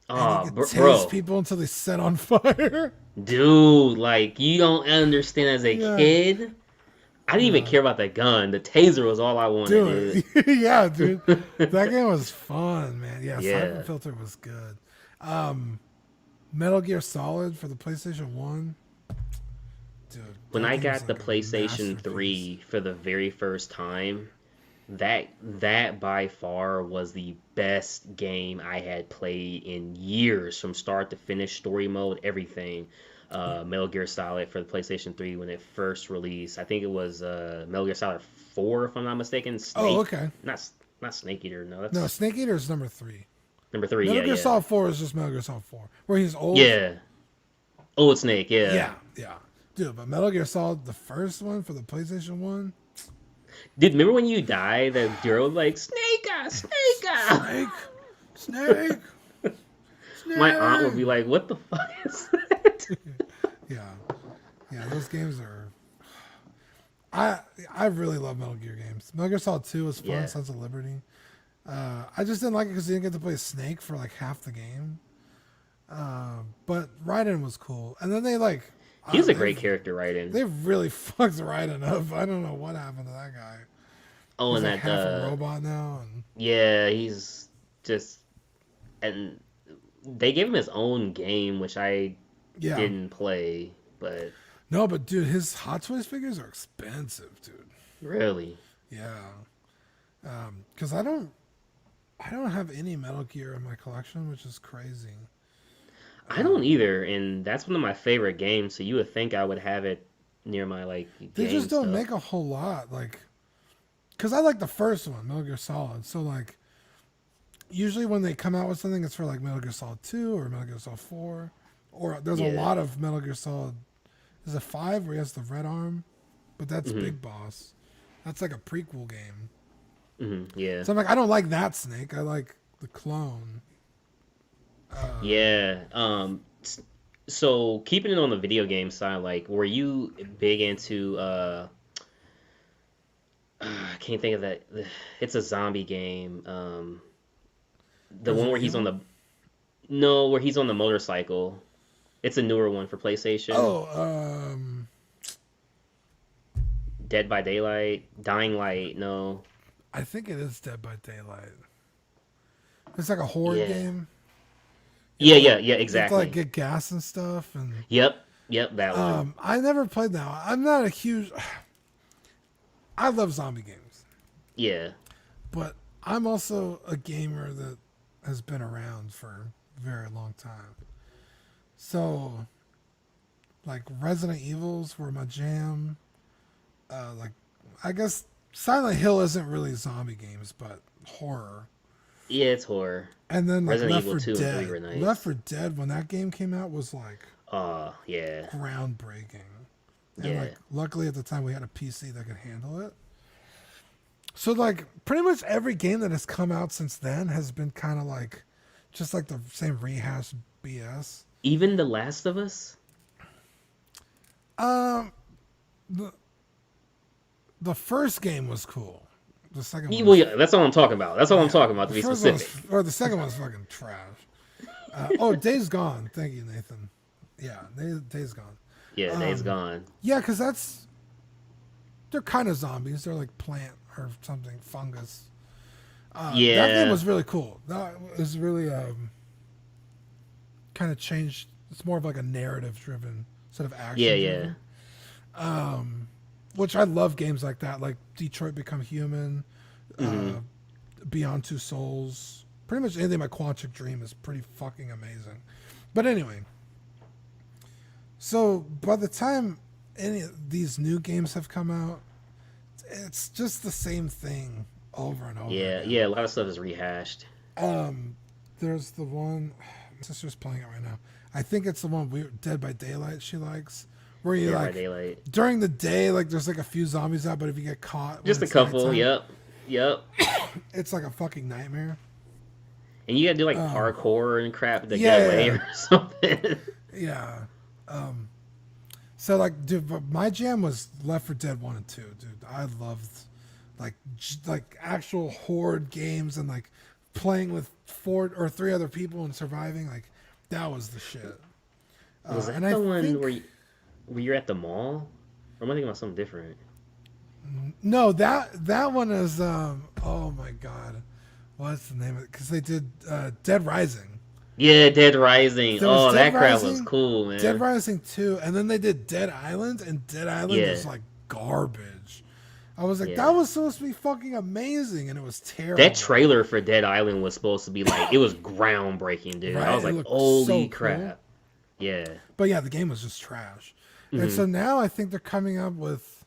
Oh, and you could tase bro, people until they set on fire. dude, like you don't understand as a kid. I didn't even care about the gun. The taser was all I wanted. Dude, yeah, dude. That game was fun, man. Yeah, Siphon Filter was good. Metal Gear Solid for the PlayStation 1. Dude, When I got the PlayStation 3 for the very first time, that by far was the best game I had played in years, from start to finish, story mode, everything. Metal Gear Solid for the PlayStation 3 when it first released. I think it was Metal Gear Solid 4, if I'm not mistaken. Okay. Not Snake Eater, no. No, Snake Eater is number 3. Number 3, Metal Gear Solid 4 is just Metal Gear Solid 4, where he's old. Yeah. Old Snake, yeah. Yeah. Dude, but Metal Gear Solid, the first one for the PlayStation 1. Dude, remember when you die, the girl was like, Snake! Snake! My aunt would be like, what the fuck is that? Yeah, those games are... I really love Metal Gear games. Metal Gear Solid 2 was fun, Sons of Liberty. I just didn't like it because you didn't get to play Snake for like half the game. But Raiden was cool. And then they like... He's a great character, Raiden. They really fucked Raiden up. I don't know what happened to that guy. Oh, he's and like that... half a robot now. And... Yeah, he's just... And they gave him his own game, which I didn't play, but... No, but dude, his Hot Toys figures are expensive, dude. Really? Yeah. Because I don't have any Metal Gear in my collection, which is crazy. I don't either, and that's one of my favorite games, so you would think I would have it near my, like, They game just don't stuff. make a whole lot, like... Because I like the first one, Metal Gear Solid, so, like... usually when they come out with something, it's for like Metal Gear Solid 2 or Metal Gear Solid 4, or there's a Yeah. lot of Metal Gear Solid. Is it 5 where he has the red arm? But that's Big Boss. That's like a prequel game. Yeah. So I'm like, I don't like that Snake. I like the clone. Yeah. So keeping it on the video game side, like, were you big into I can't think of that. It's a zombie game. The one Resident where he's on Evil? the no, where he's on the motorcycle. It's a newer one for PlayStation. Oh, Dead by Daylight, Dying Light. No. I think it is Dead by Daylight. It's like a horror Yeah. game. Yeah, You yeah, have yeah, to exactly. like get gas and stuff. And Yep, that one. I never played that one. I'm not a huge. I love zombie games, Yeah. but I'm also a gamer that has been around for a very long time. So, like Resident Evils were my jam. Like, I guess Silent Hill isn't really zombie games, but horror. Yeah, it's horror. And then like Resident Left Evil 4 2 and 3 Dead. were nice. Left 4 Dead when that game came out was like Yeah. groundbreaking. And Yeah. like luckily at the time we had a PC that could handle it. So like pretty much every game that has come out since then has been kind of like just like the same rehash BS. Even The Last of Us? Um the first game was cool. The second one Well, yeah, that's all I'm talking about. That's all I'm talking about, to be the first one specific. or the second one's fucking trash. Days Gone. Thank you, Nathan. Yeah, Days Gone. Yeah, Days Gone. Yeah, because they're kind of zombies. They're like plant or something, fungus. That game Yeah. was really cool. That was really kind of changed. It's more of like a narrative-driven sort of action. Yeah. Which I love games like that, like Detroit Become Human, Beyond Two Souls. Pretty much anything by Quantic Dream is pretty fucking amazing. But anyway, so by the time any of these new games have come out, it's just the same thing over and over. Yeah, again. yeah, a lot of stuff is rehashed. There's the one my sister's playing it right now. I think it's the one Dead by Daylight she likes, where you Dead by like Daylight. during the day, like there's like a few zombies out, but if you get caught, when Just a it's couple, nighttime, yep. it's like a fucking nightmare. And you gotta do like parkour and crap to yeah, get away yeah. or something. Yeah. So like, dude, but my jam was Left 4 Dead 1 and 2, dude. I loved like actual horde games and like playing with 4 or 3 other people and surviving. Like that was the shit. Was that and the I one think- where you're at the mall? Or am I thinking about something different? No, that one is oh my god, what's the name of it? Because they did Dead Rising. Yeah, Dead Rising. There was Oh, that Dead crap was Rising, cool, man. Dead Rising 2, and then they did Dead Island, and Dead Island Yeah. was like garbage. I was like, Yeah. that was supposed to be fucking amazing, and it was terrible. That trailer for Dead Island was supposed to be like, it was groundbreaking, dude. Right? I was It like, looked holy so crap. cool. Yeah. But yeah, the game was just trash. Mm-hmm. And so now I think they're coming up with.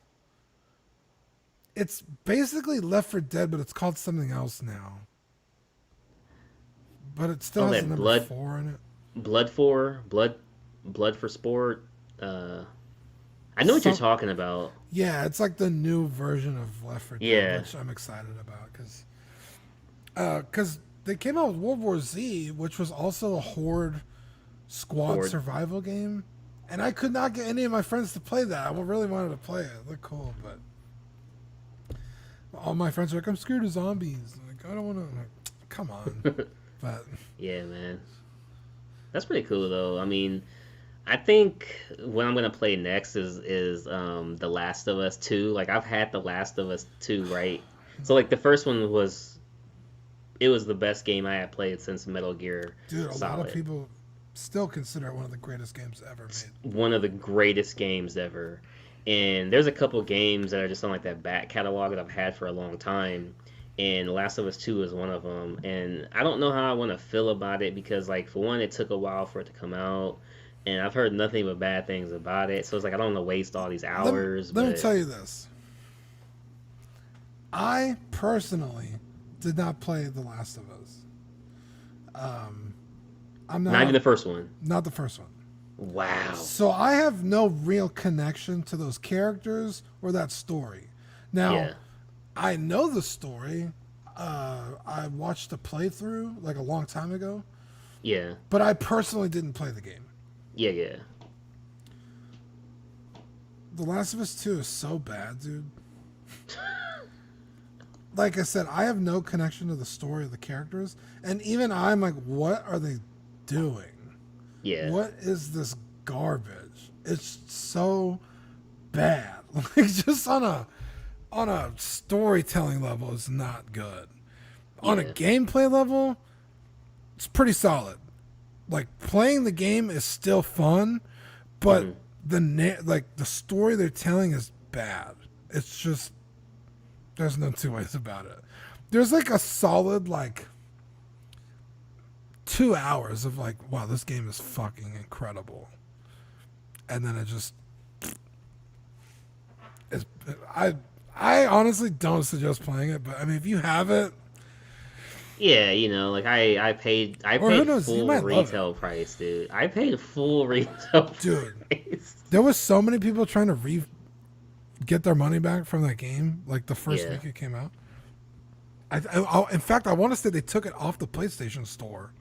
It's basically Left 4 Dead, but it's called something else now. But it still Oh, has that the number Blood- 4 in it. Blood for Sport. I know what you're talking about. Yeah, it's like the new version of Left 4 Dead, Yeah. which I'm excited about because they came out with World War Z, which was also a horde squad Horde. survival game, and I could not get any of my friends to play that. I really wanted to play it. It looked cool, but all my friends are like, "I'm scared of zombies." I'm like, I don't want to. Like, come on, but Yeah, man. That's pretty cool, though. I mean, I think what I'm gonna play next is The Last of Us 2. Like, I've had The Last of Us 2, right? So like the first one was the best game I had played since Metal Gear dude, a Solid. lot of people still consider it one of the greatest games ever made. One of the greatest games ever. And there's a couple games that are just on like that back catalog that I've had for a long time. And The Last of Us 2 is one of them. And I don't know how I want to feel about it because, like, for one, it took a while for it to come out. And I've heard nothing but bad things about it. So it's like I don't want to waste all these hours. Let me but- tell you this. I personally did not play The Last of Us. I'm Not even the first one. not the first one. Wow. So I have no real connection to those characters or that story. Now, Yeah. I know the story. I watched a playthrough like a long time ago, Yeah. but I personally didn't play the game. Yeah. Yeah. The Last of Us 2 is so bad, dude. Like I said, I have no connection to the story of the characters, and even I'm like, what are they doing? Yeah. What is this garbage? It's so bad. Like just on a storytelling level, it's not good. On a Yeah. gameplay level, it's pretty solid. Like playing the game is still fun, but the story they're telling is bad. It's just there's no two ways about it. There's like a solid like 2 hours of like, wow, this game is fucking incredible, and then it just is. I honestly don't suggest playing it, but I mean, if you have it, Yeah, you know, like I paid Or who knows, you full might love retail price, dude. I paid full retail Dude. price. there was so many people trying to get their money back from that game, like the first Yeah. week it came out. In fact, I want to say they took it off the PlayStation Store.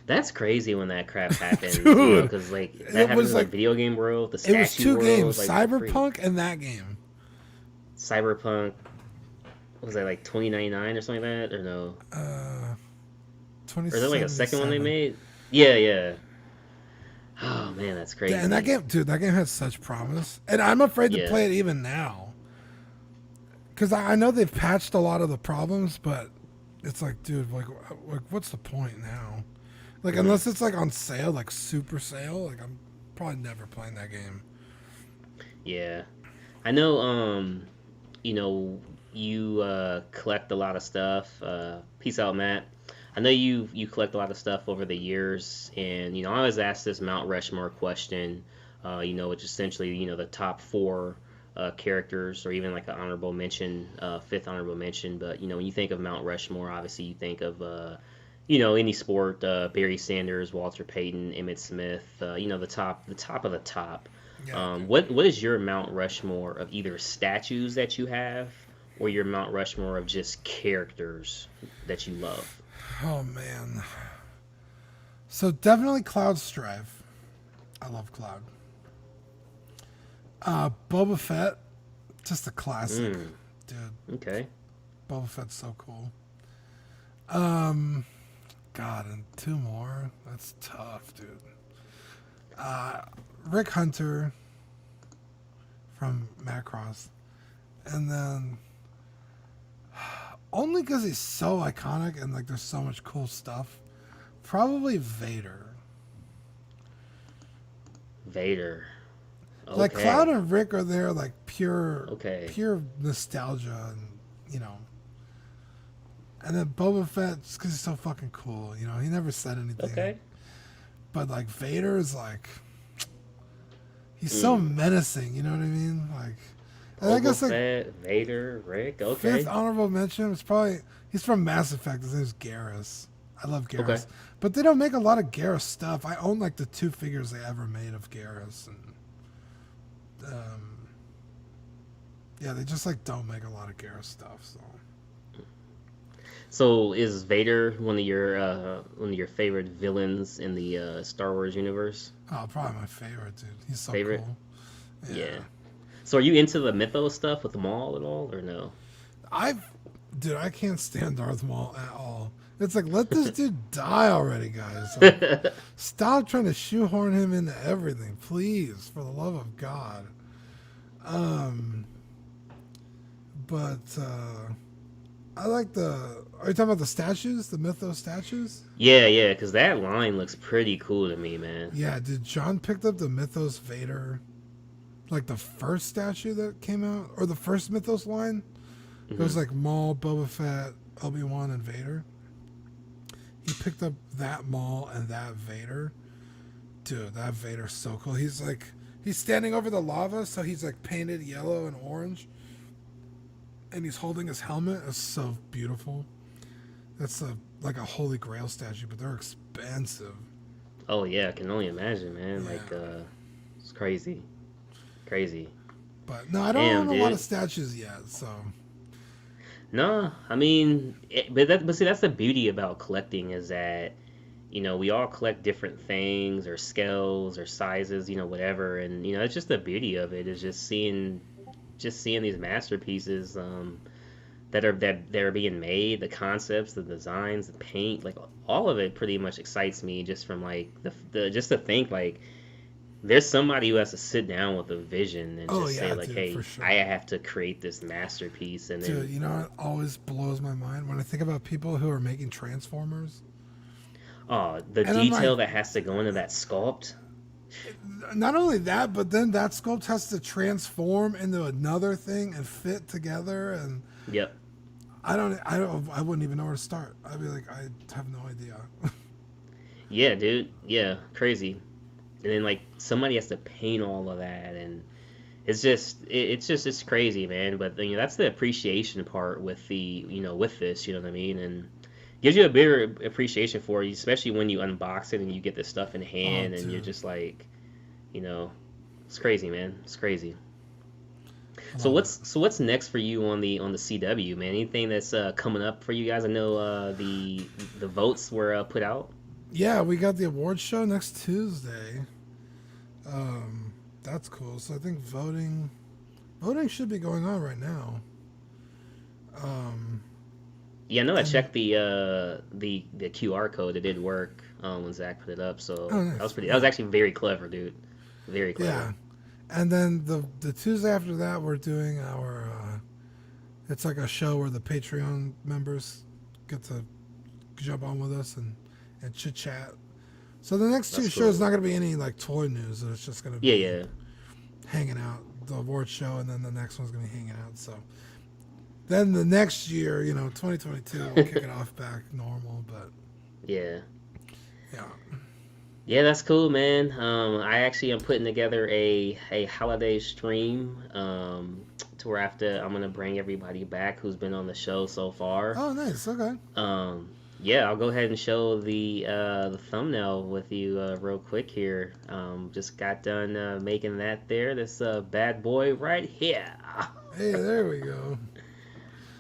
That's crazy when that crap happens, Dude, because like it that happens was in like- the video game world, the It statue was two world, games, like, Cyberpunk and that game. Cyberpunk. Was that like 2099 or something like that, or no? Or is that like a second one they 2077. made? Yeah, yeah. Oh man, that's crazy. Yeah, and that game has such promise, and I'm afraid to Yeah. play it even now, because I know they've patched a lot of the problems, but it's like, dude, like what's the point now? Like, unless it's like on sale, like super sale, like I'm probably never playing that game. Yeah, I know. You know, you collect a lot of stuff. Peace out, Matt. I know you collect a lot of stuff over the years, and you know I always ask this Mount Rushmore question. You know, which essentially the top four characters, or even like an honorable mention, fifth honorable mention. But you know, when you think of Mount Rushmore, obviously you think of any sport, Barry Sanders, Walter Payton, Emmitt Smith. You know, the top of the top. Yeah. What is your Mount Rushmore of either statues that you have, or your Mount Rushmore of just characters that you love? Oh man. So definitely Cloud Strife. I love Cloud. Boba Fett, just a classic, dude. Okay. Boba Fett's so cool. God, and two more. That's tough, dude. Rick Hunter from Macross, and then only because he's so iconic and like there's so much cool stuff. Probably Vader. Vader. Okay. Like Cloud and Rick are there, like pure nostalgia, and you know. And then Boba Fett, just because he's so fucking cool, you know, he never said anything. Okay. But like Vader is like, he's so menacing, you know what I mean? Like, and I guess like Fett, Vader, Rick. Okay. fifth honorable mention was probably he's from Mass Effect. His name's Garrus. I love Garrus, Okay. but they don't make a lot of Garrus stuff. I own like the 2 figures they ever made of Garrus, and yeah, they just like don't make a lot of Garrus stuff. So is Vader one of your favorite villains in the Star Wars universe? Oh, probably my favorite, dude. He's so Favorite? cool. Yeah. So are you into the mythos stuff with Maul at all, or no? I can't stand Darth Maul at all. It's like, let this dude die already, guys. Like, stop trying to shoehorn him into everything, please, for the love of God. But I like are you talking about the statues, the mythos statues? Yeah, because that line looks pretty cool to me, man. Yeah, dude, John picked up the Mythos Vader, like the first statue that came out, or the first Mythos line. It was like Maul, Boba Fett, Obi-Wan, and Vader. He picked up that Maul and that Vader. Dude, that Vader's so cool. He's standing over the lava, so he's like painted yellow and orange. And he's holding his helmet. It's so beautiful. That's like a Holy Grail statue, but they're expensive. Oh yeah, I can only imagine, man. Yeah. Like, it's crazy, crazy. But no, I don't Damn, own a lot of dude. statues yet. So No, I mean, but see, that's the beauty about collecting is that we all collect different things or scales or sizes, whatever, and it's just the beauty of it is just seeing these masterpieces that are being made, the concepts, the designs, the paint, like all of it pretty much excites me just from like the just to think like there's somebody who has to sit down with a vision and oh just say yeah, like, dude, hey, for sure. I have to create this masterpiece, and Dude, then you know what always blows my mind when I think about people who are making Transformers? the And I'm like, detail that has to go into that sculpt. not only that, but then that sculpt has to transform into another thing and fit together. And Yep. I wouldn't even know where to start. I'd be like, I have no idea. Yeah, dude. Yeah, crazy. And then like somebody has to paint all of that, and it's crazy, man. But that's the appreciation part with with this, you know what I mean, and gives you a bigger appreciation for it, especially when you unbox it and you get this stuff in Oh, hand, and you're dude, just like, you know, it's crazy, man. It's crazy. I So love it. what's next for you on the CW, man? Anything that's coming up for you guys? I know the votes were put out. Yeah, we got the awards show next Tuesday. That's cool. So I think voting should be going on right now. Um, Yeah, I know I and checked the QR code. It did work when Zach put it up, so oh, that was nice. pretty. That was Yeah, actually very clever, dude. Very clever. yeah. And then the Tuesday after that, we're doing our. It's like a show where the Patreon members get to jump on with us and chit chat. So the next two That's shows cool. not gonna be any like toy news. It's just gonna Yeah, be yeah, hanging out. The award show, and then the next one's gonna be hanging out. So then the next year, 2022, we'll kick it off back normal. But yeah. yeah, Yeah, that's cool, man. I actually am putting together a holiday stream to where I'm gonna bring everybody back who's been on the show so far. oh nice, okay. Yeah, I'll go ahead and show the thumbnail with you real quick here. Just got done making that there. This bad boy right here. Hey, there we go.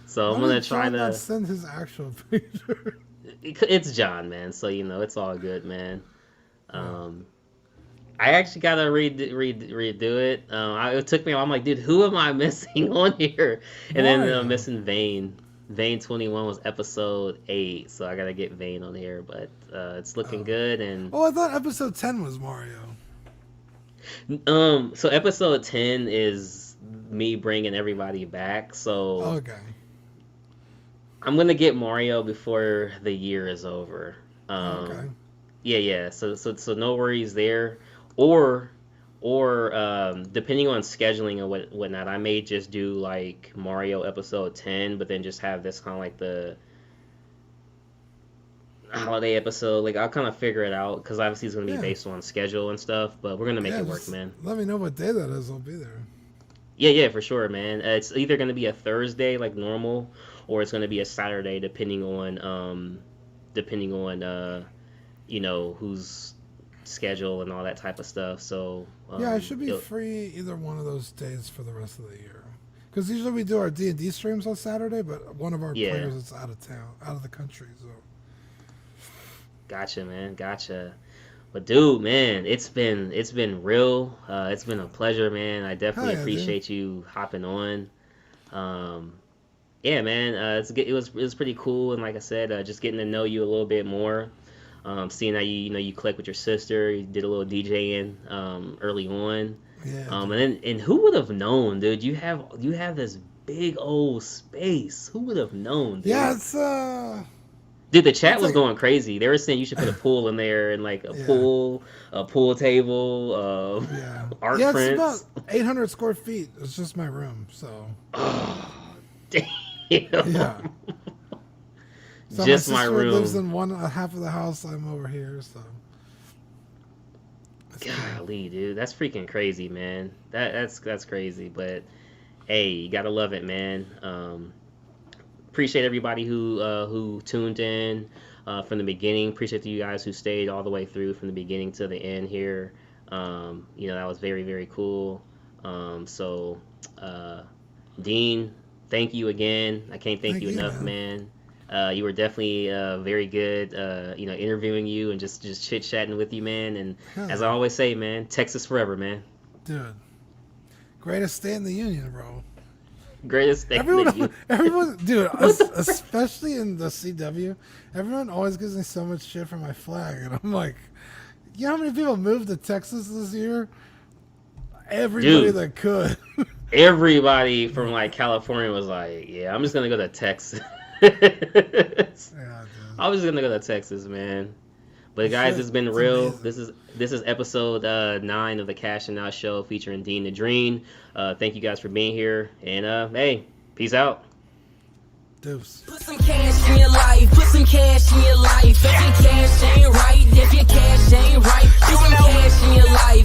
So I'm Why gonna did try John not to. send his actual picture? It's John, man. So it's all good, man. Yeah. Um, I actually gotta redo it. It took me. I'm like, dude, who am I missing on here? And then Mario. missing Vane. Vane 21 was episode 8, so I gotta get Vane on here. But it's looking Oh. good. And Oh, I thought episode 10 was Mario. so episode 10 is me bringing everybody back. So Okay. I'm gonna get Mario before the year is over. Okay. Yeah, yeah. So no worries there. Or depending on scheduling or whatnot, I may just do like Mario episode 10, but then just have this kind of like the holiday episode. Like I'll kind of figure it out because obviously it's gonna be Yeah. based on schedule and stuff. But we're gonna make Yeah, it work, just man. let me know what day that is. I'll be there. Yeah, yeah, for sure, man. It's either gonna be a Thursday like normal, or it's gonna be a Saturday depending on who's schedule and all that type of stuff. So Yeah, I should be free either one of those days for the rest of the year. Because usually we do our D&D streams on Saturday, but one of our yeah, players is out of town, out of the country. So gotcha, man, gotcha. But dude, man, it's been real. It's been a pleasure, man. I hell definitely yeah, dude. appreciate you hopping on. Um, yeah, man, it was pretty cool, and like I said, just getting to know you a little bit more. Seeing how you collect with your sister, you did a little DJing early on. Yeah, And who would have known, dude? You have this big old space. Who would have known, yeah, dude? Dude, the chat it's was like, going crazy. They were saying you should put a pool in there and like a yeah, pool table, yeah, art yeah. It's about prints. 800 square feet. It's just my room, so Oh, damn. yeah. So my Just my sister lives room. in one half of the house. I'm over here, so it's cool. Golly, dude, that's freaking crazy, man. That's crazy, but hey, you gotta love it, man. appreciate everybody who tuned in from the beginning. Appreciate you guys who stayed all the way through from the beginning to the end here. You know, that was very, very cool. So, Dean, thank you again. I can't thank you enough, man. You were definitely very good, you know, interviewing you and just chit-chatting with you, man. And as I always say, man, Texas forever, man. Dude, greatest state in the union, bro. Greatest state in the union. Everyone, dude, especially in the CW, everyone always gives me so much shit for my flag. And I'm like, you know how many people moved to Texas this year? Everybody that could. Everybody from like California was like, yeah, I'm just going to go to Texas. Yeah, dude. I was just going to go to Texas, man. But guys, it's been real. Amazing. This is episode 9 of the Cashing Out Show featuring Dean the Dream. Thank you guys for being here. And hey, peace out. Deuce. Put some cash in your life, put some cash in your life. If your cash ain't right, if your cash ain't right, put some cash in your life.